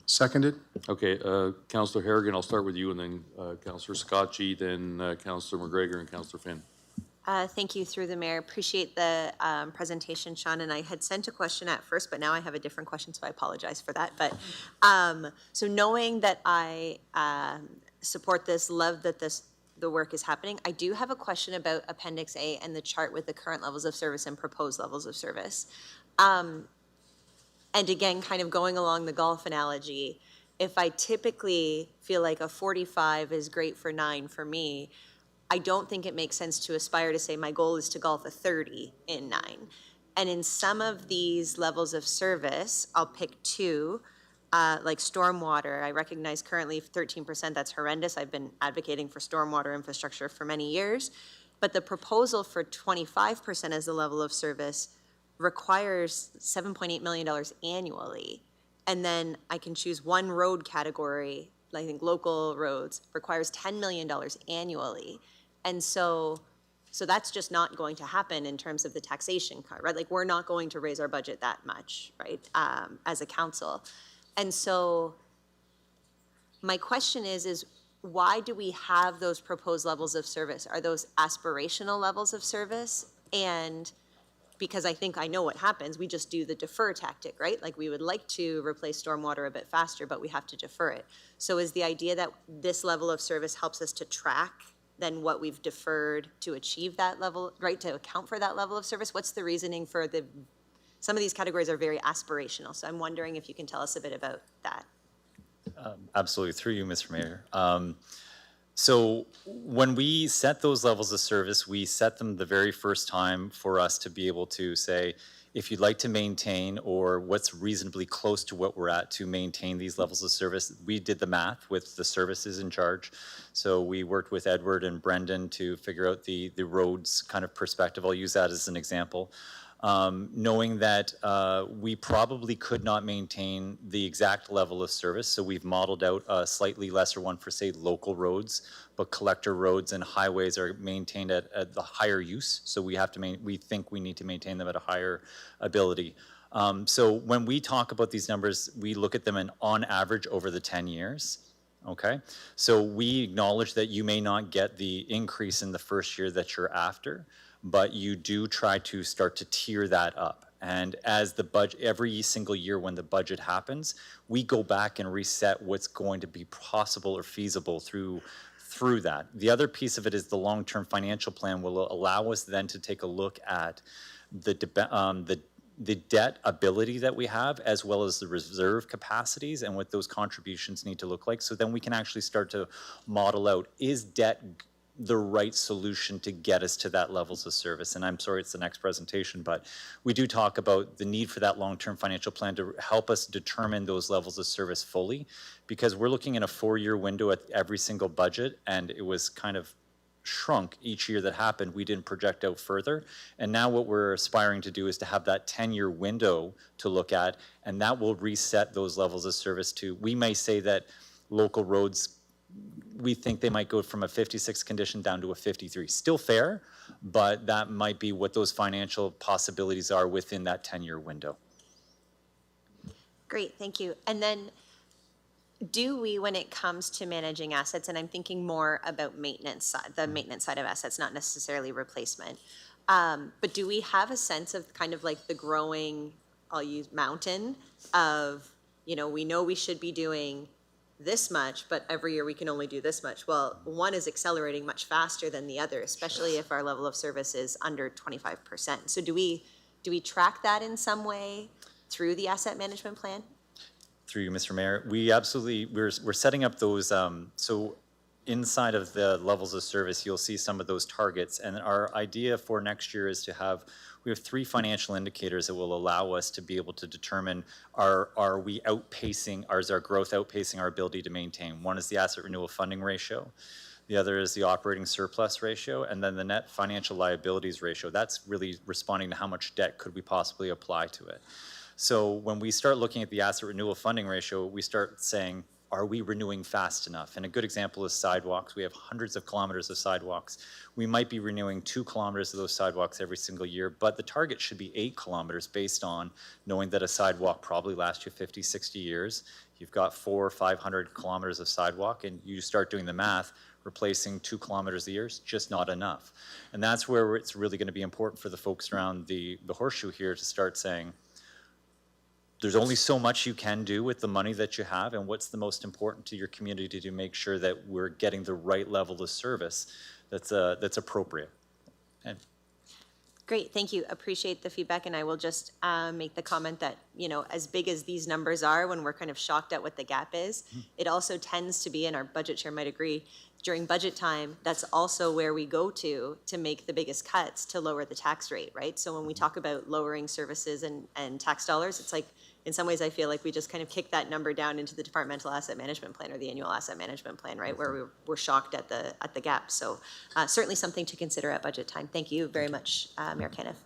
Seconded. Okay, Councillor Harrigan, I'll start with you, and then Councillor Sakatchi, then Councillor McGregor, and Councillor Finn. Thank you, through the mayor. Appreciate the presentation, Sean. And I had sent a question at first, but now I have a different question, so I apologize for that. But so knowing that I support this, love that the work is happening, I do have a question about Appendix A and the chart with the current levels of service and proposed levels of service. And again, kind of going along the golf analogy, if I typically feel like a 45 is great for 9 for me, I don't think it makes sense to aspire to say my goal is to golf a 30 in 9. And in some of these levels of service, I'll pick 2, like stormwater. I recognize currently 13%, that's horrendous. I've been advocating for stormwater infrastructure for many years. But the proposal for 25% as the level of service requires $7.8 million annually. And then I can choose one road category, I think local roads, requires $10 million annually. And so that's just not going to happen in terms of the taxation card, right? Like, we're not going to raise our budget that much, right, as a council. And so my question is why do we have those proposed levels of service? Are those aspirational levels of service? And because I think I know what happens, we just do the defer tactic, right? Like, we would like to replace stormwater a bit faster, but we have to defer it. So is the idea that this level of service helps us to track then what we've deferred to achieve that level, right, to account for that level of service? What's the reasoning for some of these categories are very aspirational, so I'm wondering if you can tell us a bit about that. Absolutely, through you, Mr. Mayor. So when we set those levels of service, we set them the very first time for us to be able to say, if you'd like to maintain, or what's reasonably close to what we're at to maintain these levels of service, we did the math with the services in charge. So we worked with Edward and Brendan to figure out the roads kind of perspective. I'll use that as an example. Knowing that we probably could not maintain the exact level of service, so we've modeled out a slightly lesser one for, say, local roads, but collector roads and highways are maintained at the higher use, so we have to we think we need to maintain them at a higher ability. So when we talk about these numbers, we look at them on average over the 10 years. Okay, so we acknowledge that you may not get the increase in the first year that you're after, but you do try to start to tier that up. And as the budget, every single year when the budget happens, we go back and reset what's going to be possible or feasible through that. The other piece of it is the long-term financial plan will allow us then to take a look at the debt ability that we have, as well as the reserve capacities and what those contributions need to look like. So then we can actually start to model out, is debt the right solution to get us to that levels of service? And I'm sorry, it's the next presentation, but we do talk about the need for that long-term financial plan to help us determine those levels of service fully, because we're looking in a 4-year window at every single budget, and it was kind of shrunk each year that happened. We didn't project out further. And now what we're aspiring to do is to have that 10-year window to look at, and that will reset those levels of service to, we may say that local roads, we think they might go from a 56 condition down to a 53. Still fair, but that might be what those financial possibilities are within that 10-year window. Great, thank you. And then do we, when it comes to managing assets, and I'm thinking more about maintenance side, the maintenance side of assets, not necessarily replacement, but do we have a sense of kind of like the growing, I'll use mountain of, we know we should be doing this much, but every year we can only do this much. Well, one is accelerating much faster than the other, especially if our level of service is under 25%. So do we track that in some way through the asset management plan? Through you, Mr. Mayor, we absolutely, we're setting up those, so inside of the levels of service, you'll see some of those targets. And our idea for next year is to have, we have 3 financial indicators that will allow us to be able to determine, are we outpacing, is our growth outpacing our ability to maintain? One is the asset renewal funding ratio. The other is the operating surplus ratio, and then the net financial liabilities ratio. That's really responding to how much debt could we possibly apply to it. So when we start looking at the asset renewal funding ratio, we start saying, are we renewing fast enough? And a good example is sidewalks. We have hundreds of kilometers of sidewalks. We might be renewing 2 kilometers of those sidewalks every single year, but the target should be 8 kilometers based on knowing that a sidewalk probably lasts you 50, 60 years. You've got 400 or 500 kilometers of sidewalk, and you start doing the math, replacing 2 kilometers a year is just not enough. And that's where it's really going to be important for the folks around the horseshoe here to start saying, there's only so much you can do with the money that you have, and what's the most important to your community to make sure that we're getting the right level of service that's appropriate. And Great, thank you. Appreciate the feedback, and I will just make the comment that, as big as these numbers are, when we're kind of shocked at what the gap is, it also tends to be, and our budget chair might agree, during budget time, that's also where we go to make the biggest cuts to lower the tax rate, right? So when we talk about lowering services and tax dollars, it's like, in some ways, I feel like we just kind of kick that number down into the departmental asset management plan or the annual asset management plan, right, where we're shocked at the gap. So certainly something to consider at budget time. Thank you very much, Mayor Kenneth.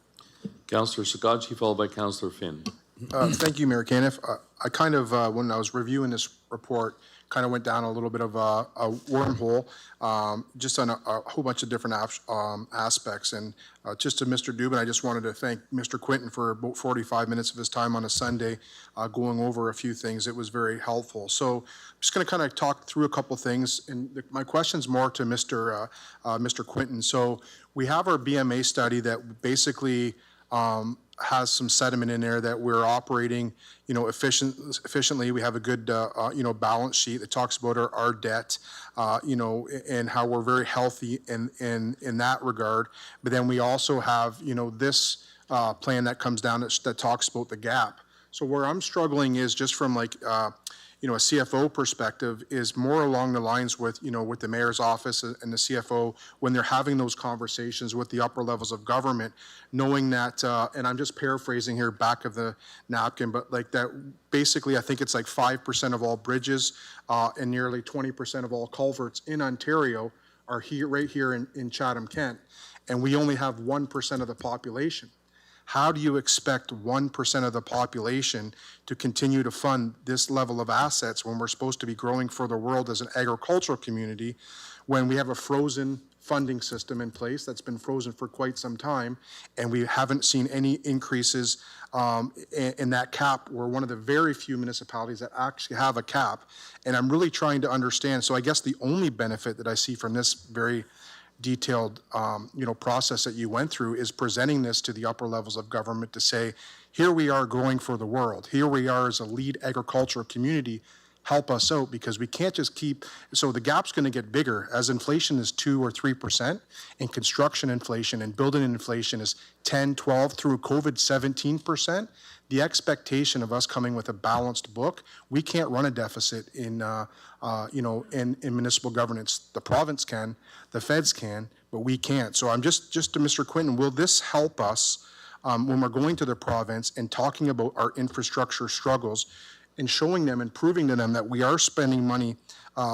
Councillor Sakajii, followed by Councillor Finn. Thank you, Mayor Caniff. I kind of, when I was reviewing this report, kind of went down a little bit of a wormhole, just on a whole bunch of different aspects. And just to Mr. Dubin, I just wanted to thank Mr. Quinton for about 45 minutes of his time on a Sunday going over a few things. It was very helpful. So I'm just going to kind of talk through a couple things. And my question's more to Mr. Quinton. So we have our BMA study that basically has some sediment in there that we're operating, efficiently. We have a good, balance sheet that talks about our debt, and how we're very healthy in that regard. But then we also have, this plan that comes down that talks about the gap. So where I'm struggling is just from like, a CFO perspective is more along the lines with, with the mayor's office and the CFO when they're having those conversations with the upper levels of government, knowing that, and I'm just paraphrasing here back of the napkin, but like that basically I think it's like 5% of all bridges and nearly 20% of all culverts in Ontario are here, right here in Chatham-Kent, and we only have 1% of the population. How do you expect 1% of the population to continue to fund this level of assets when we're supposed to be growing for the world as an agricultural community, when we have a frozen funding system in place that's been frozen for quite some time, and we haven't seen any increases in that cap? We're one of the very few municipalities that actually have a cap, and I'm really trying to understand. So I guess the only benefit that I see from this very detailed process that you went through is presenting this to the upper levels of government to say, here we are growing for the world. Here we are as a lead agricultural community. Help us out, because we can't just keep, so the gap's going to get bigger as inflation is 2 or 3%, and construction inflation and building inflation is 10, 12, through COVID 17%. The expectation of us coming with a balanced book, we can't run a deficit in municipal governance. The province can, the feds can, but we can't. So I'm just to Mr. Quinton, will this help us when we're going to the province and talking about our infrastructure struggles and showing them and proving to them that we are spending money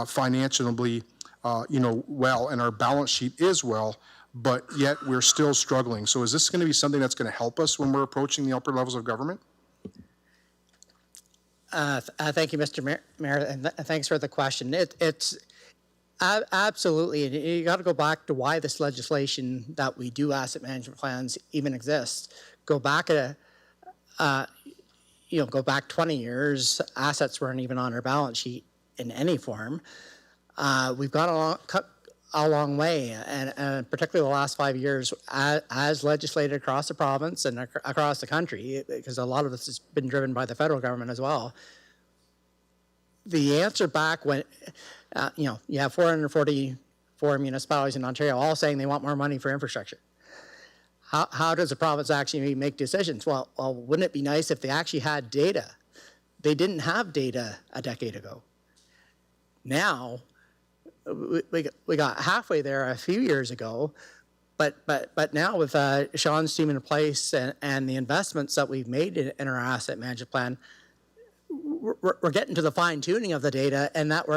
financially, well, and our balance sheet is well, but yet we're still struggling. So is this going to be something that's going to help us when we're approaching the upper levels of government? Thank you, Mr. Mayor, and thanks for the question. It's absolutely, and you got to go back to why this legislation that we do asset management plans even exists. Go back go back 20 years, assets weren't even on our balance sheet in any form. We've gone a long way, and particularly the last 5 years, as legislated across the province and across the country, because a lot of this has been driven by the federal government as well. The answer back when, you have 444 municipalities in Ontario all saying they want more money for infrastructure. How does the province actually make decisions? Well, wouldn't it be nice if they actually had data? They didn't have data a decade ago. Now, we got halfway there a few years ago, but now with Sean's team in place and the investments that we've made in our asset management plan, we're getting to the fine tuning of the data, and that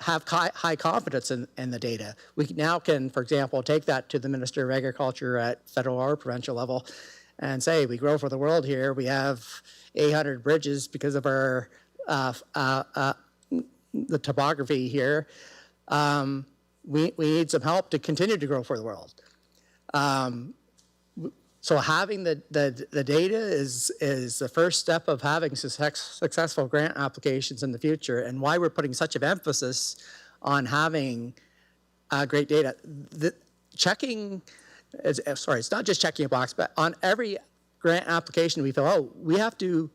have high confidence in the data. We now can, for example, take that to the Minister of Agriculture at federal or provincial level and say, we grow for the world here. We have 800 bridges because of our the topography here. We need some help to continue to grow for the world. So having the data is the first step of having successful grant applications in the future, and why we're putting such an emphasis on having great data. It's not just checking a box, but on every grant application we fill out, we have to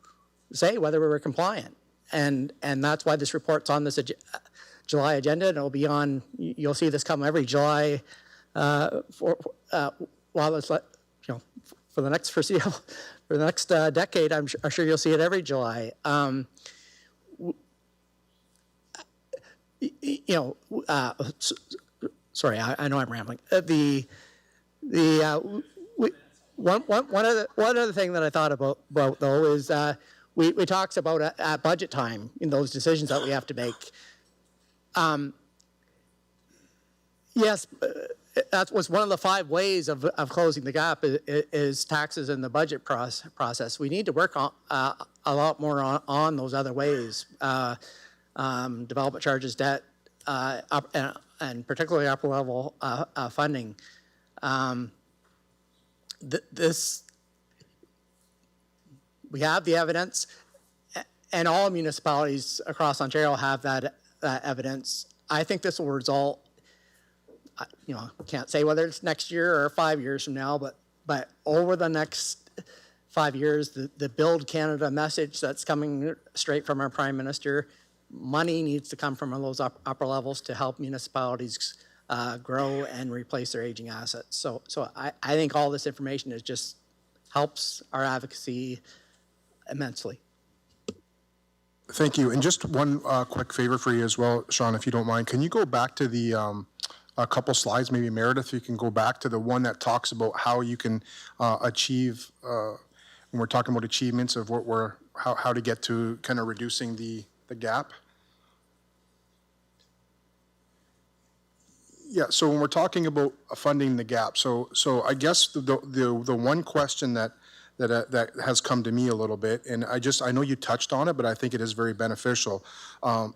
say whether we were compliant. And that's why this report's on this July agenda, and it'll be on, you'll see this come every July for the next foreseeable, for the next decade. I'm sure you'll see it every July. Sorry, I know I'm rambling. One other thing that I thought about though is we talked about at budget time in those decisions that we have to make. Yes, that was one of the 5 ways of closing the gap is taxes in the budget process. We need to work on a lot more on those other ways. Development charges, debt, and particularly upper level funding. We have the evidence, and all municipalities across Ontario have that evidence. I think this will result, can't say whether it's next year or 5 years from now, but over the next 5 years, the Build Canada message that's coming straight from our Prime Minister, money needs to come from those upper levels to help municipalities grow and replace their aging assets. So I think all this information just helps our advocacy immensely. Thank you. And just one quick favor for you as well, Sean, if you don't mind. Can you go back to the a couple slides, maybe Meredith, you can go back to the one that talks about how you can achieve, when we're talking about achievements of how to get to kind of reducing the gap? Yeah, so when we're talking about funding the gap, so I guess the one question that has come to me a little bit, and I know you touched on it, but I think it is very beneficial. And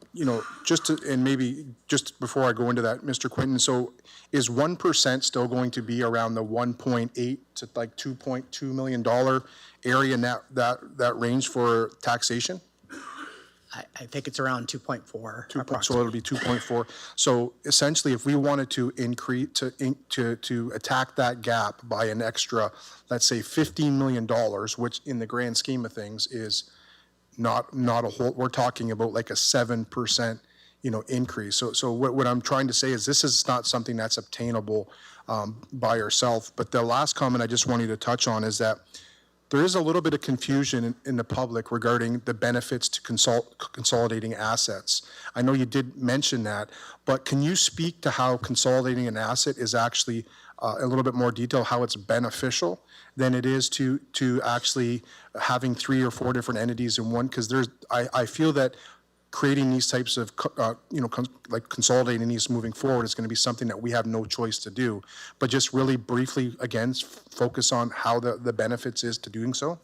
maybe just before I go into that, Mr. Quinton, so is 1% still going to be around the 1.8 to like $2.2 million area in that range for taxation? I think it's around 2.4. So it'll be 2.4. So essentially, if we wanted to increase to attack that gap by an extra, let's say $15 million, which in the grand scheme of things is not a whole. We're talking about like a 7% increase. So what I'm trying to say is this is not something that's obtainable by yourself. But the last comment I just wanted to touch on is that there is a little bit of confusion in the public regarding the benefits to consolidating assets. I know you did mention that, but can you speak to how consolidating an asset is actually a little bit more detail, how it's beneficial than it is to actually having 3 or 4 different entities in one? Because I feel that creating these types of, like consolidating these moving forward is going to be something that we have no choice to do. But just really briefly, again, focus on how the benefits is to doing so.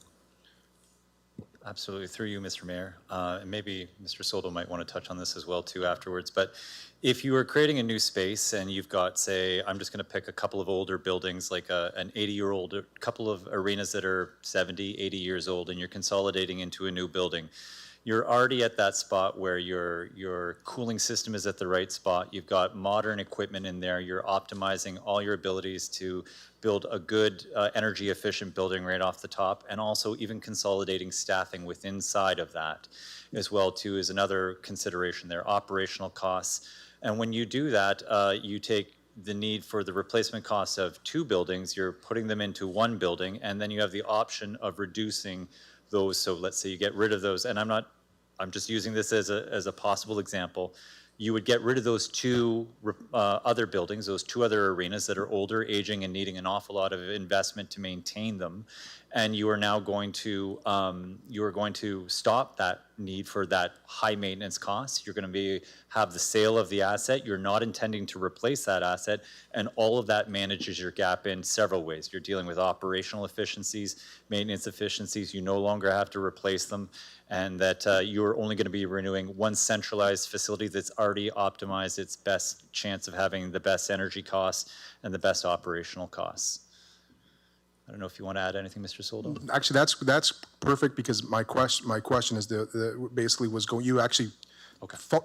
Absolutely, through you, Mr. Mayor. And maybe Mr. Soldo might want to touch on this as well too afterwards. But if you are creating a new space and you've got, say, I'm just going to pick a couple of older buildings, like an 80-year-old, a couple of arenas that are 70, 80 years old, and you're consolidating into a new building, you're already at that spot where your cooling system is at the right spot. You've got modern equipment in there. You're optimizing all your abilities to build a good energy efficient building right off the top, and also even consolidating staffing within inside of that as well too is another consideration there, operational costs. And when you do that, you take the need for the replacement costs of 2 buildings, you're putting them into 1 building, and then you have the option of reducing those. So let's say you get rid of those, and I'm just using this as a possible example. You would get rid of those 2 other buildings, those 2 other arenas that are older, aging, and needing an awful lot of investment to maintain them, and you are now going to stop that need for that high maintenance cost. You're going to have the sale of the asset. You're not intending to replace that asset, and all of that manages your gap in several ways. You're dealing with operational efficiencies, maintenance efficiencies. You no longer have to replace them, and that you're only going to be renewing one centralized facility that's already optimized its best chance of having the best energy costs and the best operational costs. I don't know if you want to add anything, Mr. Soldo. Actually, that's perfect, because my question is basically was going. You actually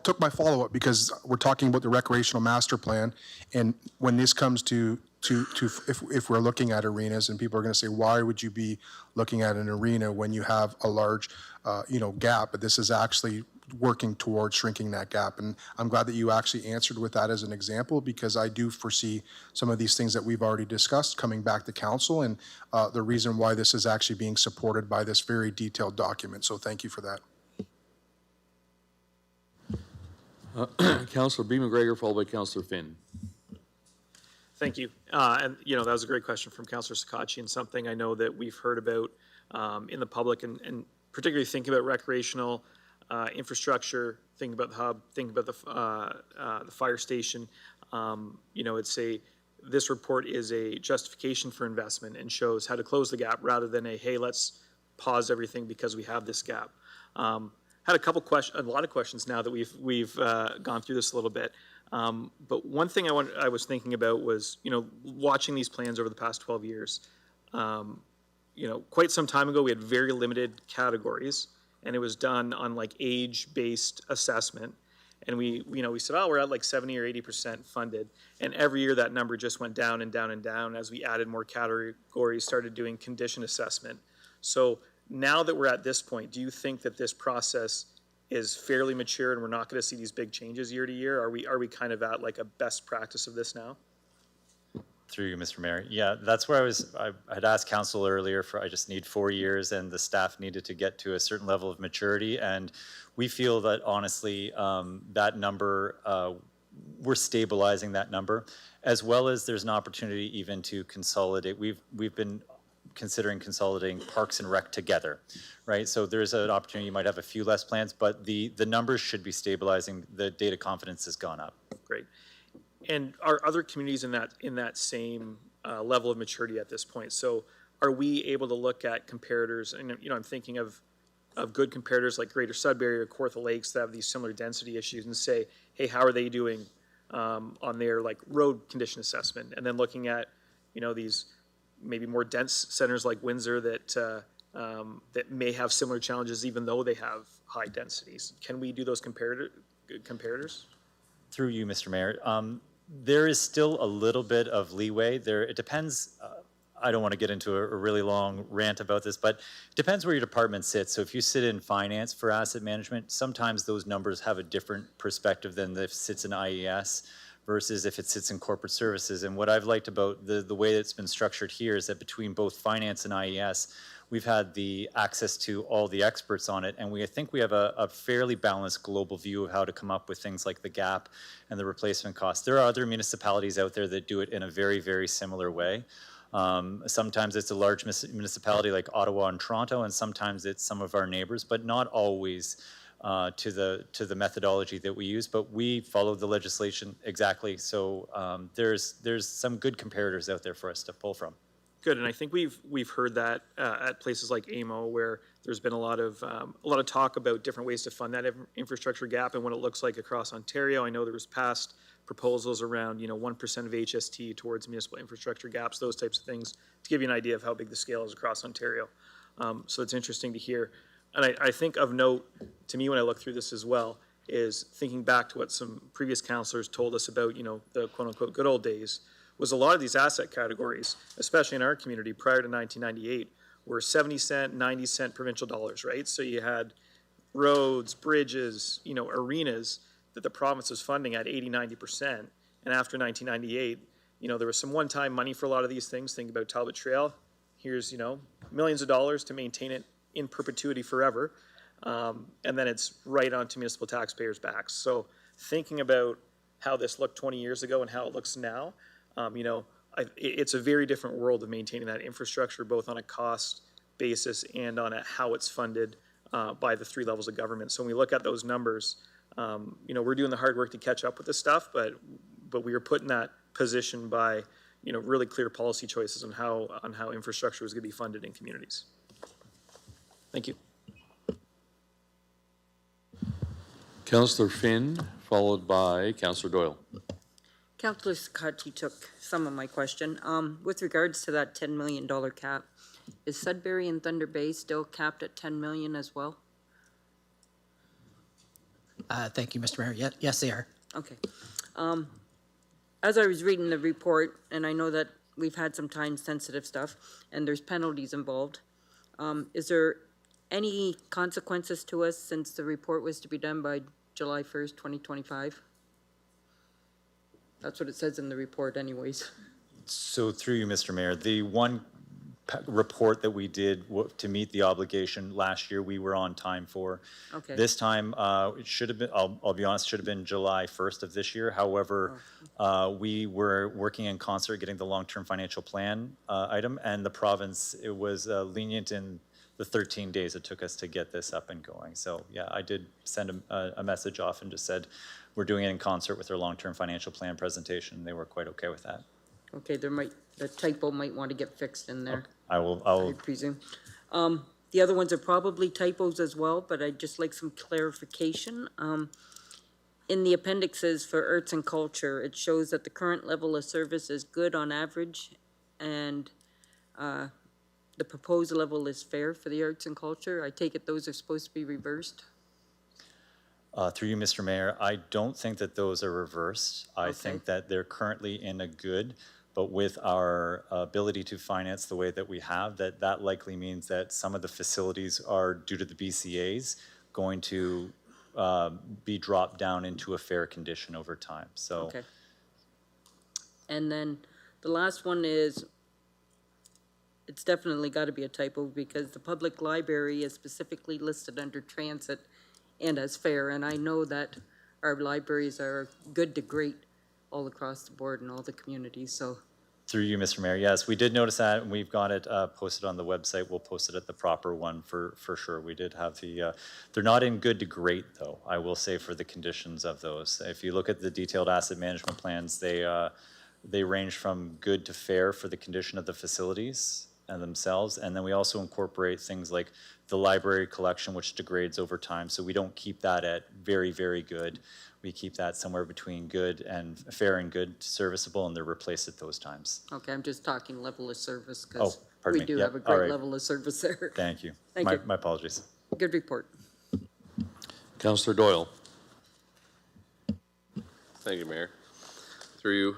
took my follow-up, because we're talking about the recreational master plan, and when this comes to if we're looking at arenas, and people are going to say, why would you be looking at an arena when you have a large gap? But this is actually working towards shrinking that gap. And I'm glad that you actually answered with that as an example, because I do foresee some of these things that we've already discussed coming back to council, and the reason why this is actually being supported by this very detailed document. So thank you for that. Councillor B. McGregor, followed by Councillor Finn. Thank you. And that was a great question from Councillor Sakachi, and something I know that we've heard about in the public, and particularly thinking about recreational infrastructure, thinking about the hub, thinking about the fire station. It's this report is a justification for investment and shows how to close the gap rather than a, hey, let's pause everything because we have this gap. Had a lot of questions now that we've gone through this a little bit. But one thing I was thinking about was, watching these plans over the past 12 years. Quite some time ago, we had very limited categories, and it was done on like age-based assessment. And we said, oh, we're at like 70 or 80% funded. And every year that number just went down and down and down as we added more categories, started doing condition assessment. So now that we're at this point, do you think that this process is fairly mature and we're not going to see these big changes year to year? Are we kind of at like a best practice of this now? Through you, Mr. Mayor. Yeah, that's where I had asked council earlier I just need 4 years, and the staff needed to get to a certain level of maturity. And we feel that honestly, that number, we're stabilizing that number, as well as there's an opportunity even to consolidate. We've been considering consolidating Parks and Rec together, right? So there's an opportunity, you might have a few less plans, but the numbers should be stabilizing. The data confidence has gone up. Great. And are other communities in that same level of maturity at this point? So are we able to look at comparators? And I'm thinking of good comparators like Greater Sudbury or Kawartha Lakes that have these similar density issues, and say, hey, how are they doing on their like road condition assessment? And then looking at these maybe more dense centers like Windsor that may have similar challenges even though they have high densities. Can we do those comparators? Through you, Mr. Mayor. There is still a little bit of leeway there. It depends. I don't want to get into a really long rant about this, but it depends where your department sits. So if you sit in finance for asset management, sometimes those numbers have a different perspective than if it sits in IES versus if it sits in corporate services. And what I've liked about the way it's been structured here is that between both finance and IES, we've had the access to all the experts on it, and I think we have a fairly balanced global view of how to come up with things like the gap and the replacement cost. There are other municipalities out there that do it in a very, very similar way. Sometimes it's a large municipality like Ottawa and Toronto, and sometimes it's some of our neighbors, but not always to the methodology that we use. But we follow the legislation exactly, so there's some good comparators out there for us to pull from. Good, and I think we've heard that at places like AMO, where there's been a lot of talk about different ways to fund that infrastructure gap and what it looks like across Ontario. I know there was past proposals around 1% of HST towards municipal infrastructure gaps, those types of things, to give you an idea of how big the scale is across Ontario. So it's interesting to hear, and I think of note to me when I look through this as well is thinking back to what some previous councillors told us about the quote unquote good old days. Was a lot of these asset categories, especially in our community prior to 1998, were 70-cent, 90-cent provincial dollars, right? So you had roads, bridges, arenas that the province was funding at 80, 90%. And after 1998, there was some one-time money for a lot of these things. Think about Talbot Trail. Here's, millions of dollars to maintain it in perpetuity forever. And then it's right onto municipal taxpayers' backs. So thinking about how this looked 20 years ago and how it looks now, it's a very different world of maintaining that infrastructure, both on a cost basis and on how it's funded by the three levels of government. So when we look at those numbers, we're doing the hard work to catch up with this stuff, but we were put in that position by really clear policy choices on how infrastructure is going to be funded in communities. Thank you. Councillor Finn, followed by Councillor Doyle. Councillor Sakatchi took some of my question. With regards to that $10 million cap, is Sudbury and Thunder Bay still capped at $10 million as well? Thank you, Mr. Mayor. Yes, they are. Okay. As I was reading the report, and I know that we've had some time-sensitive stuff, and there's penalties involved, is there any consequences to us since the report was to be done by July 1st, 2025? That's what it says in the report anyways. So through you, Mr. Mayor, the one report that we did to meet the obligation last year, we were on time for. Okay. This time, it should have been, I'll be honest, should have been July 1st of this year. However, we were working in concert getting the long-term financial plan item, and the province, it was lenient in the 13 days it took us to get this up and going. So yeah, I did send a message off and just said, we're doing it in concert with their long-term financial plan presentation. They were quite okay with that. Okay, the typo might want to get fixed in there, I will, I presume. The other ones are probably typos as well, but I'd just like some clarification. In the appendixes for arts and culture, it shows that the current level of service is good on average, and the proposed level is fair for the arts and culture. I take it those are supposed to be reversed? Through you, Mr. Mayor, I don't think that those are reversed. I think that they're currently in a good, but with our ability to finance the way that we have, that likely means that some of the facilities are, due to the BCAs, going to be dropped down into a fair condition over time, so. Okay. And then the last one is, it's definitely got to be a typo because the public library is specifically listed under transit and as fair, and I know that our libraries are good to great all across the board in all the communities, so. Through you, Mr. Mayor, yes, we did notice that, and we've got it posted on the website. We'll post it at the proper one for sure. We did have the, they're not in good to great, though, I will say, for the conditions of those. If you look at the detailed asset management plans, they range from good to fair for the condition of the facilities and themselves, and then we also incorporate things like the library collection, which degrades over time, so we don't keep that at very, very good. We keep that somewhere between good and fair and good, serviceable, and they're replaced at those times. Okay, I'm just talking level of service because pardon we me. do Yep. have a All great right. level of service there. Thank you. Thank you. My apologies. Good report. Councillor Doyle. Thank you, Mayor. Through you,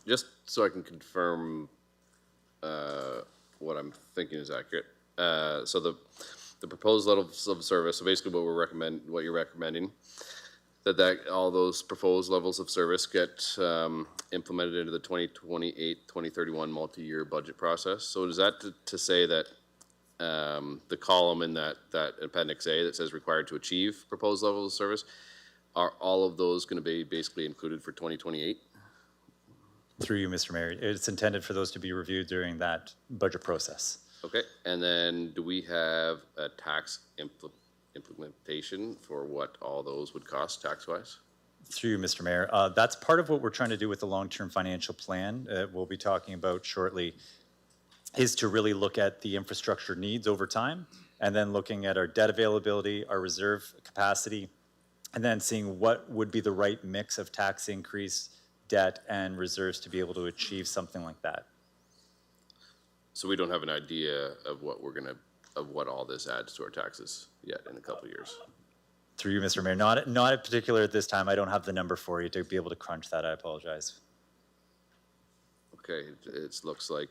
just so I can confirm what I'm thinking is accurate. So the proposed levels of service, so basically what you're recommending, that all those proposed levels of service get implemented into the 2028-2031 multi-year budget process. So is that to say that the column in that Appendix A that says required to achieve proposed levels of service, are all of those going to be basically included for 2028? Through you, Mr. Mayor, it's intended for those to be reviewed during that budget process. Okay, and then do we have a tax implementation for what all those would cost tax-wise? Through you, Mr. Mayor, that's part of what we're trying to do with the long-term financial plan we'll be talking about shortly, is to really look at the infrastructure needs over time, and then looking at our debt availability, our reserve capacity, and then seeing what would be the right mix of tax increase, debt, and reserves to be able to achieve something like that. So we don't have an idea of what all this adds to our taxes yet in a couple of years? Through you, Mr. Mayor, not in particular at this time. I don't have the number for you to be able to crunch that. I apologize. Okay, it looks like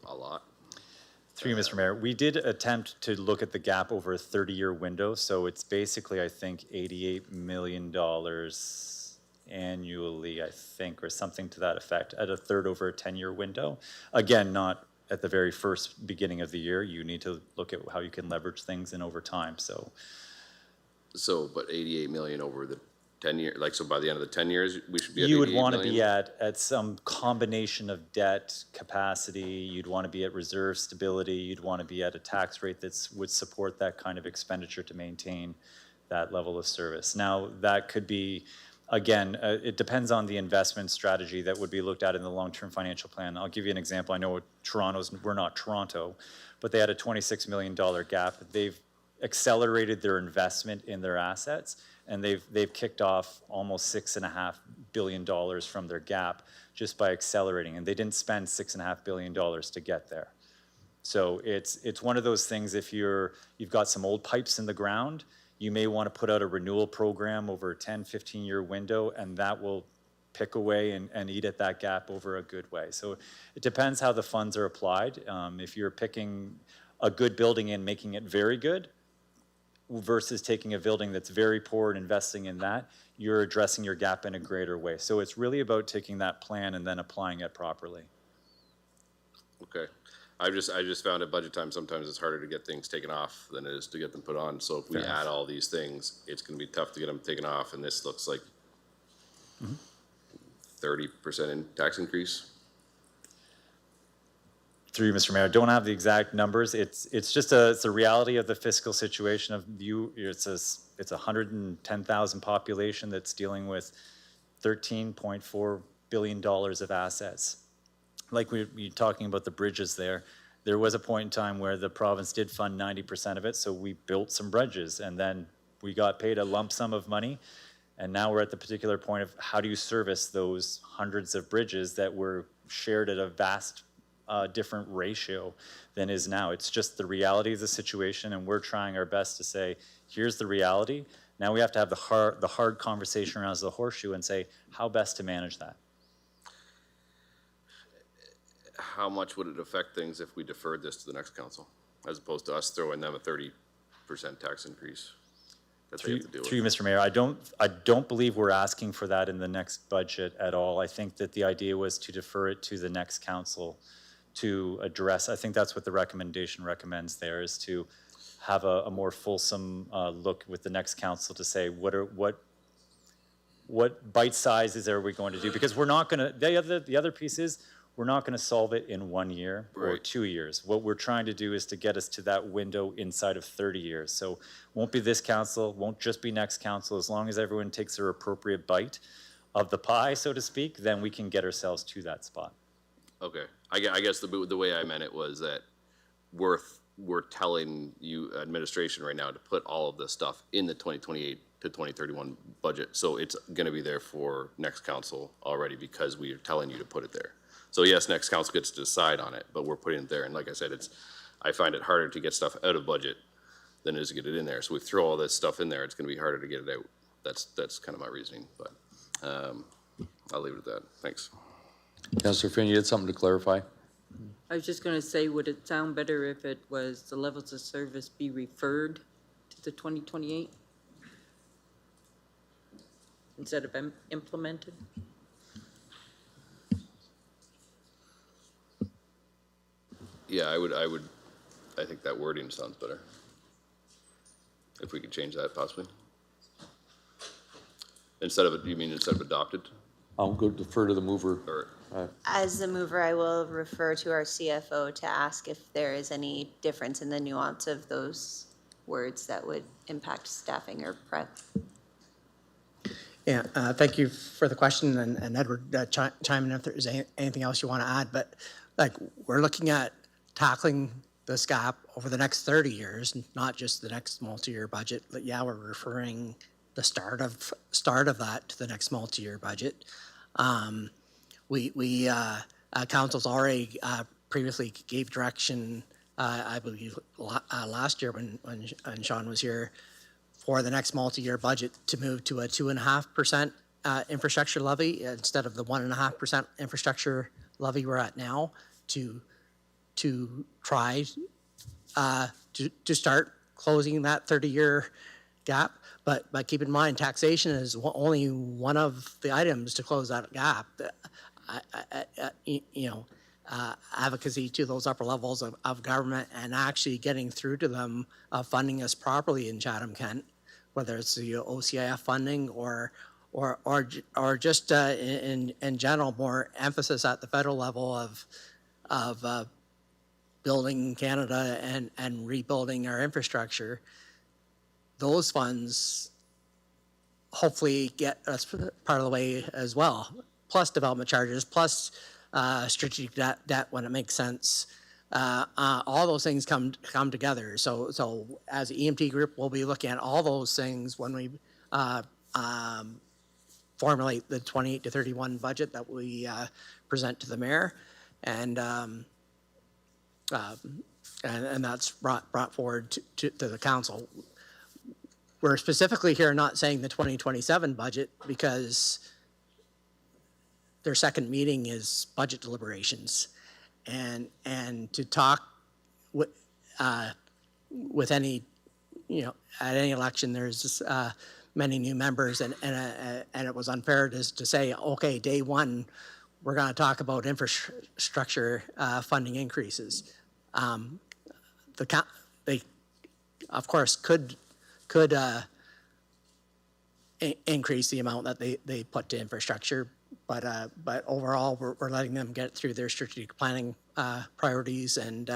a lot. Through you, Mr. Mayor, we did attempt to look at the gap over a 30-year window, so it's basically, I think, $88 million annually, I think, or something to that effect, at a third over a 10-year window. Again, not at the very first beginning of the year. You need to look at how you can leverage things in over time, so. So, but 88 million over the 10 year, like, so by the end of the 10 years, we should be at You would 88 want to million? be at some combination of debt capacity, you'd want to be at reserve stability, you'd want to be at a tax rate that would support that kind of expenditure to maintain that level of service. Now, that could be, again, it depends on the investment strategy that would be looked at in the long-term financial plan. I'll give you an example. I know we're not Toronto, but they had a $26 million gap. They've accelerated their investment in their assets, and they've kicked off almost $6.5 billion from their gap just by accelerating, and they didn't spend $6.5 billion to get there. So it's one of those things, if you've got some old pipes in the ground, you may want to put out a renewal program over a 10, 15-year window, and that will pick away and eat at that gap over a good way. So it depends how the funds are applied. If you're picking a good building and making it very good versus taking a building that's very poor and investing in that, you're addressing your gap in a greater way. So it's really about taking that plan and then applying it properly. Okay. I just found at budget time, sometimes it's harder to get things taken off than it is to get them put on. So if we add all these things, it's going to be tough to get them taken off. And this looks like 30% in tax increase. Through you, Mr. Mayor, I don't have the exact numbers. It's just it's a reality of the fiscal situation of you. It's a 110,000 population that's dealing with $13.4 billion of assets. Like you're talking about the bridges there. There was a point in time where the province did fund 90% of it, so we built some bridges, and then we got paid a lump sum of money, and now we're at the particular point of how do you service those hundreds of bridges that were shared at a vast different ratio than is now. It's just the reality of the situation, and we're trying our best to say, here's the reality. Now we have to have the hard conversation around the horseshoe and say, how best to manage that? How much would it affect things if we deferred this to the next council, as opposed to us throwing them a 30% tax increase that they have to deal with? Through you, Mr. Mayor, I don't believe we're asking for that in the next budget at all. I think that the idea was to defer it to the next council to address. I think that's what the recommendation recommends there, is to have a more fulsome look with the next council to say what bite sizes are we going to do, because we're not going to. The other piece is, we're not going to solve it in 1 year or 2 years. What we're trying to do is to get us to that window inside of 30 years. So won't be this council, won't just be next council. As long as everyone takes their appropriate bite of the pie, so to speak, then we can get ourselves to that spot. Okay, I guess the way I meant it was that we're telling you, administration right now, to put all of this stuff in the 2028 to 2031 budget. So it's going to be there for next council already, because we are telling you to put it there. So yes, next council gets to decide on it, but we're putting it there. And like I said, I find it harder to get stuff out of budget than it is to get it in there. So we throw all this stuff in there, it's going to be harder to get it out. That's kind of my reasoning, but I'll leave it at that. Thanks. Councillor Finn, you had something to clarify? I was just going to say, would it sound better if it was the levels of service be referred to the 2028 instead of implemented? Yeah, I think that wording sounds better. If we could change that possibly. You mean instead of adopted? I'll go defer to the mover. As the mover, I will refer to our CFO to ask if there is any difference in the nuance of those words that would impact staffing or prep. Yeah, thank you for the question, and Edward, chime in if there's anything else you want to add. But like, we're looking at tackling this gap over the next 30 years, not just the next multi-year budget. But yeah, we're referring the start of that to the next multi-year budget. Council's already previously gave direction, I believe last year when Sean was here, for the next multi-year budget to move to a 2.5% infrastructure levy instead of the 1.5% infrastructure levy we're at now, to try to start closing that 30-year gap. But keep in mind, taxation is only one of the items to close that gap. Advocacy to those upper levels of government and actually getting through to them, funding us properly in Chatham-Kent, whether it's the OCIF funding or just in general, more emphasis at the federal level of building Canada and rebuilding our infrastructure. Those funds hopefully get us part of the way as well, plus development charges, plus strategic debt when it makes sense. All those things come together. So as an EMT group, we'll be looking at all those things when we formulate the 28 to 31 budget that we present to the mayor, and that's brought forward to the council. We're specifically here not saying the 2027 budget because their second meeting is budget deliberations, and to talk with any, at any election there's many new members, and it was unfair to say, okay, day one we're going to talk about infrastructure funding increases. They of course could increase the amount that they put to infrastructure, but overall we're letting them get through their strategic planning priorities and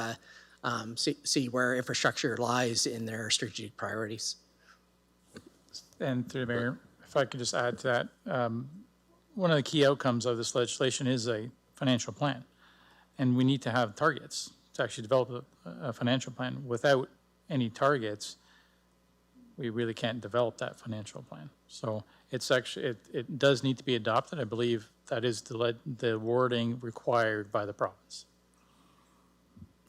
see where infrastructure lies in their strategic priorities. And through the mayor, if I could just add to that, one of the key outcomes of this legislation is a financial plan. And we need to have targets to actually develop a financial plan. Without any targets, we really can't develop that financial plan. So it's actually, it does need to be adopted. I believe that is the wording required by the province.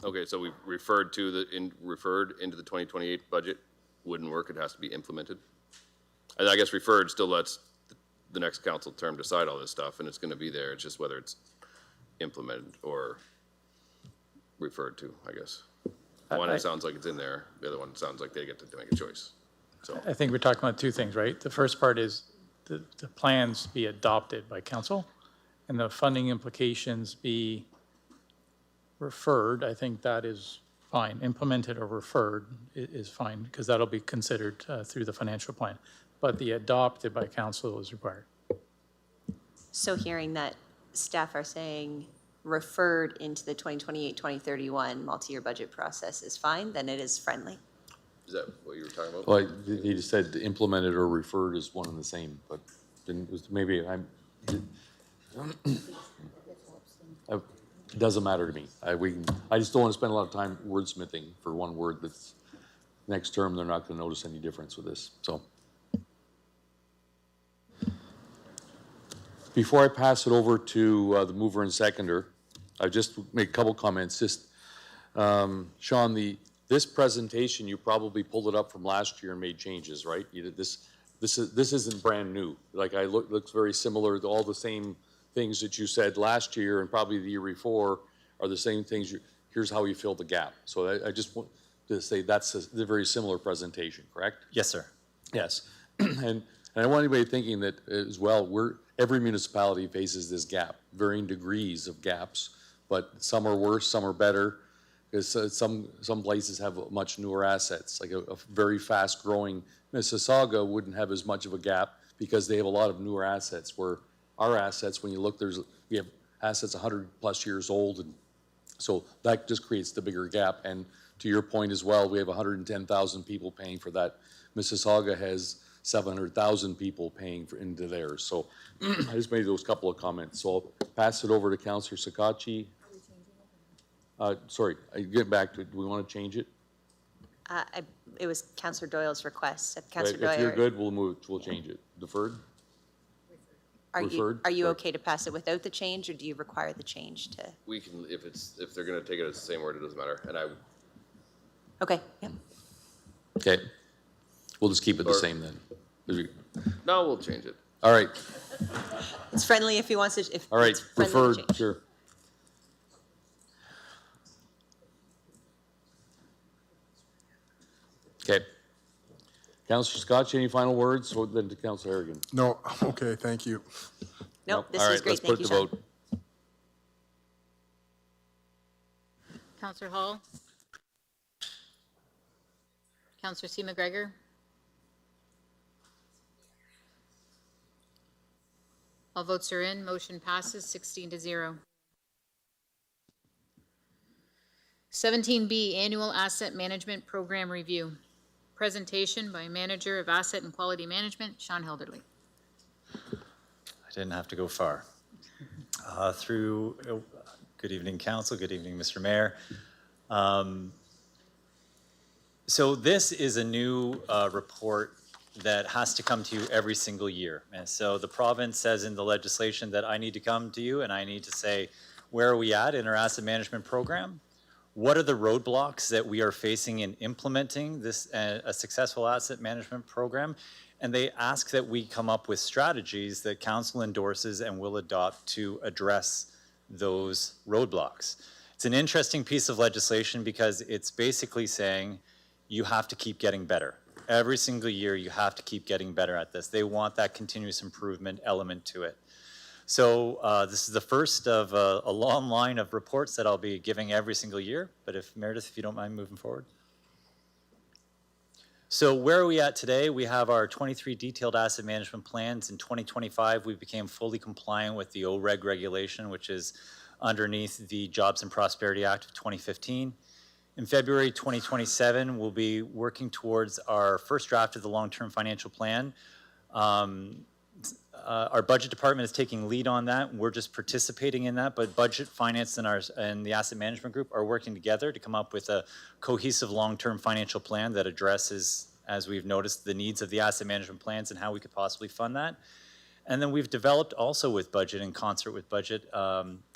Okay, so we referred into the 2028 budget. Wouldn't work, it has to be implemented. And I guess referred still lets the next council term decide all this stuff, and it's gonna be there. It's just whether it's implemented or referred to, I guess. One, it sounds like it's in there. The other one sounds like they get to make a choice. So I think we're talking about two things, right? The first part is the plans be adopted by council and the funding implications be referred. I think that is fine. Implemented or referred is fine because that'll be considered through the financial plan. But the adopted by council is required. So hearing that staff are saying referred into the 2028-2031 multi-year budget process is fine, then it is friendly. is that what you were talking about? Well, he just said implemented or referred is one and the same, but then maybe it doesn't matter to me. I just don't want to spend a lot of time wordsmithing for one word that's next term, they're not going to notice any difference with this, so. Before I pass it over to the mover and seconder, I just make a couple comments. Just, Sean, this presentation, you probably pulled it up from last year and made changes, right? You did this isn't brand new. Like looks very similar to all the same things that you said last year and probably the year before are the same things. Here's how you fill the gap. So I just want to say that's a very similar presentation, correct? Yes, sir. Yes, and I don't want anybody thinking that as well, every municipality faces this gap, varying degrees of gaps, but some are worse, some are better, because some places have much newer assets, like a very fast-growing Mississauga wouldn't have as much of a gap because they have a lot of newer assets, where our assets, when you look, we have assets 100-plus years old, and so that just creates the bigger gap. And to your point as well, we have 110,000 people paying for that. Mississauga has 700,000 people paying into theirs. So I just made those couple of comments. So I'll pass it over to Councillor Sakachi. Sorry, I get back to it. Do we want to change it? It was Councillor Doyle's request. If you're good, we'll change it. Deferred? Referred? Are you okay to pass it without the change, or do you require the change to? We can, if they're gonna take it as the same word, it doesn't matter, and Okay, yeah. Okay. We'll just keep it the same then. No, we'll change it. All right. It's friendly if he wants to, All right, referred, sure. Okay. Councillor Scotch, any final words? Or then to Councillor Harrigan. No, okay, thank you. No, this All is right, great. let's Thank put you, it to Sean. vote. Councillor Hall? Councillor C. McGregor? All votes are in. Motion passes 16-0. 17B, Annual Asset Management Program Review. Presentation by Manager of Asset and Quality Management, Sean Helderly. I didn't have to go far. Good evening, Council. Good evening, Mr. Mayor. So this is a new report that has to come to you every single year. And so the province says in the legislation that I need to come to you and I need to say, where are we at in our asset management program? What are the roadblocks that we are facing in implementing this a successful asset management program? And they ask that we come up with strategies that council endorses and will adopt to address those roadblocks. It's an interesting piece of legislation because it's basically saying you have to keep getting better. Every single year you have to keep getting better at this. They want that continuous improvement element to it. So this is the first of a long line of reports that I'll be giving every single year. But Meredith, if you don't mind moving forward. So where are we at today? We have our 23 detailed asset management plans. In 2025, we became fully compliant with the OREG regulation, which is underneath the Jobs and Prosperity Act of 2015. In February 2027, we'll be working towards our first draft of the long-term financial plan. our budget department is taking lead on that. We're just participating in that, but budget, finance, and the asset management group are working together to come up with a cohesive long-term financial plan that addresses, as we've noticed, the needs of the asset management plans and how we could possibly fund that. And then we've developed also with budget, in concert with budget,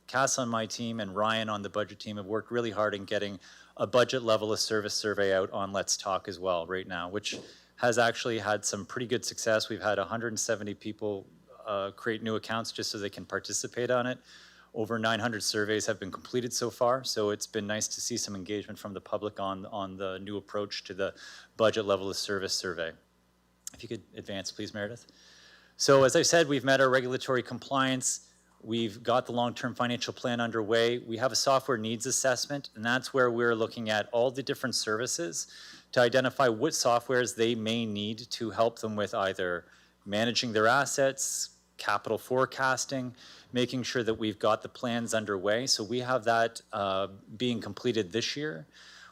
Cass on my team and Ryan on the budget team have worked really hard in getting a budget level of service survey out on Let's Talk as well right now, which has actually had some pretty good success. We've had 170 people create new accounts just so they can participate on it. Over 900 surveys have been completed so far, so it's been nice to see some engagement from the public on the new approach to the budget level of service survey. If you could advance, please, Meredith. So as I said, we've met our regulatory compliance. We've got the long-term financial plan underway. We have a software needs assessment, and that's where we're looking at all the different services to identify what softwares they may need to help them with either managing their assets, capital forecasting, making sure that we've got the plans underway. So we have that being completed this year.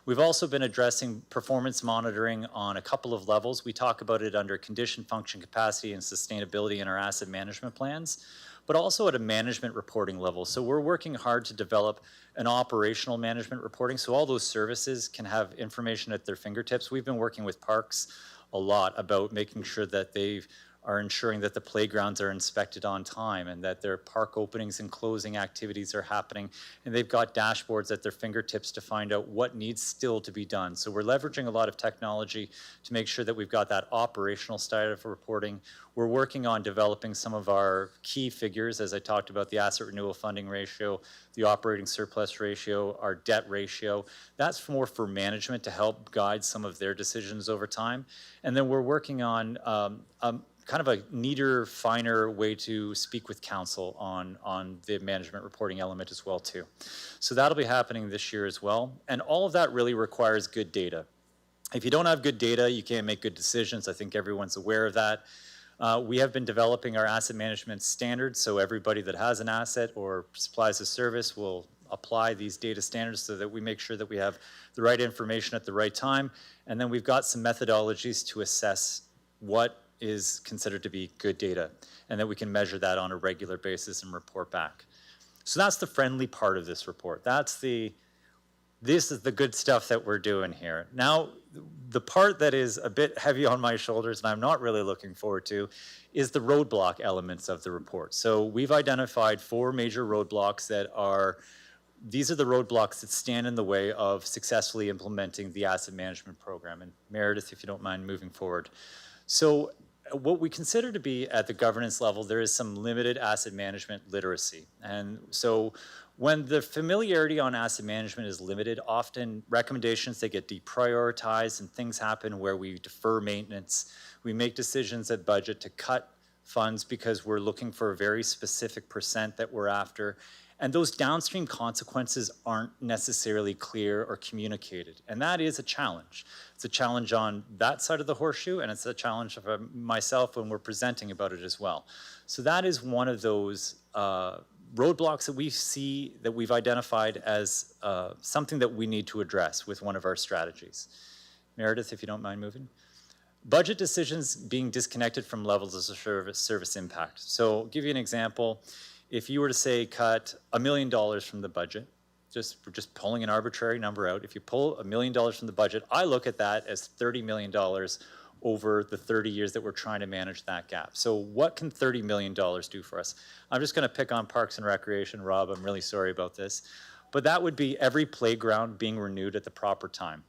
We've also been addressing performance monitoring on a couple of levels. We talk about it under condition, function, capacity, and sustainability in our asset management plans, but also at a management reporting level. So we're working hard to develop an operational management reporting so all those services can have information at their fingertips. We've been working with parks a lot about making sure that they are ensuring that the playgrounds are inspected on time and that their park openings and closing activities are happening. And they've got dashboards at their fingertips to find out what needs still to be done. So we're leveraging a lot of technology to make sure that we've got that operational side of reporting. We're working on developing some of our key figures, as I talked about, the asset renewal funding ratio, the operating surplus ratio, our debt ratio. That's more for management to help guide some of their decisions over time. And then we're working on kind of a neater, finer way to speak with council on the management reporting element as well too. So that'll be happening this year as well. And all of that really requires good data. If you don't have good data, you can't make good decisions. I think everyone's aware of that. We have been developing our asset management standards, so everybody that has an asset or supplies a service will apply these data standards so that we make sure that we have the right information at the right time. And then we've got some methodologies to assess what is considered to be good data, and that we can measure that on a regular basis and report back. So that's the friendly part of this report. This is the good stuff that we're doing here. Now, the part that is a bit heavy on my shoulders and I'm not really looking forward to is the roadblock elements of the report. So we've identified 4 major roadblocks these are the roadblocks that stand in the way of successfully implementing the asset management program. And Meredith, if you don't mind moving forward. So what we consider to be at the governance level, there is some limited asset management literacy. And so when the familiarity on asset management is limited, often recommendations, they get deprioritized and things happen where we defer maintenance. We make decisions at budget to cut funds because we're looking for a very specific percent that we're after. And those downstream consequences aren't necessarily clear or communicated. And that is a challenge. It's a challenge on that side of the horseshoe, and it's a challenge for myself when we're presenting about it as well. So that is one of those roadblocks that we see that we've identified as something that we need to address with one of our strategies. Meredith, if you don't mind moving. Budget decisions being disconnected from levels of service impact. So I'll give you an example. If you were to say cut $1 million from the budget, we're just pulling an arbitrary number out. If you pull $1 million from the budget, I look at that as $30 million over the 30 years that we're trying to manage that gap. So what can $30 million do for us? I'm just going to pick on Parks and Recreation, Rob. I'm really sorry about this. But that would be every playground being renewed at the proper time.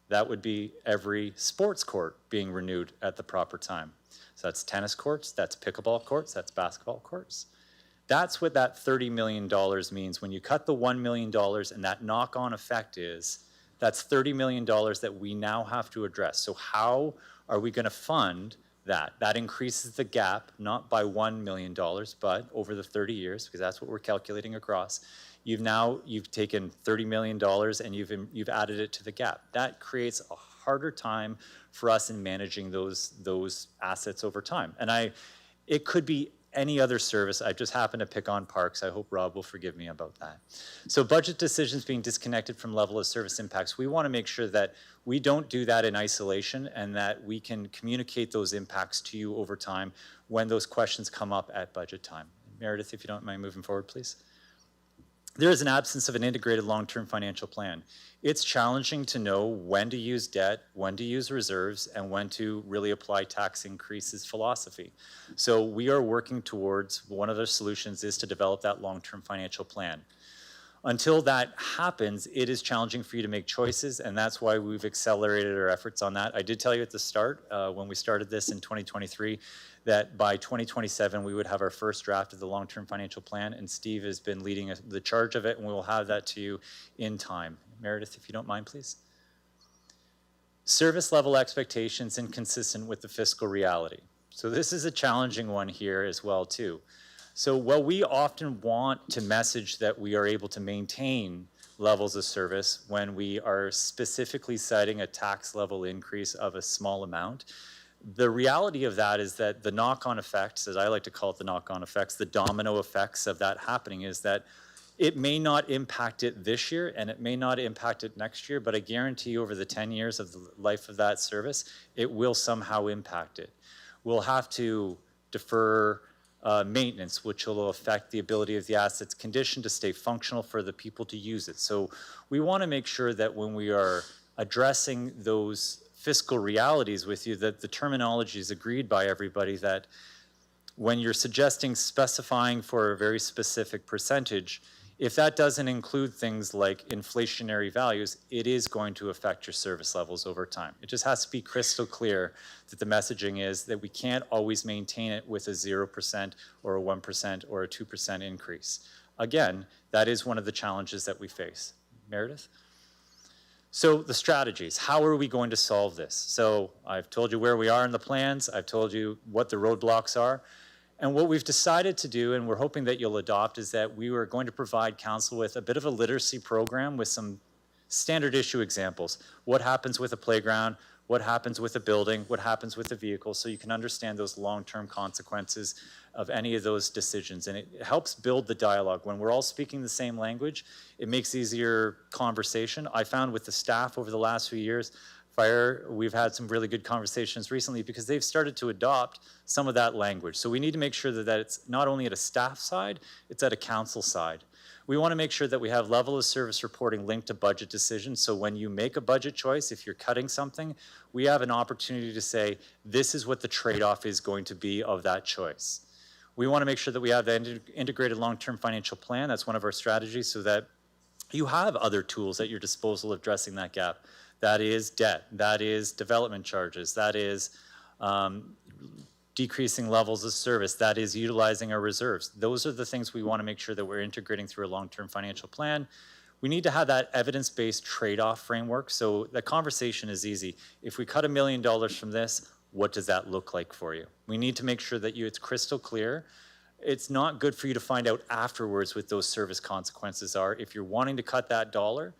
That would be every sports court being renewed at the proper time. So that's tennis courts, that's pickleball courts, that's basketball courts. That's what that $30 million means. When you cut the $1 million and that knock-on effect is, that's $30 million that we now have to address. So how are we going to fund that? That increases the gap, not by $1 million, but over the 30 years, because that's what we're calculating across. You've taken $30 million and you've added it to the gap. That creates a harder time for us in managing those assets over time. And it could be any other service. I just happen to pick on parks. I hope Rob will forgive me about that. So budget decisions being disconnected from level of service impacts, we want to make sure that we don't do that in isolation and that we can communicate those impacts to you over time when those questions come up at budget time. Meredith, if you don't mind moving forward, please. There is an absence of an integrated long-term financial plan. It's challenging to know when to use debt, when to use reserves, and when to really apply tax increases philosophy. So we are working towards, one of the solutions is to develop that long-term financial plan. Until that happens, it is challenging for you to make choices, and that's why we've accelerated our efforts on that. I did tell you at the start, when we started this in 2023, that by 2027 we would have our first draft of the long-term financial plan, and Steve has been leading the charge of it, and we will have that to you in time. Meredith, if you don't mind, please. Service level expectations inconsistent with the fiscal reality. So this is a challenging one here as well, too. So while we often want to message that we are able to maintain levels of service when we are specifically citing a tax level increase of a small amount, the reality of that is that the knock-on effects, as I like to call it, the knock-on effects, the domino effects of that happening is that it may not impact it this year and it may not impact it next year, but I guarantee you over the 10 years of the life of that service, it will somehow impact it. We'll have to defer maintenance, which will affect the ability of the asset's condition to stay functional for the people to use it. So we want to make sure that when we are addressing those fiscal realities with you, that the terminology is agreed by everybody, that when you're suggesting specifying for a very specific percentage, if that doesn't include things like inflationary values, it is going to affect your service levels over time. It just has to be crystal clear that the messaging is that we can't always maintain it with a 0% or a 1% or a 2% increase. Again, that is one of the challenges that we face. Meredith? So the strategies, how are we going to solve this? So I've told you where we are in the plans. I've told you what the roadblocks are. And what we've decided to do, and we're hoping that you'll adopt, is that we are going to provide council with a bit of a literacy program with some standard issue examples. What happens with a playground? What happens with a building? What happens with a vehicle? So you can understand those long-term consequences of any of those decisions. And it helps build the dialogue. When we're all speaking the same language, it makes easier conversation. I found with the staff over the last few years, Fire, we've had some really good conversations recently because they've started to adopt some of that language. So we need to make sure that it's not only at a staff side, it's at a council side. We want to make sure that we have level of service reporting linked to budget decisions. So when you make a budget choice, if you're cutting something, we have an opportunity to say, this is what the trade-off is going to be of that choice. We want to make sure that we have the integrated long-term financial plan. That's one of our strategies, so that you have other tools at your disposal addressing that gap. That is debt, that is development charges, that is decreasing levels of service, that is utilizing our reserves. Those are the things we want to make sure that we're integrating through a long-term financial plan. We need to have that evidence-based trade-off framework. So the conversation is easy. If we cut $1 million from this, what does that look like for you? We need to make sure that it's crystal clear. It's not good for you to find out afterwards what those service consequences are. If you're wanting to cut that dollar,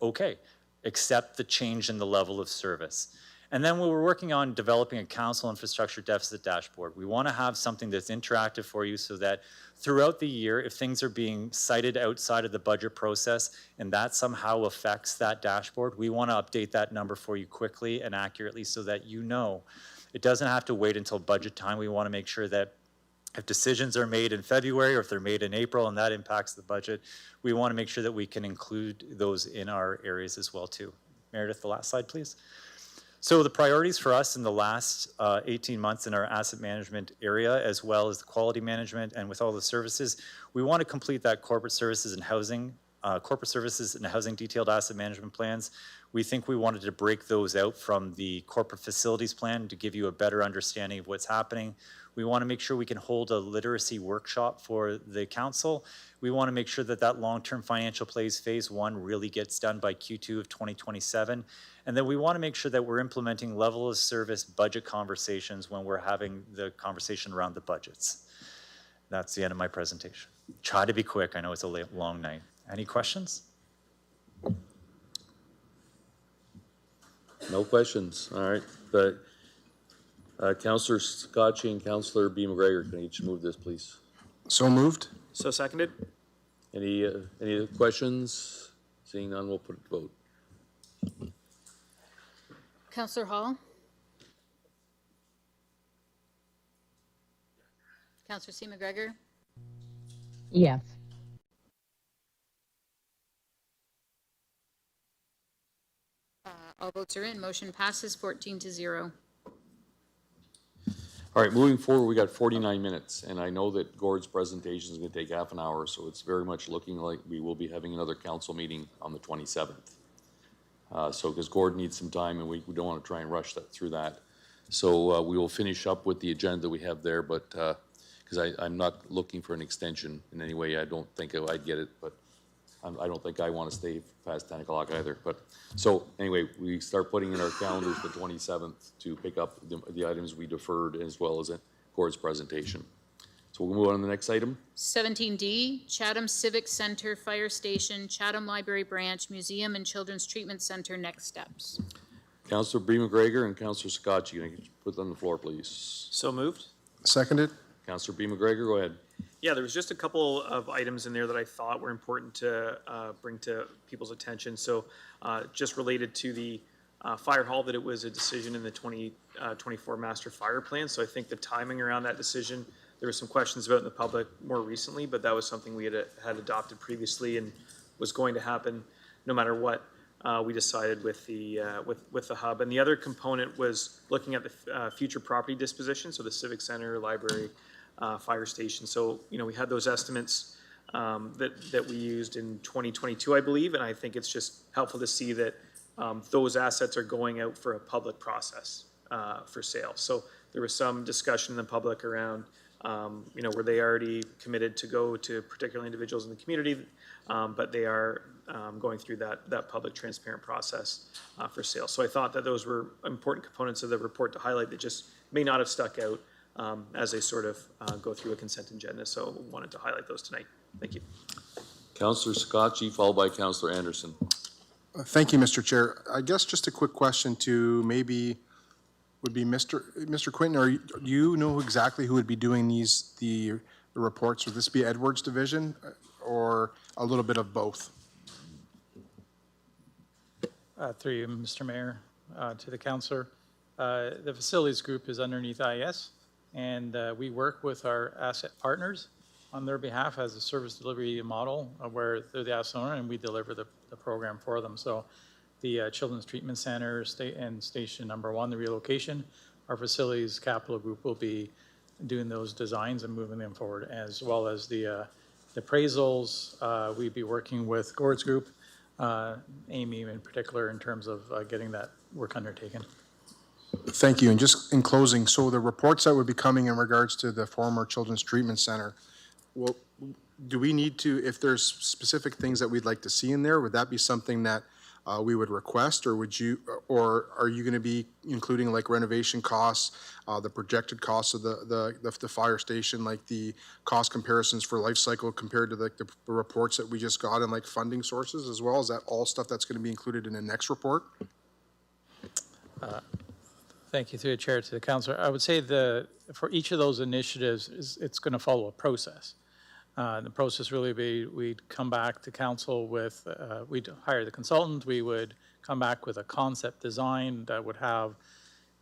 okay. Accept the change in the level of service. And then we're working on developing a council infrastructure deficit dashboard. We want to have something that's interactive for you so that throughout the year, if things are being cited outside of the budget process and that somehow affects that dashboard, we want to update that number for you quickly and accurately so that you know. It doesn't have to wait until budget time. We want to make sure that if decisions are made in February or if they're made in April and that impacts the budget, we want to make sure that we can include those in our areas as well too. Meredith, the last slide, please. So the priorities for us in the last 18 months in our asset management area, as well as the quality management and with all the services, we want to complete that corporate services and housing detailed asset management plans. We think we wanted to break those out from the corporate facilities plan to give you a better understanding of what's happening. We want to make sure we can hold a literacy workshop for the council. We want to make sure that that long-term financial plays phase 1 really gets done by Q2 of 2027. And then we want to make sure that we're implementing level of service budget conversations when we're having the conversation around the budgets. That's the end of my presentation. Try to be quick. I know it's a long night. Any questions? No questions. All right. But Councillor Scotchy and Councillor B. McGregor, can each move this, please? So moved. So seconded? Any questions? Seeing none, we'll put it to vote. Councillor Hall? Councillor C. McGregor? Yes. All votes are in. Motion passes 14-0. All right, moving forward, we got 49 minutes, and I know that Gord's presentation is going to take half an hour, so it's very much looking like we will be having another council meeting on the 27th. So, because Gord needs some time, and we don't want to try and rush that through that. So we will finish up with the agenda we have there, but because I'm not looking for an extension in any way. I don't think I'd get it, but I don't think I want to stay past 10 o'clock either. But so anyway, we start putting in our calendars the 27th to pick up the items we deferred as well as Gord's presentation. So we'll move on to the next item. 17D, Chatham Civic Center, Fire Station, Chatham Library Branch, Museum and Children's Treatment Center, next steps. Councillor B. McGregor and Councillor Scotchy, can I put on the floor, please? So moved? Seconded. Councillor B. McGregor, go ahead. Yeah, there was just a couple of items in there that I thought were important to bring to people's attention. So just related to the fire hall, that it was a decision in the 2024 master fire plan. So I think the timing around that decision, there were some questions about in the public more recently, but that was something we had adopted previously and was going to happen no matter what we decided with the hub. And the other component was looking at the future property disposition, so the Civic Center, library, fire station. So, you know, we had those estimates that we used in 2022, I believe, and I think it's just helpful to see that those assets are going out for a public process for sale. So there was some discussion in the public around, you know, were they already committed to go to particular individuals in the community, but they are going through that public transparent process for sale. So I thought that those were important components of the report to highlight that just may not have stuck out as they sort of go through a consent agenda. So wanted to highlight those tonight. Thank you. Councillor Scotchy, followed by Councillor Anderson. Thank you, Mr. Chair. I guess just a quick question to maybe would be Mr. Quinton, or you know exactly who would be doing the reports? Would this be Edwards Division or a little bit of both? Through you, Mr. Mayor, to the councillor. The facilities group is underneath IS, and we work with our asset partners on their behalf as a service delivery model where they're the asset owner and we deliver the program for them. So the Children's Treatment Center and Station Number 1, the relocation, our facilities capital group will be doing those designs and moving them forward, as well as the appraisals. We'd be working with Gord's group, Amy in particular, in terms of getting that work undertaken. Thank you. And just in closing, so the reports that would be coming in regards to the former Children's Treatment Center, well, do we need to, if there's specific things that we'd like to see in there, would that be something that we would request, or or are you going to be including like renovation costs, the projected costs of the fire station, like the cost comparisons for life cycle compared to the reports that we just got, and like funding sources as well? Is that all stuff that's going to be included in the next report? Thank you, through the chair, to the councillor. I would say for each of those initiatives, it's going to follow a process. The process really we'd come back to council with, we'd hire the consultant, we would come back with a concept design that would have,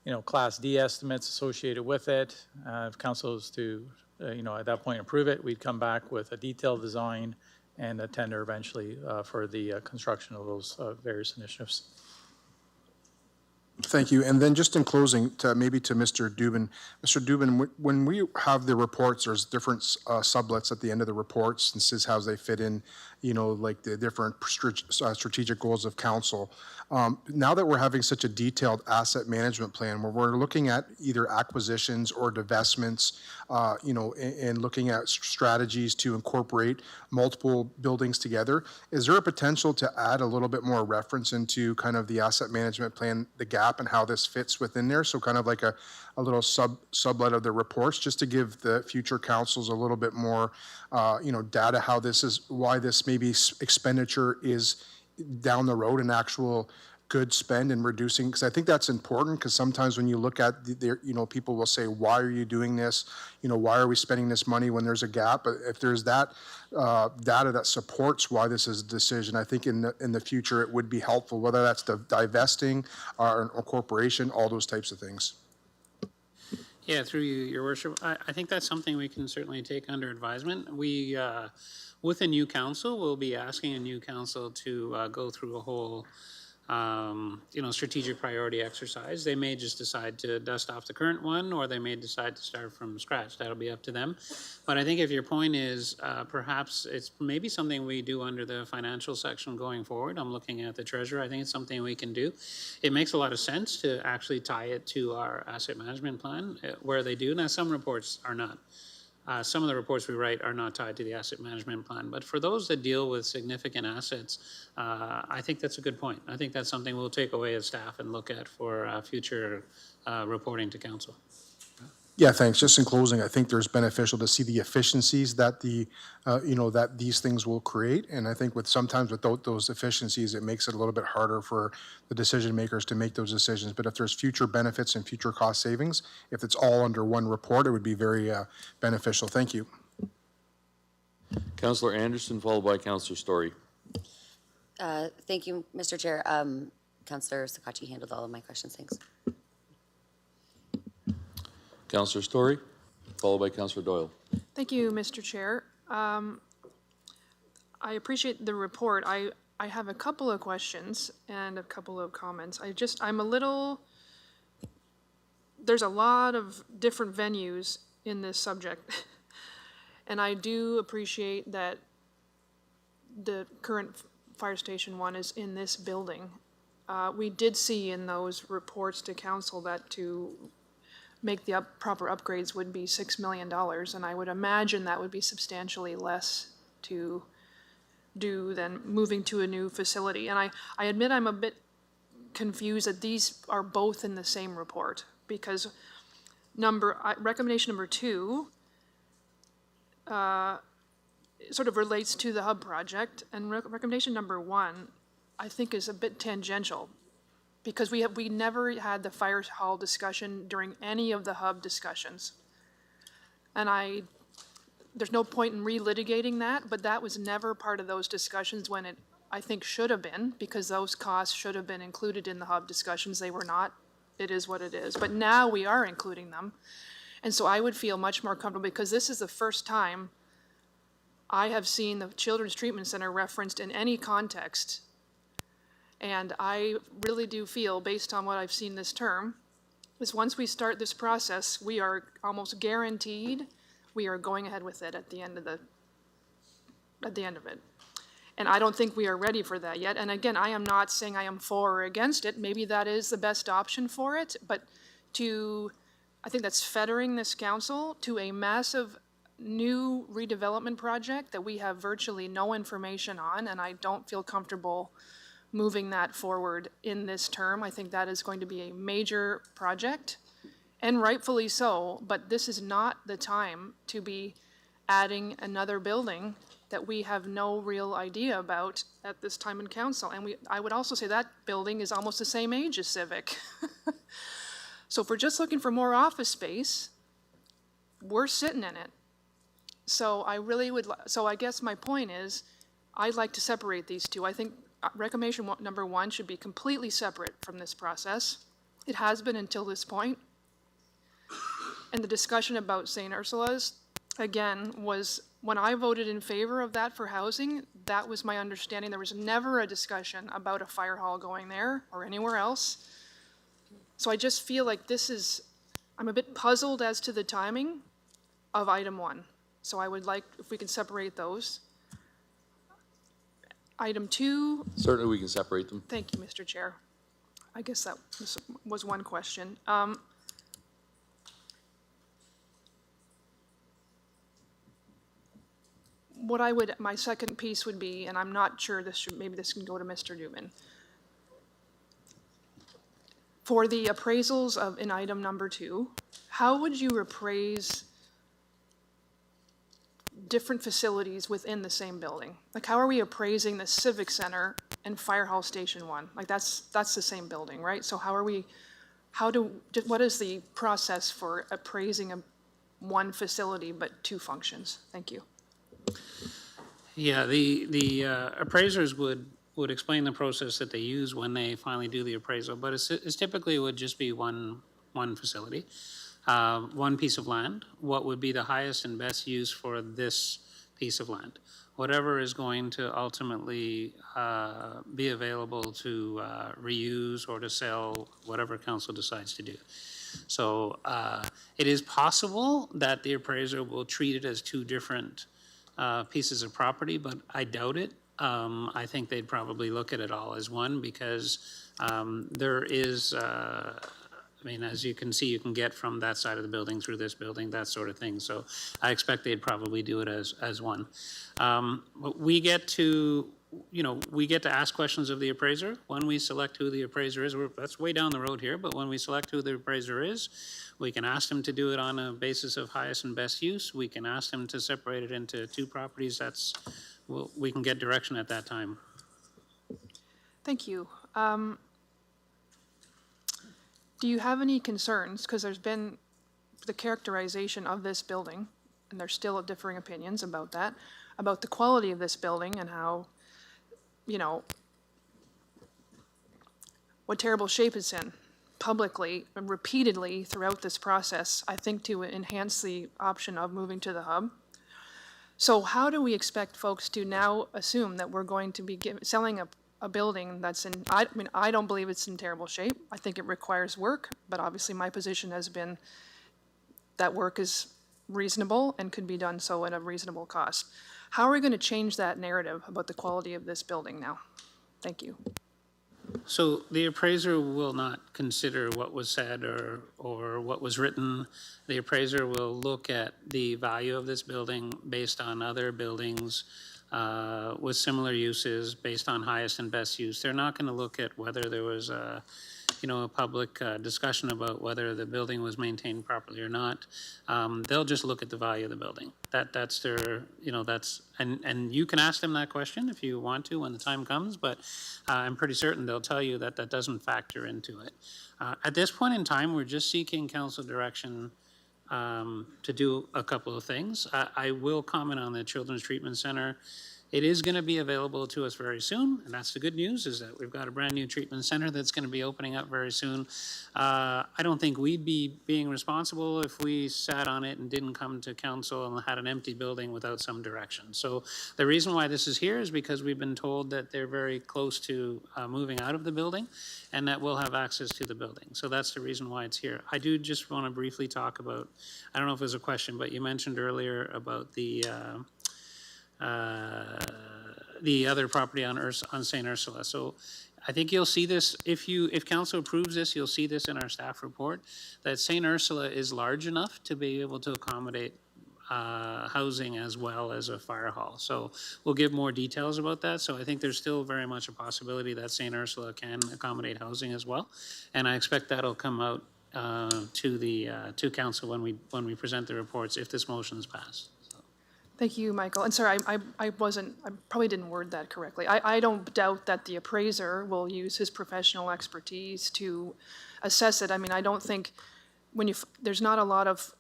you know, Class D estimates associated with it. If council is to, you know, at that point approve it, we'd come back with a detailed design and a tender eventually for the construction of those various initiatives. Thank you. And then just in closing, maybe to Mr. Dubin. Mr. Dubin, when we have the reports, there's different sublets at the end of the reports, and this is how they fit in, you know, like the different strategic goals of council. Now that we're having such a detailed asset management plan where we're looking at either acquisitions or divestments, you know, and looking at strategies to incorporate multiple buildings together, is there a potential to add a little bit more reference into kind of the asset management plan, the gap, and how this fits within there? So kind of like a little sublet of the reports, just to give the future councils a little bit more, you know, data, how this is, why this maybe expenditure is down the road an actual good spend in reducing, because I think that's important, because sometimes when you look at, people will say, why are you doing this? Why are we spending this money when there's a gap? But if there's that data that supports why this is a decision, I think in the future it would be helpful, whether that's the divesting or corporation, all those types of things. Yeah, through you, Your Worship. I think that's something we can certainly take under advisement. We, with a new council, we'll be asking a new council to go through a whole strategic priority exercise. They may just decide to dust off the current one, or they may decide to start from scratch. That'll be up to them. But I think if your point is perhaps it's maybe something we do under the financial section going forward. I'm looking at the treasurer. I think it's something we can do. It makes a lot of sense to actually tie it to our asset management plan where they do. Now, some reports are not. Some of the reports we write are not tied to the asset management plan, but for those that deal with significant assets, I think that's a good point. I think that's something we'll take away as staff and look at for future reporting to council. Yeah, thanks. Just in closing, I think there's beneficial to see the efficiencies that that these things will create. And I think sometimes without those efficiencies, it makes it a little bit harder for the decision makers to make those decisions. But if there's future benefits and future cost savings, if it's all under one report, it would be very beneficial. Thank you. Councillor Anderson, followed by Councillor Story. Thank you, Mr. Chair. Councillor Sakachi handled all of my questions. Thanks. Councillor Story, followed by Councillor Doyle. Thank you, Mr. Chair. I appreciate the report. I have a couple of questions and a couple of comments. There's a lot of different venues in this subject. And I do appreciate that the current fire station 1 is in this building. We did see in those reports to council that to make the proper upgrades would be $6 million, and I would imagine that would be substantially less to do than moving to a new facility. And I admit I'm a bit confused that these are both in the same report, because recommendation number 2 sort of relates to the hub project, and recommendation number 1 I think is a bit tangential, because we never had the fire hall discussion during any of the hub discussions. And there's no point in relitigating that, but that was never part of those discussions when it, I think, should have been, because those costs should have been included in the hub discussions. They were not. It is what it is. But now we are including them. And so I would feel much more comfortable, because this is the first time I have seen the Children's Treatment Center referenced in any context. And I really do feel, based on what I've seen this term, is once we start this process, we are almost guaranteed we are going ahead with it at the end of it. And I don't think we are ready for that yet. And again, I am not saying I am for or against it. Maybe that is the best option for it, but I think that's fettering this council to a massive new redevelopment project that we have virtually no information on, and I don't feel comfortable moving that forward in this term. I think that is going to be a major project, and rightfully so, but this is not the time to be adding another building that we have no real idea about at this time in council. And I would also say that building is almost the same age as Civic. So if we're just looking for more office space, we're sitting in it. So I guess my point is, I'd like to separate these two. I think recommendation number 1 should be completely separate from this process. It has been until this point. And the discussion about St. Ursula's, again, was when I voted in favor of that for housing, that was my understanding. There was never a discussion about a fire hall going there or anywhere else. So I just feel like I'm a bit puzzled as to the timing of item 1. So I would like, if we can separate those. Item 2. Certainly we can separate them. Thank you, Mr. Chair. I guess that was one question. My second piece would be, and I'm not sure maybe this can go to Mr. Newman. For the appraisals in item number 2, how would you appraise different facilities within the same building? Like, how are we appraising the Civic Center and Fire Hall Station 1. Like, that's the same building, right? So what is the process for appraising one facility but two functions? Thank you. Yeah, the appraisers would explain the process that they use when they finally do the appraisal, but it's typically would just be one facility, one piece of land. What would be the highest and best use for this piece of land? Whatever is going to ultimately be available to reuse or to sell, whatever council decides to do. So it is possible that the appraiser will treat it as two different pieces of property, but I doubt it. I think they'd probably look at it all as one because there is, I mean, as you can see, you can get from that side of the building through this building, that sort of thing. So I expect they'd probably do it as one. But we get to, we get to ask questions of the appraiser when we select who the appraiser is. That's way down the road here, but when we select who the appraiser is, we can ask them to do it on a basis of highest and best use. We can ask them to separate it into two properties. We can get direction at that time. Thank you. Do you have any concerns, because there's been the characterization of this building, and there's still differing opinions about that, about the quality of this building and how, what terrible shape it's in publicly and repeatedly throughout this process, I think to enhance the option of moving to the hub. So how do we expect folks to now assume that we're going to be selling a building that's I don't believe it's in terrible shape. I think it requires work, but obviously my position has been that work is reasonable and could be done so at a reasonable cost. How are we going to change that narrative about the quality of this building now? Thank you. So the appraiser will not consider what was said or what was written. The appraiser will look at the value of this building based on other buildings with similar uses, based on highest and best use. They're not going to look at whether there was a public discussion about whether the building was maintained properly or not. They'll just look at the value of the building. That's their, and you can ask them that question if you want to when the time comes, but I'm pretty certain they'll tell you that doesn't factor into it. At this point in time, we're just seeking council direction to do a couple of things. I will comment on the Children's Treatment Center. It is going to be available to us very soon, and that's the good news, is that we've got a brand new treatment center that's going to be opening up very soon. I don't think we'd be being responsible if we sat on it and didn't come to council and had an empty building without some direction. So the reason why this is here is because we've been told that they're very close to moving out of the building and that we'll have access to the building. So that's the reason why it's here. I do just want to briefly talk about, I don't know if there's a question, but you mentioned earlier about the other property on St. Ursula. So I think you'll see this, if council approves this, you'll see this in our staff report, that St. Ursula is large enough to be able to accommodate housing as well as a fire hall. So we'll give more details about that. So I think there's still very much a possibility that St. Ursula can accommodate housing as well. And I expect that'll come out to council when we present the reports if this motion is passed. Thank you, Michael. And sorry, I probably didn't word that correctly. I don't doubt that the appraiser will use his professional expertise to assess it. I mean, I don't think there's not a lot of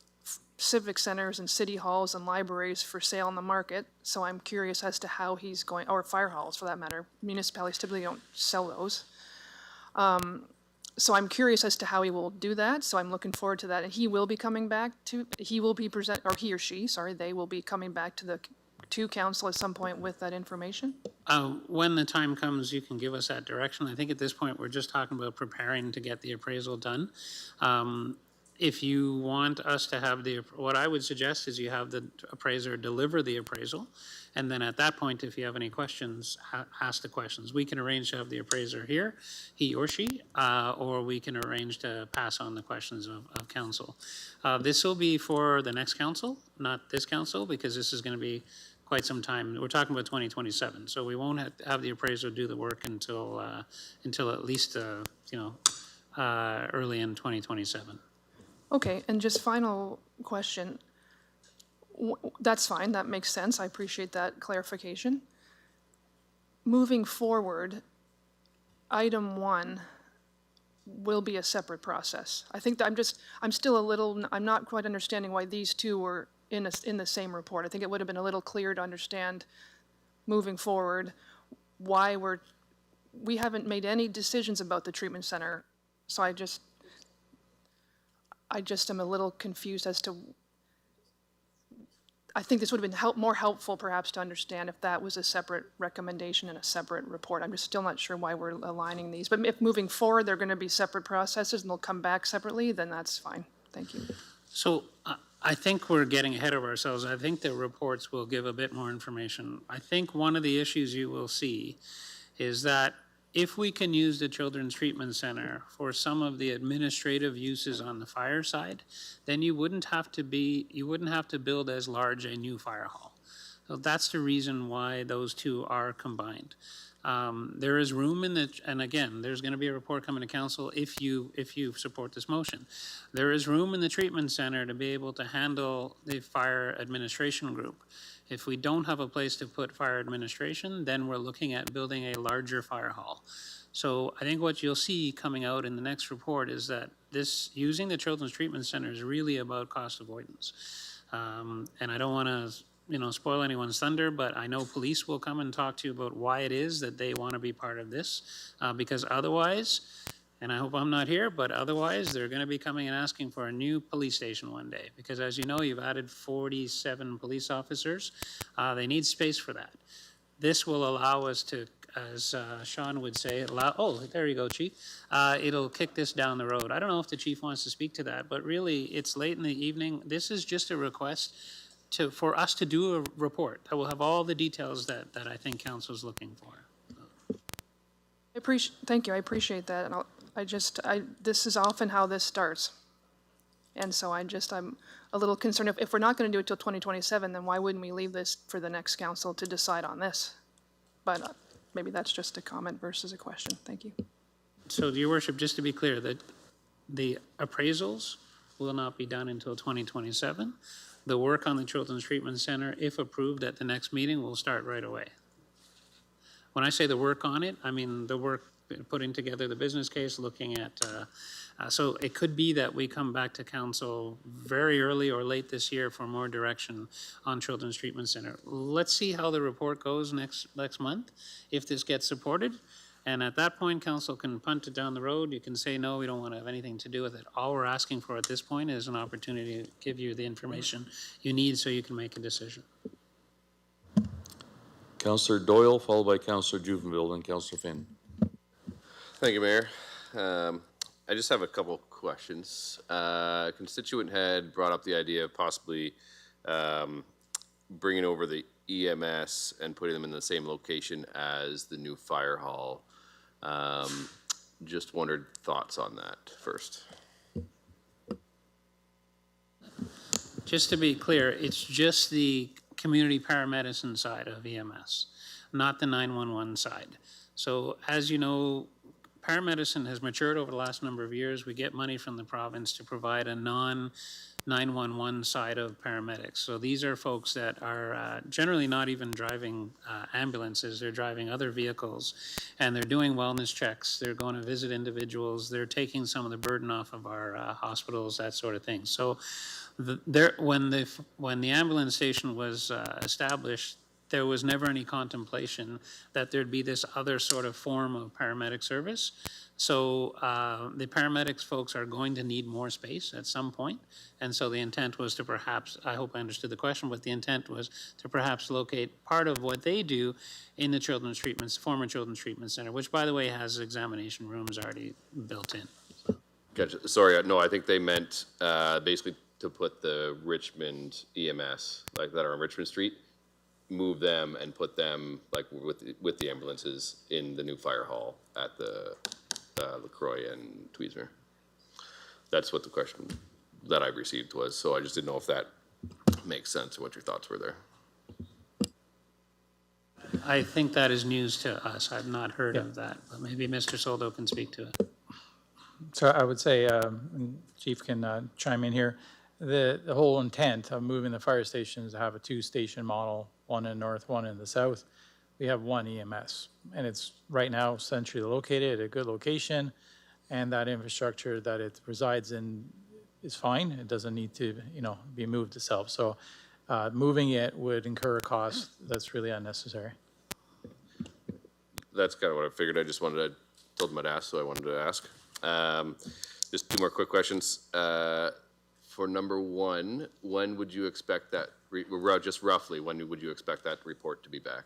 civic centers and city halls and libraries for sale on the market. So I'm curious as to how he's going, or fire halls for that matter. Municipalities typically don't sell those. So I'm curious as to how he will do that. So I'm looking forward to that. And he will be coming back he or she, they will be coming back to council at some point with that information? When the time comes, you can give us that direction. I think at this point, we're just talking about preparing to get the appraisal done. If you want us to have what I would suggest is you have the appraiser deliver the appraisal. And then at that point, if you have any questions, ask the questions. We can arrange to have the appraiser here, he or she, or we can arrange to pass on the questions of council. This will be for the next council, not this council, because this is going to be quite some time. We're talking about 2027. So we won't have the appraiser do the work until at least, early in 2027. Okay, and just final question. That's fine, that makes sense. I appreciate that clarification. Moving forward, item 1 will be a separate process. I think that I'm still a little, I'm not quite understanding why these two were in the same report. I think it would have been a little clearer to understand moving forward why we haven't made any decisions about the treatment center. So I just am a little confused as to, I think this would have been more helpful perhaps to understand if that was a separate recommendation and a separate report. I'm just still not sure why we're aligning these. But if moving forward, they're going to be separate processes and they'll come back separately, then that's fine. Thank you. So I think we're getting ahead of ourselves. I think the reports will give a bit more information. I think one of the issues you will see is that if we can use the Children's Treatment Center for some of the administrative uses on the fire side, then you wouldn't have to build as large a new fire hall. So that's the reason why those two are combined. There is room and again, there's going to be a report coming to council if you support this motion. There is room in the treatment center to be able to handle the fire administration group. If we don't have a place to put fire administration, then we're looking at building a larger fire hall. So I think what you'll see coming out in the next report is that using the Children's Treatment Center is really about cost avoidance. And I don't want to spoil anyone's thunder, but I know police will come and talk to you about why it is that they want to be part of this, because otherwise, and I hope I'm not here, but otherwise they're going to be coming and asking for a new police station one day, because as you know, you've added 47 police officers. They need space for that. This will allow us to, as Sean would say, oh, there you go, Chief. It'll kick this down the road. I don't know if the Chief wants to speak to that, but really it's late in the evening. This is just a request for us to do a report that will have all the details that I think Council's looking for. Thank you, I appreciate that. And this is often how this starts. And so I'm a little concerned. If we're not going to do it till 2027, then why wouldn't we leave this for the next council to decide on this? But maybe that's just a comment versus a question. Thank you. So, Your Worship, just to be clear, that the appraisals will not be done until 2027. The work on the Children's Treatment Center, if approved at the next meeting, will start right away. When I say the work on it, I mean the work putting together the business case, looking at, so it could be that we come back to council very early or late this year for more direction on Children's Treatment Center. Let's see how the report goes next month, if this gets supported. And at that point, council can punt it down the road. You can say, no, we don't want to have anything to do with it. All we're asking for at this point is an opportunity to give you the information you need so you can make a decision. Councillor Doyle, followed by Councillor Juvenville, and Councillor Finn. Thank you, Mayor. I just have a couple questions. Constituent had brought up the idea of possibly bringing over the EMS and putting them in the same location as the new fire hall. Just wondered thoughts on that first. Just to be clear, it's just the community paramedicine side of EMS, not the 911 side. So as you know, paramedicine has matured over the last number of years. We get money from the province to provide a non-911 side of paramedics. So these are folks that are generally not even driving ambulances. They're driving other vehicles, and they're doing wellness checks. They're going to visit individuals. They're taking some of the burden off of our hospitals, that sort of thing. So when the ambulance station was established, there was never any contemplation that there'd be this other sort of form of paramedic service. So the paramedics folks are going to need more space at some point. And so the intent was to perhaps, I hope I understood the question, but the intent was to perhaps locate part of what they do in the former Children's Treatment Center, which by the way has examination rooms already built in. Gotcha. Sorry, no, I think they meant basically to put the Richmond EMS, like that are on Richmond Street, move them and put them like with the ambulances in the new fire hall at the LaCroix and Tweedsmuir. That's what the question that I received was. So I just didn't know if that makes sense or what your thoughts were there. I think that is news to us. I've not heard of that, but maybe Mr. Soldo can speak to it. So I would say, and Chief can chime in here, the whole intent of moving the fire stations to have a two-station model, one in the north, one in the south, we have one EMS. And it's right now centrally located at a good location, and that infrastructure that it resides in is fine. It doesn't need to, be moved itself. So moving it would incur a cost that's really unnecessary. That's kind of what I figured. I just told them I'd ask, so I wanted to ask. Just two more quick questions. For number one, when would you expect that, just roughly, when would you expect that report to be back?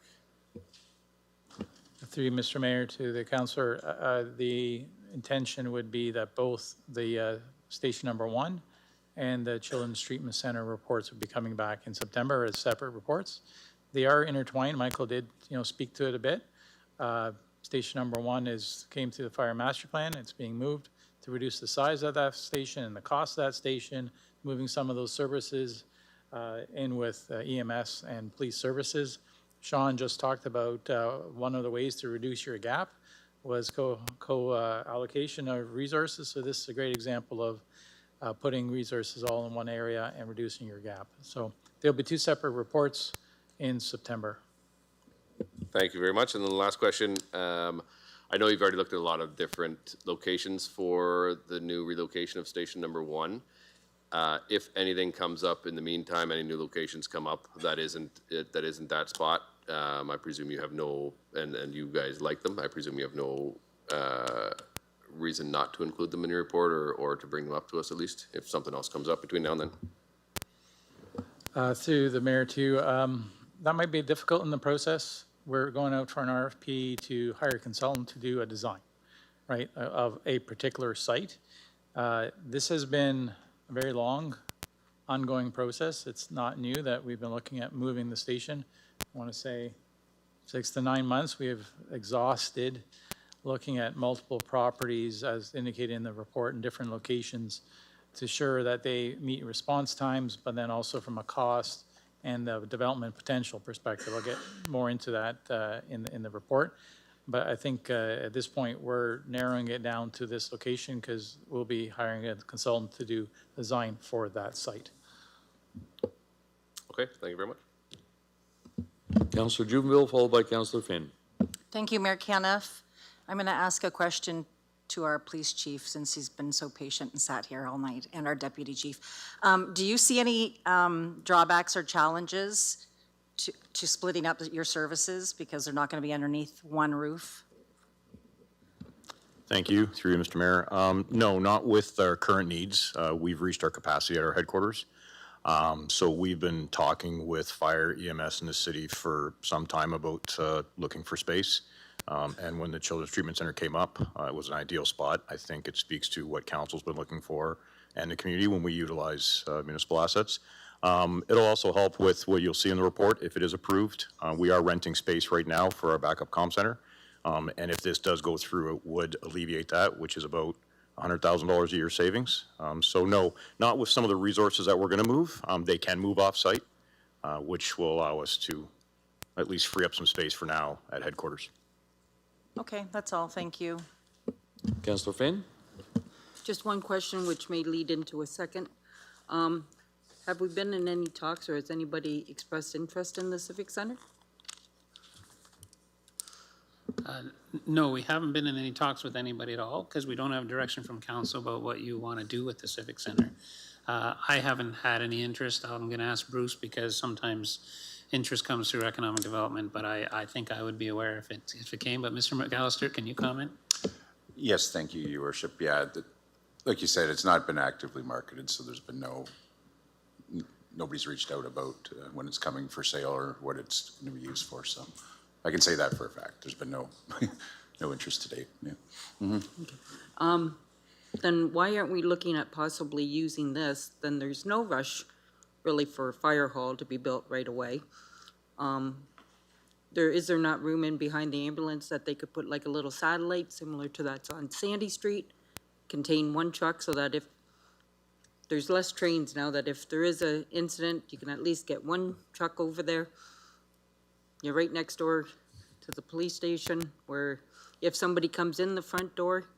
Through you, Mr. Mayor, to the councillor, the intention would be that both the station number 1 and the Children's Treatment Center reports would be coming back in September as separate reports. They are intertwined. Michael did, speak to it a bit. Station number 1 came through the fire master plan. It's being moved to reduce the size of that station and the cost of that station, moving some of those services in with EMS and police services. Sean just talked about one of the ways to reduce your gap was co-allocation of resources. So this is a great example of putting resources all in one area and reducing your gap. So there'll be 2 separate reports in September. Thank you very much. And then the last question, I know you've already looked at a lot of different locations for the new relocation of station number 1. If anything comes up in the meantime, any new locations come up that isn't that spot, I presume you have no, and you guys like them, I presume you have no reason not to include them in your report or to bring them up to us at least, if something else comes up between now and then. Through the mayor too, that might be difficult in the process. We're going out for an RFP to hire a consultant to do a design, right, of a particular site. This has been a very long, ongoing process. It's not new that we've been looking at moving the station. I want to say 6 to 9 months. We have exhausted looking at multiple properties as indicated in the report in different locations to ensure that they meet response times, but then also from a cost and the development potential perspective. I'll get more into that in the report. But I think at this point, we're narrowing it down to this location because we'll be hiring a consultant to do design for that site. Okay, thank you very much. Councillor Jubenville, followed by Councillor Finn. Thank you, Mayor Caniff. I'm going to ask a question to our police chief since he's been so patient and sat here all night, and our deputy chief. Do you see any drawbacks or challenges to splitting up your services because they're not going to be underneath one roof? Thank you, through you, Mr. Mayor. No, not with our current needs. We've reached our capacity at our headquarters. So we've been talking with fire EMS in the city for some time about looking for space. And when the Children's Treatment Center came up, it was an ideal spot. I think it speaks to what council's been looking for and the community when we utilize municipal assets. It'll also help with what you'll see in the report if it is approved. We are renting space right now for our backup comm center. And if this does go through, it would alleviate that, which is about $100,000 a year savings. So no, not with some of the resources that we're going to move. They can move off-site, which will allow us to at least free up some space for now at headquarters. Okay, that's all. Thank you. Councillor Finn? Just one question which may lead into a second. Have we been in any talks or has anybody expressed interest in the Civic Center? No, we haven't been in any talks with anybody at all because we don't have direction from council about what you want to do with the Civic Center. I haven't had any interest. I'm going to ask Bruce because sometimes interest comes through economic development, but I think I would be aware if it came. But Mr. McAllister, can you comment? Yes, thank you, Your Worship. Yeah, like you said, it's not been actively marketed, so there's been nobody's reached out about when it's coming for sale or what it's going to be used for. So I can say that for a fact. There's been no interest to date. Yeah. Mm-hmm. Okay. Then why aren't we looking at possibly using this? Then there's no rush really for a fire hall to be built right away. Is there not room in behind the ambulance that they could put like a little satellite similar to that's on Sandy Street, contain one truck so that if there's less trains now, that if there is an incident, you can at least get one truck over there. You're right next door to the police station where if somebody comes in the front door,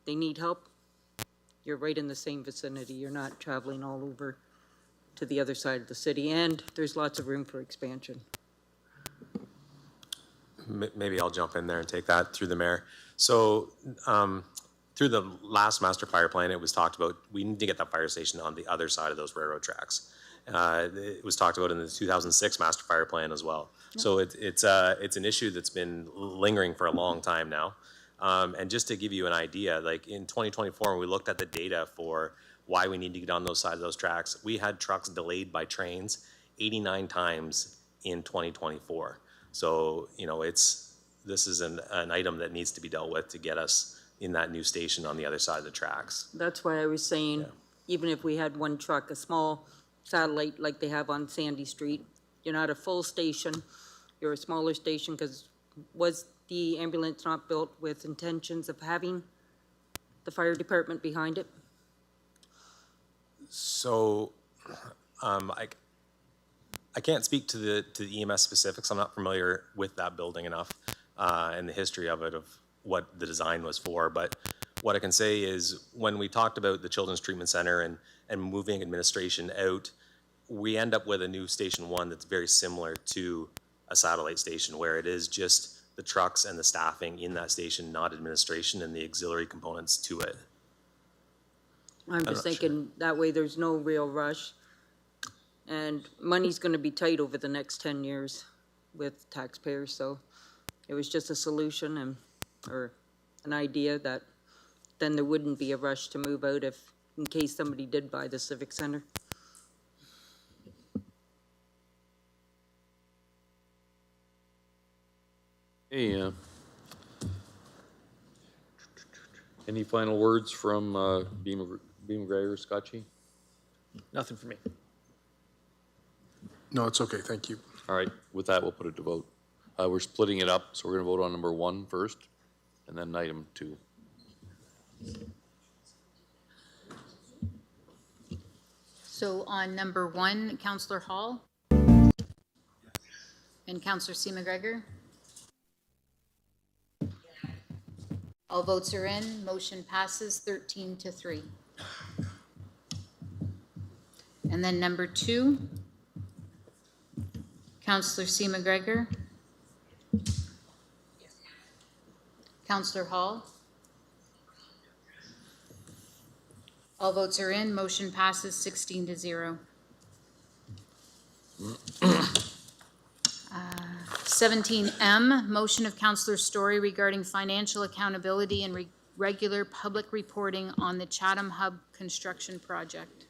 they need help, you're right in the same vicinity. You're not traveling all over to the other side of the city, and there's lots of room for expansion. Maybe I'll jump in there and take that through the mayor. So through the last master fire plan, it was talked about, we need to get that fire station on the other side of those railroad tracks. It was talked about in the 2006 master fire plan as well. So it's an issue that's been lingering for a long time now. And just to give you an idea, like in 2024, when we looked at the data for why we need to get on those sides of those tracks, we had trucks delayed by trains 89 times in 2024. So, you know, this is an item that needs to be dealt with to get us in that new station on the other side of the tracks. That's why I was saying, even if we had one truck, a small satellite like they have on Sandy Street, you're not a full station, you're a smaller station, because was the ambulance not built with intentions of having the fire department behind it? So, I can't speak to the EMS specifics. I'm not familiar with that building enough and the history of it, of what the design was for. But what I can say is when we talked about the Children's Treatment Center and moving administration out, we end up with a new Station 1 that's very similar to a satellite station, where it is just the trucks and the staffing in that station, not administration and the auxiliary components to it. I'm just thinking that way there's no real rush. And money's gonna be tight over the next 10 years with taxpayers, so it was just a solution or an idea that then there wouldn't be a rush to move out in case somebody did buy the Civic Center. Hey, any final words from Beam McGregor, Scotchy? Nothing for me. No, it's okay, thank you. All right, with that, we'll put it to vote. We're splitting it up, so we're gonna vote on number 1 first, and then item 2. So on number 1, Councillor Hall? And Councillor C. McGregor? All votes are in, motion passes 13-3. And then number 2, Councillor C. McGregor? Councillor Hall? All votes are in, motion passes 16-0. 17M, motion of Councillor Story regarding financial accountability and regular public reporting on the Chatham Hub construction project.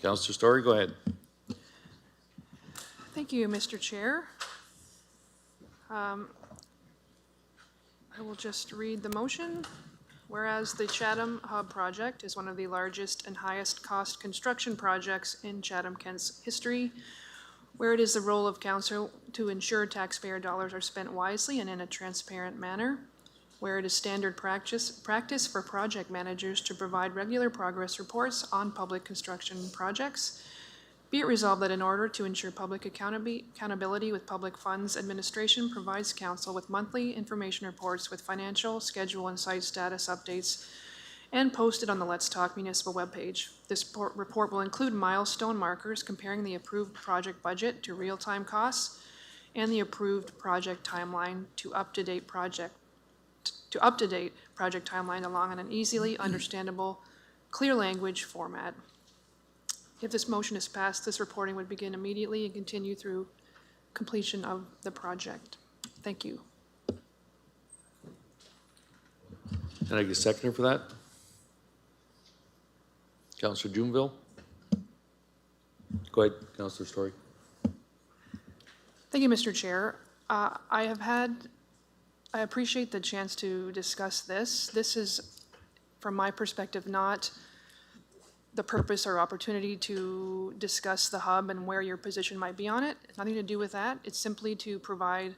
Councillor Story, go ahead. Thank you, Mr. Chair. I will just read the motion. Whereas the Chatham Hub project is one of the largest and highest cost construction projects in Chatham-Kent's history, where it is the role of council to ensure taxpayer dollars are spent wisely and in a transparent manner, where it is standard practice for project managers to provide regular progress reports on public construction projects, be it resolved that in order to ensure public accountability with public funds, administration provides council with monthly information reports with financial, schedule, and site status updates and posted on the Let's Talk municipal webpage. This report will include milestone markers comparing the approved project budget to real-time costs and the approved project timeline to up-to-date project timeline along an easily understandable, clear language format. If this motion is passed, this reporting would begin immediately and continue through completion of the project. Thank you. Can I get a seconder for that? Councillor Juneville? Go ahead, Councillor Story. Thank you, Mr. Chair. I appreciate the chance to discuss this. This is, from my perspective, not the purpose or opportunity to discuss the hub and where your position might be on it. It's nothing to do with that. It's simply to provide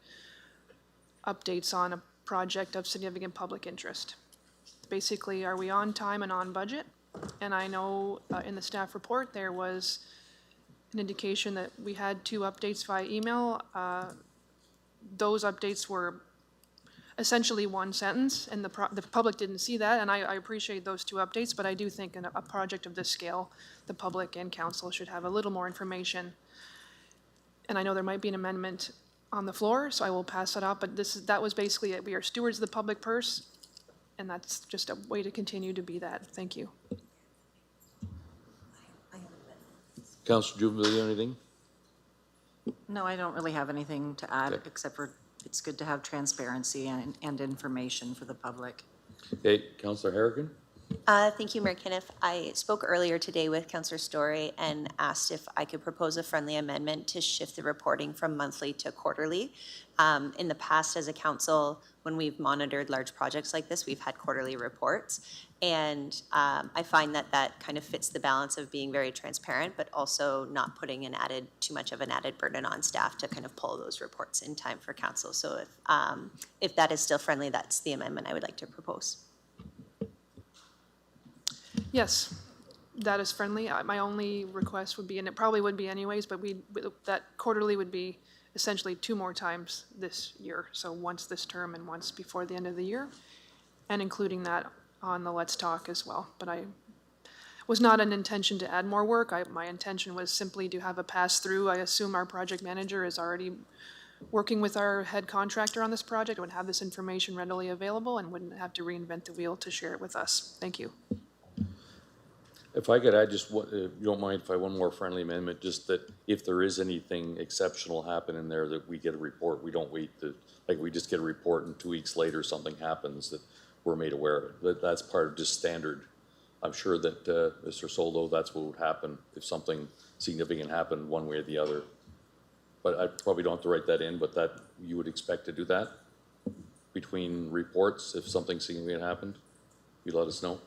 updates on a project of significant public interest. Basically, are we on time and on budget? And I know in the staff report there was an indication that we had 2 updates via email. Those updates were essentially one sentence, and the public didn't see that, and I appreciate those 2 updates, but I do think in a project of this scale, the public and council should have a little more information. And I know there might be an amendment on the floor, so I will pass that out, but that was basically it. We are stewards of the public purse, and that's just a way to continue to be that. Thank you. Councillor Jubin, anything? No, I don't really have anything to add, except for it's good to have transparency and information for the public. Okay, Councillor Harrigan? Thank you, Mayor Kenneth. I spoke earlier today with Councillor Story and asked if I could propose a friendly amendment to shift the reporting from monthly to quarterly. In the past, as a council, when we've monitored large projects like this, we've had quarterly reports. And I find that that kind of fits the balance of being very transparent, but also not putting too much of an added burden on staff to kind of pull those reports in time for council. So if that is still friendly, that's the amendment I would like to propose. Yes, that is friendly. My only request would be, and it probably would be anyways, but that quarterly would be essentially 2 more times this year. So once this term and once before the end of the year, and including that on the Let's Talk as well. But I was not an intention to add more work. My intention was simply to have a pass through. I assume our project manager is already working with our head contractor on this project, would have this information readily available and wouldn't have to reinvent the wheel to share it with us. Thank you. If I could add just what, if you don't mind if I one more friendly amendment, just that if there is anything exceptional happen in there that we get a report, we don't wait like we just get a report and 2 weeks later something happens that we're made aware of it. That's part of just standard. I'm sure that Mr. Soldo, that's what would happen if something significant happened one way or the other. But I probably don't have to write that in, but that you would expect to do that between reports if something significant happened. You let us know.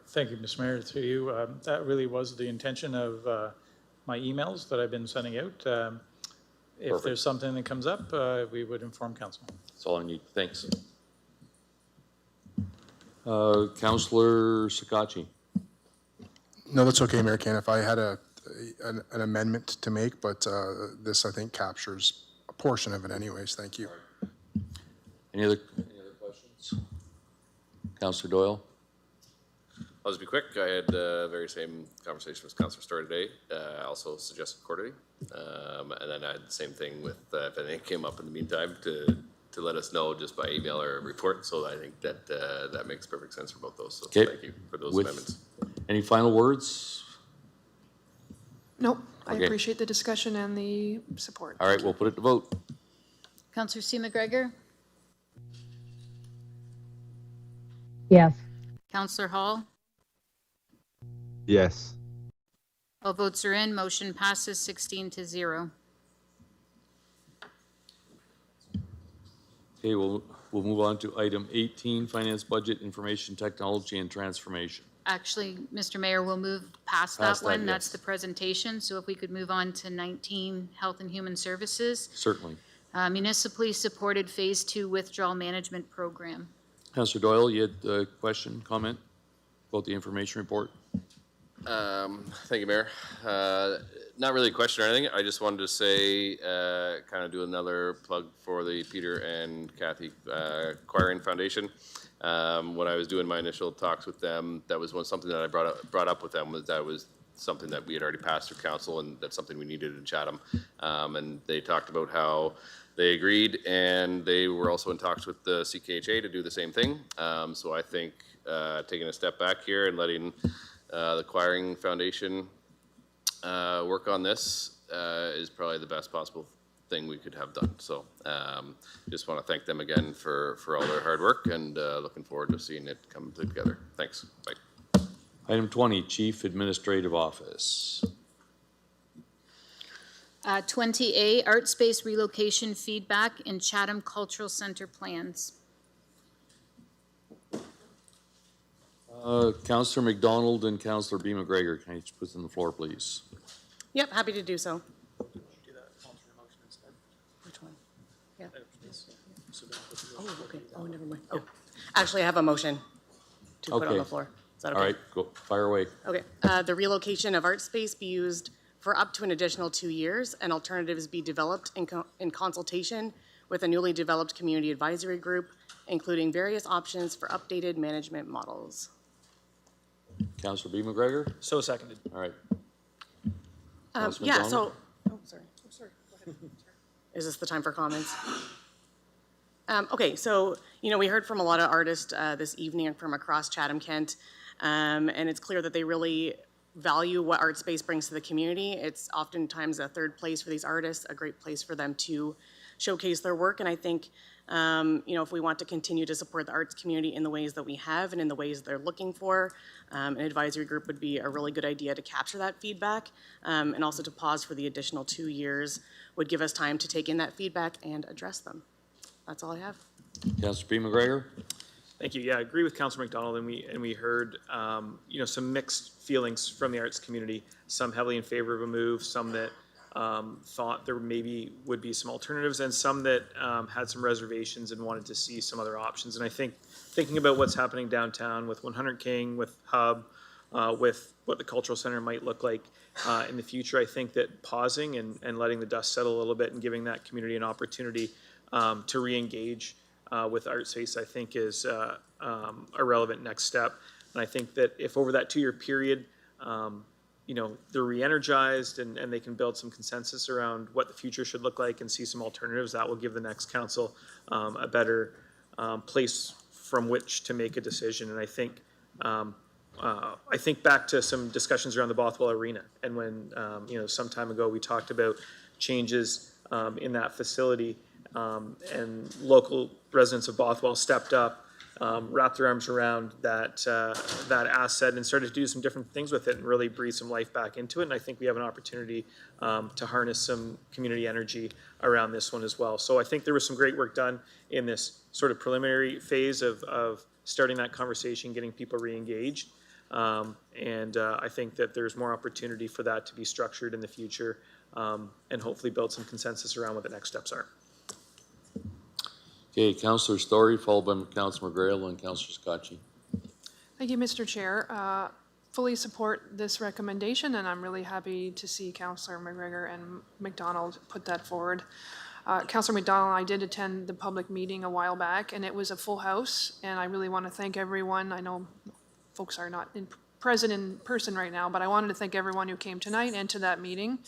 Thank you, Mr. Mayor, through you. That really was the intention of my emails that I've been sending out. If there's something that comes up, we would inform council. That's all I need. Thanks. Councillor Sakachi. No, that's okay, Mayor Kane. If I had an amendment to make, but this, I think, captures a portion of it anyways. Thank you. Any other questions? Councillor Doyle. I'll just be quick. I had the very same conversation with Councillor Story today. I also suggested quarterly. And then I had the same thing with if anything came up in the meantime to let us know just by email or report. So I think that that makes perfect sense for both those. So thank you for those amendments. Any final words? Nope. I appreciate the discussion and the support. All right, we'll put it to vote. Councillor C. McGregor? Yes. Councillor Hall? Yes. All votes are in. Motion passes 16-0. Okay, we'll move on to item 18, Finance Budget, Information Technology and Transformation. Actually, Mr. Mayor, we'll move past that one. That's the presentation. So if we could move on to 19, Health and Human Services. Certainly. Municipally supported Phase 2 Withdrawal Management Program. Councillor Doyle, you had a question, comment about the information report? Thank you, Mayor. Not really a question or anything. I just wanted to say, kind of do another plug for the Peter and Kathy Acquiring Foundation. When I was doing my initial talks with them, that was something that I brought up with them, was that was something that we had already passed through council, and that's something we needed in Chatham. And they talked about how they agreed, and they were also in talks with the CKHA to do the same thing. So I think taking a step back here and letting the Acquiring Foundation work on this is probably the best possible thing we could have done. So just want to thank them again for all their hard work, and looking forward to seeing it come together. Thanks. Bye. Item 20, Chief Administrative Office. 20A, Art Space Relocation Feedback in Chatham Cultural Center Plans. Councillor McDonald and Councillor B. McGregor, can you put on the floor, please? Yep, happy to do so. Which one? Yeah. Oh, okay. Oh, never mind. Oh, actually, I have a motion to put on the floor. Is that okay? All right, go, fire away. Okay. The relocation of art space be used for up to an additional 2 years, and alternatives be developed in consultation with a newly developed community advisory group, including various options for updated management models. Councillor B. McGregor? So seconded. All right. Yeah, so, oh, sorry. Oh, sorry. Go ahead. is this the time for comments? Okay, so, we heard from a lot of artists this evening from across Chatham-Kent, and it's clear that they really value what art space brings to the community. It's oftentimes a third place for these artists, a great place for them to showcase their work, and I think, if we want to continue to support the arts community in the ways that we have and in the ways they're looking for, an advisory group would be a really good idea to capture that feedback, and also to pause for the additional 2 years would give us time to take in that feedback and address them. That's all I have. Councillor P. McGregor? Thank you. Yeah, I agree with Councillor McDonald, and we heard some mixed feelings from the arts community. Some heavily in favor of a move, some that thought there maybe would be some alternatives, and some that had some reservations and wanted to see some other options. And I think thinking about what's happening downtown with 100 King, with Hub, with what the cultural center might look like in the future, I think that pausing and letting the dust settle a little bit and giving that community an opportunity to re-engage with art space, I think is a relevant next step. And I think that if over that 2-year period, they're re-energized and they can build some consensus around what the future should look like and see some alternatives, that will give the next council a better place from which to make a decision. And I think back to some discussions around the Bothwell Arena, and when some time ago we talked about changes in that facility, and local residents of Bothwell stepped up, wrapped their arms around that asset and started to do some different things with it and really breathe some life back into it. And I think we have an opportunity to harness some community energy around this one as well. So I think there was some great work done in this sort of preliminary phase of starting that conversation, getting people re-engaged. I think that there's more opportunity for that to be structured in the future, and hopefully build some consensus around what the next steps are. Okay, Councillor Story, followed by Councillor McGrail and Councillor Scotchy. Thank you, Mr. Chair. Fully support this recommendation, and I'm really happy to see Councillor McGregor and McDonald put that forward. Councillor McDonald and I did attend the public meeting a while back, and it was a full house, and I really want to thank everyone. I know folks are not present in person right now, but I wanted to thank everyone who came tonight and to that meeting,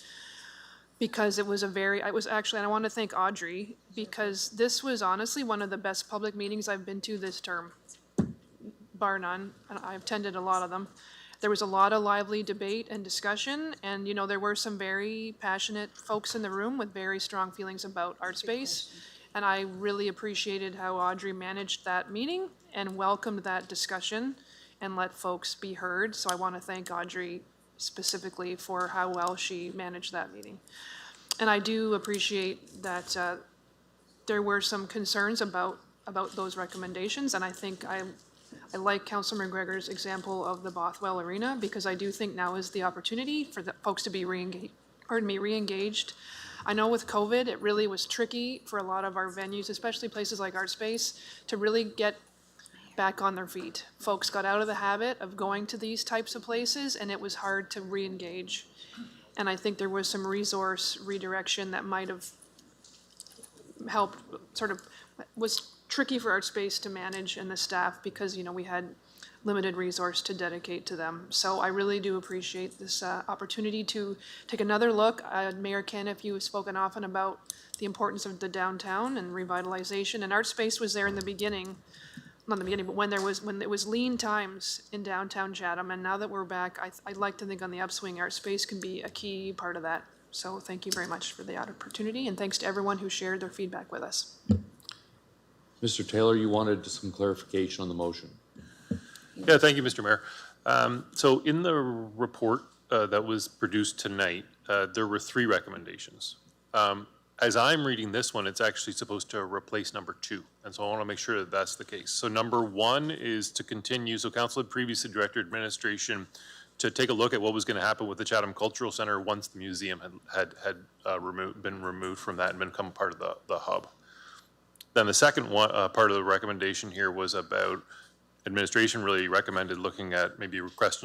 because it was actually, and I want to thank Audrey, because this was honestly one of the best public meetings I've been to this term, bar none, and I've attended a lot of them. There was a lot of lively debate and discussion, and there were some very passionate folks in the room with very strong feelings about art space, and I really appreciated how Audrey managed that meeting and welcomed that discussion and let folks be heard. So I want to thank Audrey specifically for how well she managed that meeting. And I do appreciate that there were some concerns about those recommendations, and I think I like Councillor McGregor's example of the Bothwell Arena, because I do think now is the opportunity for the folks to be re-engaged. I know with COVID, it really was tricky for a lot of our venues, especially places like Art Space, to really get back on their feet. Folks got out of the habit of going to these types of places, and it was hard to re-engage. And I think there was some resource redirection that might have helped, was tricky for Art Space to manage and the staff, because we had limited resource to dedicate to them. So I really do appreciate this opportunity to take another look. Mayor Kaniff, you have spoken often about the importance of the downtown and revitalization, and Art Space was there in the beginning. Not in the beginning, but when it was lean times in downtown Chatham, and now that we're back, I'd like to think on the upswing, Art Space can be a key part of that. So thank you very much for the opportunity, and thanks to everyone who shared their feedback with us. Mr. Taylor, you wanted some clarification on the motion. Yeah, thank you, Mr. Mayor. So in the report that was produced tonight, there were 3 recommendations. As I'm reading this one, it's actually supposed to replace number 2. And so I want to make sure that that's the case. So number 1 is to continue. So council had previously directed administration to take a look at what was going to happen with the Chatham Cultural Center once the museum had been removed from that and become part of the hub. Then the second one, part of the recommendation here was about administration really recommended looking at maybe a request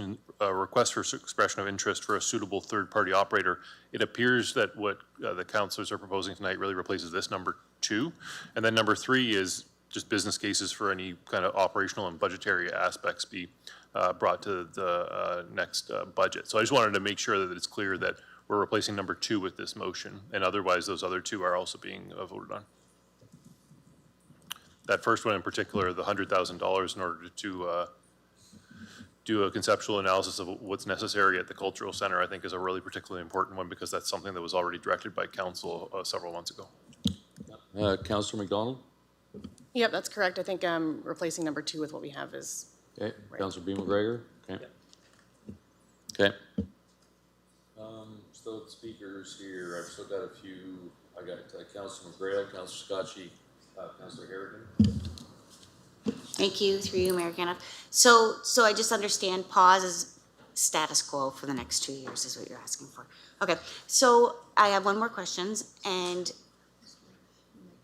for expression of interest for a suitable third-party operator. It appears that what the councillors are proposing tonight really replaces this number 2. And then number 3 is just business cases for any kind of operational and budgetary aspects be brought to the next budget. So I just wanted to make sure that it's clear that we're replacing number 2 with this motion, and otherwise those other 2 are also being voted on. That first one in particular, the $100,000 in order to do a conceptual analysis of what's necessary at the cultural center, I think is a really particularly important one because that's something that was already directed by council several months ago. Councillor McDonald? Yep, that's correct. I think replacing number 2 with what we have is Okay, right. Councillor Bean McGregor? Okay. Okay. Still have speakers here. I've still got a few. I got Councillor McGrail, Councillor Scotchy, Councillor Harrigan. Thank you, through you, Mayor Caniff. So I just understand pause is status quo for the next 2 years is what you're asking for. Okay, so I have one more question, and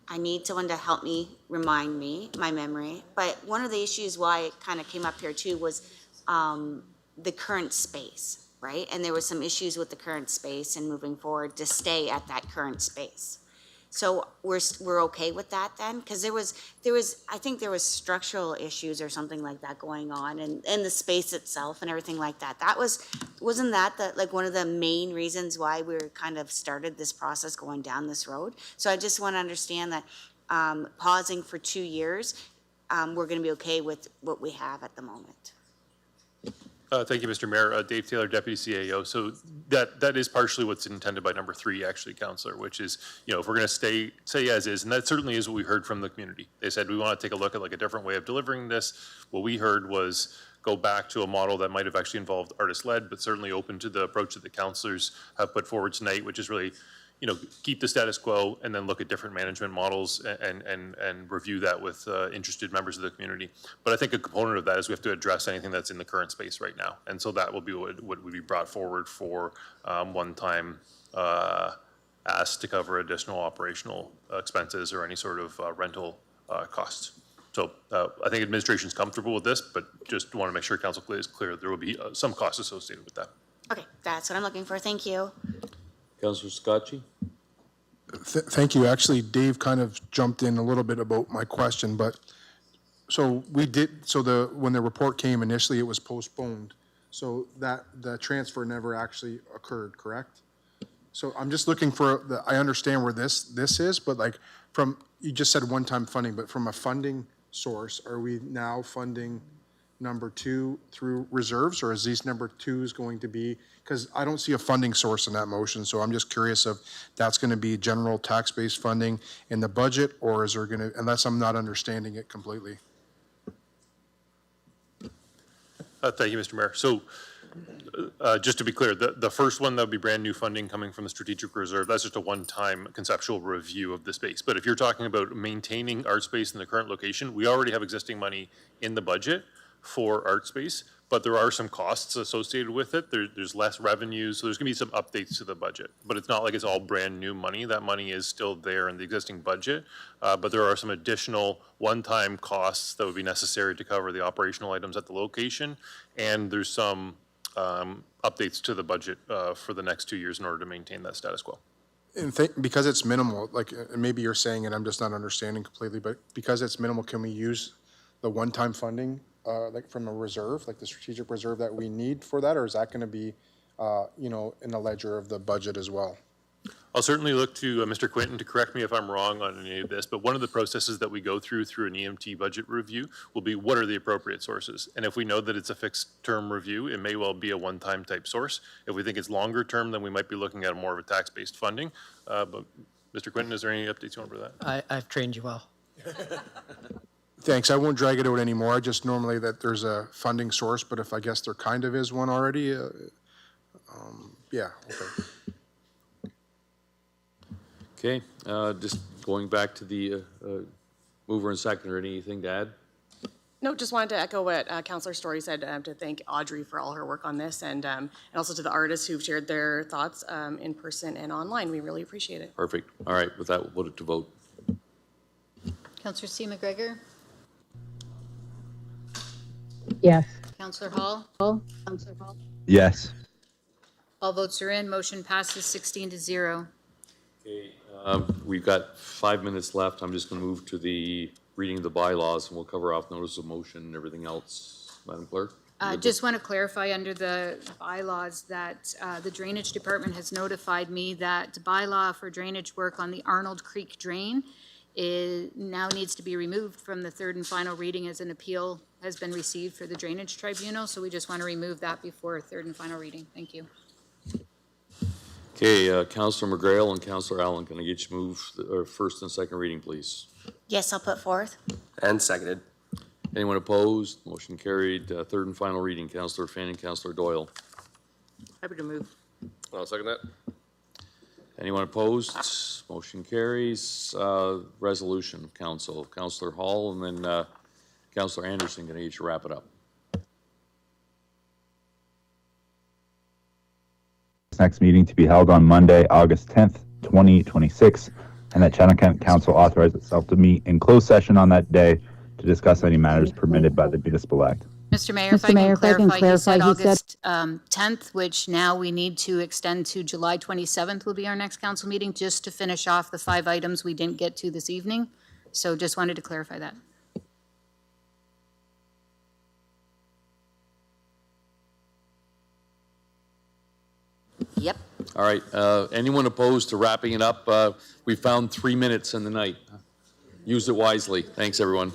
I need someone to help me, remind me, my memory. But one of the issues why it kind of came up here too was the current space, right? And there was some issues with the current space and moving forward to stay at that current space. So we're okay with that then? Because there was I think there was structural issues or something like that going on, and the space itself and everything like that. Wasn't that like one of the main reasons why we were kind of started this process going down this road? So I just want to understand that pausing for 2 years, we're going to be okay with what we have at the moment. Thank you, Mr. Mayor. Dave Taylor, Deputy CAO. So that is partially what's intended by number 3, actually, Councillor, which is, if we're going to stay as is, and that certainly is what we heard from the community. They said, we want to take a look at like a different way of delivering this. What we heard was go back to a model that might have actually involved artist-led, but certainly open to the approach that the councillors have put forward tonight, which is really, keep the status quo and then look at different management models and review that with interested members of the community. But I think a component of that is we have to address anything that's in the current space right now. And so that will be what would be brought forward for one-time ask to cover additional operational expenses or any sort of rental costs. So I think administration is comfortable with this, but just want to make sure council is clear there will be some costs associated with that. Okay, that's what I'm looking for. Thank you. Councillor Scotchy? Thank you. Actually, Dave kind of jumped in a little bit about my question, but so when the report came initially, it was postponed. So the transfer never actually occurred, correct? So I'm just looking for I understand where this is, but like you just said one-time funding, but from a funding source, are we now funding number 2 through reserves, or is these number 2s going to be, because I don't see a funding source in that motion, so I'm just curious if that's going to be general tax-based funding in the budget, or is there going to, unless I'm not understanding it completely. Thank you, Mr. Mayor. So just to be clear, the first one, that would be brand new funding coming from the strategic reserve. That's just a one-time conceptual review of the space. But if you're talking about maintaining art space in the current location, we already have existing money in the budget for art space, but there are some costs associated with it. There's less revenues, so there's gonna be some updates to the budget. But it's not like it's all brand new money. That money is still there in the existing budget, but there are some additional one-time costs that would be necessary to cover the operational items at the location, and there's some updates to the budget for the next 2 years in order to maintain that status quo. And because it's minimal, like maybe you're saying it, I'm just not understanding completely, but because it's minimal, can we use the one-time funding like from a reserve, like the strategic reserve that we need for that, or is that going to be, in the ledger of the budget as well? I'll certainly look to Mr. Quinton to correct me if I'm wrong on any of this, but one of the processes that we go through an EMT budget review will be what are the appropriate sources. And if we know that it's a fixed term review, it may well be a one-time type source. If we think it's longer term, then we might be looking at more of a tax-based funding. But Mr. Quinton, is there any updates you want for that? I've trained you well. Thanks. I won't drag it out anymore. I just normally that there's a funding source, but if I guess there kind of is one already, yeah, okay. Okay, just going back to the mover and seconder, anything to add? No, just wanted to echo what Councillor Story said, to thank Audrey for all her work on this, and also to the artists who've shared their thoughts in person and online. We really appreciate it. Perfect. All right, with that, we'll put it to vote. Councillor C. McGregor? Yes. Councillor Hall? Yes. All votes are in. Motion passes 16-0. Okay, we've got 5 minutes left. I'm just going to move to the reading of the bylaws, and we'll cover off notice of motion and everything else. Madam Clerk? Just want to clarify under the bylaws that the Drainage Department has notified me that bylaw for drainage work on the Arnold Creek Drain now needs to be removed from the third and final reading as an appeal has been received for the Drainage Tribunal. So we just want to remove that before third and final reading. Thank you. Okay, Councillor McGrail and Councillor Allen, can I get you move first and second reading, please? Yes, I'll put forth. And seconded. Anyone opposed? Motion carried. Third and final reading, Councillor Finn and Councillor Doyle. Happy to move. I'll second that. Anyone opposed? Motion carries. Resolution of council. Councillor Hall and then Councillor Anderson, can I get you to wrap it up? Next meeting to be held on Monday, August 10th, 2026, and that Chatham-Kent Council authorize itself to meet in closed session on that day to discuss any matters permitted by the Municipal Act. Mr. Mayor, if I can clarify, he said August 10th, which now we need to extend to July 27th will be our next council meeting, just to finish off the 5 items we didn't get to this evening. So just wanted to clarify that. Yep. All right, anyone opposed to wrapping it up? We found 3 minutes in the night. Use it wisely. Thanks, everyone.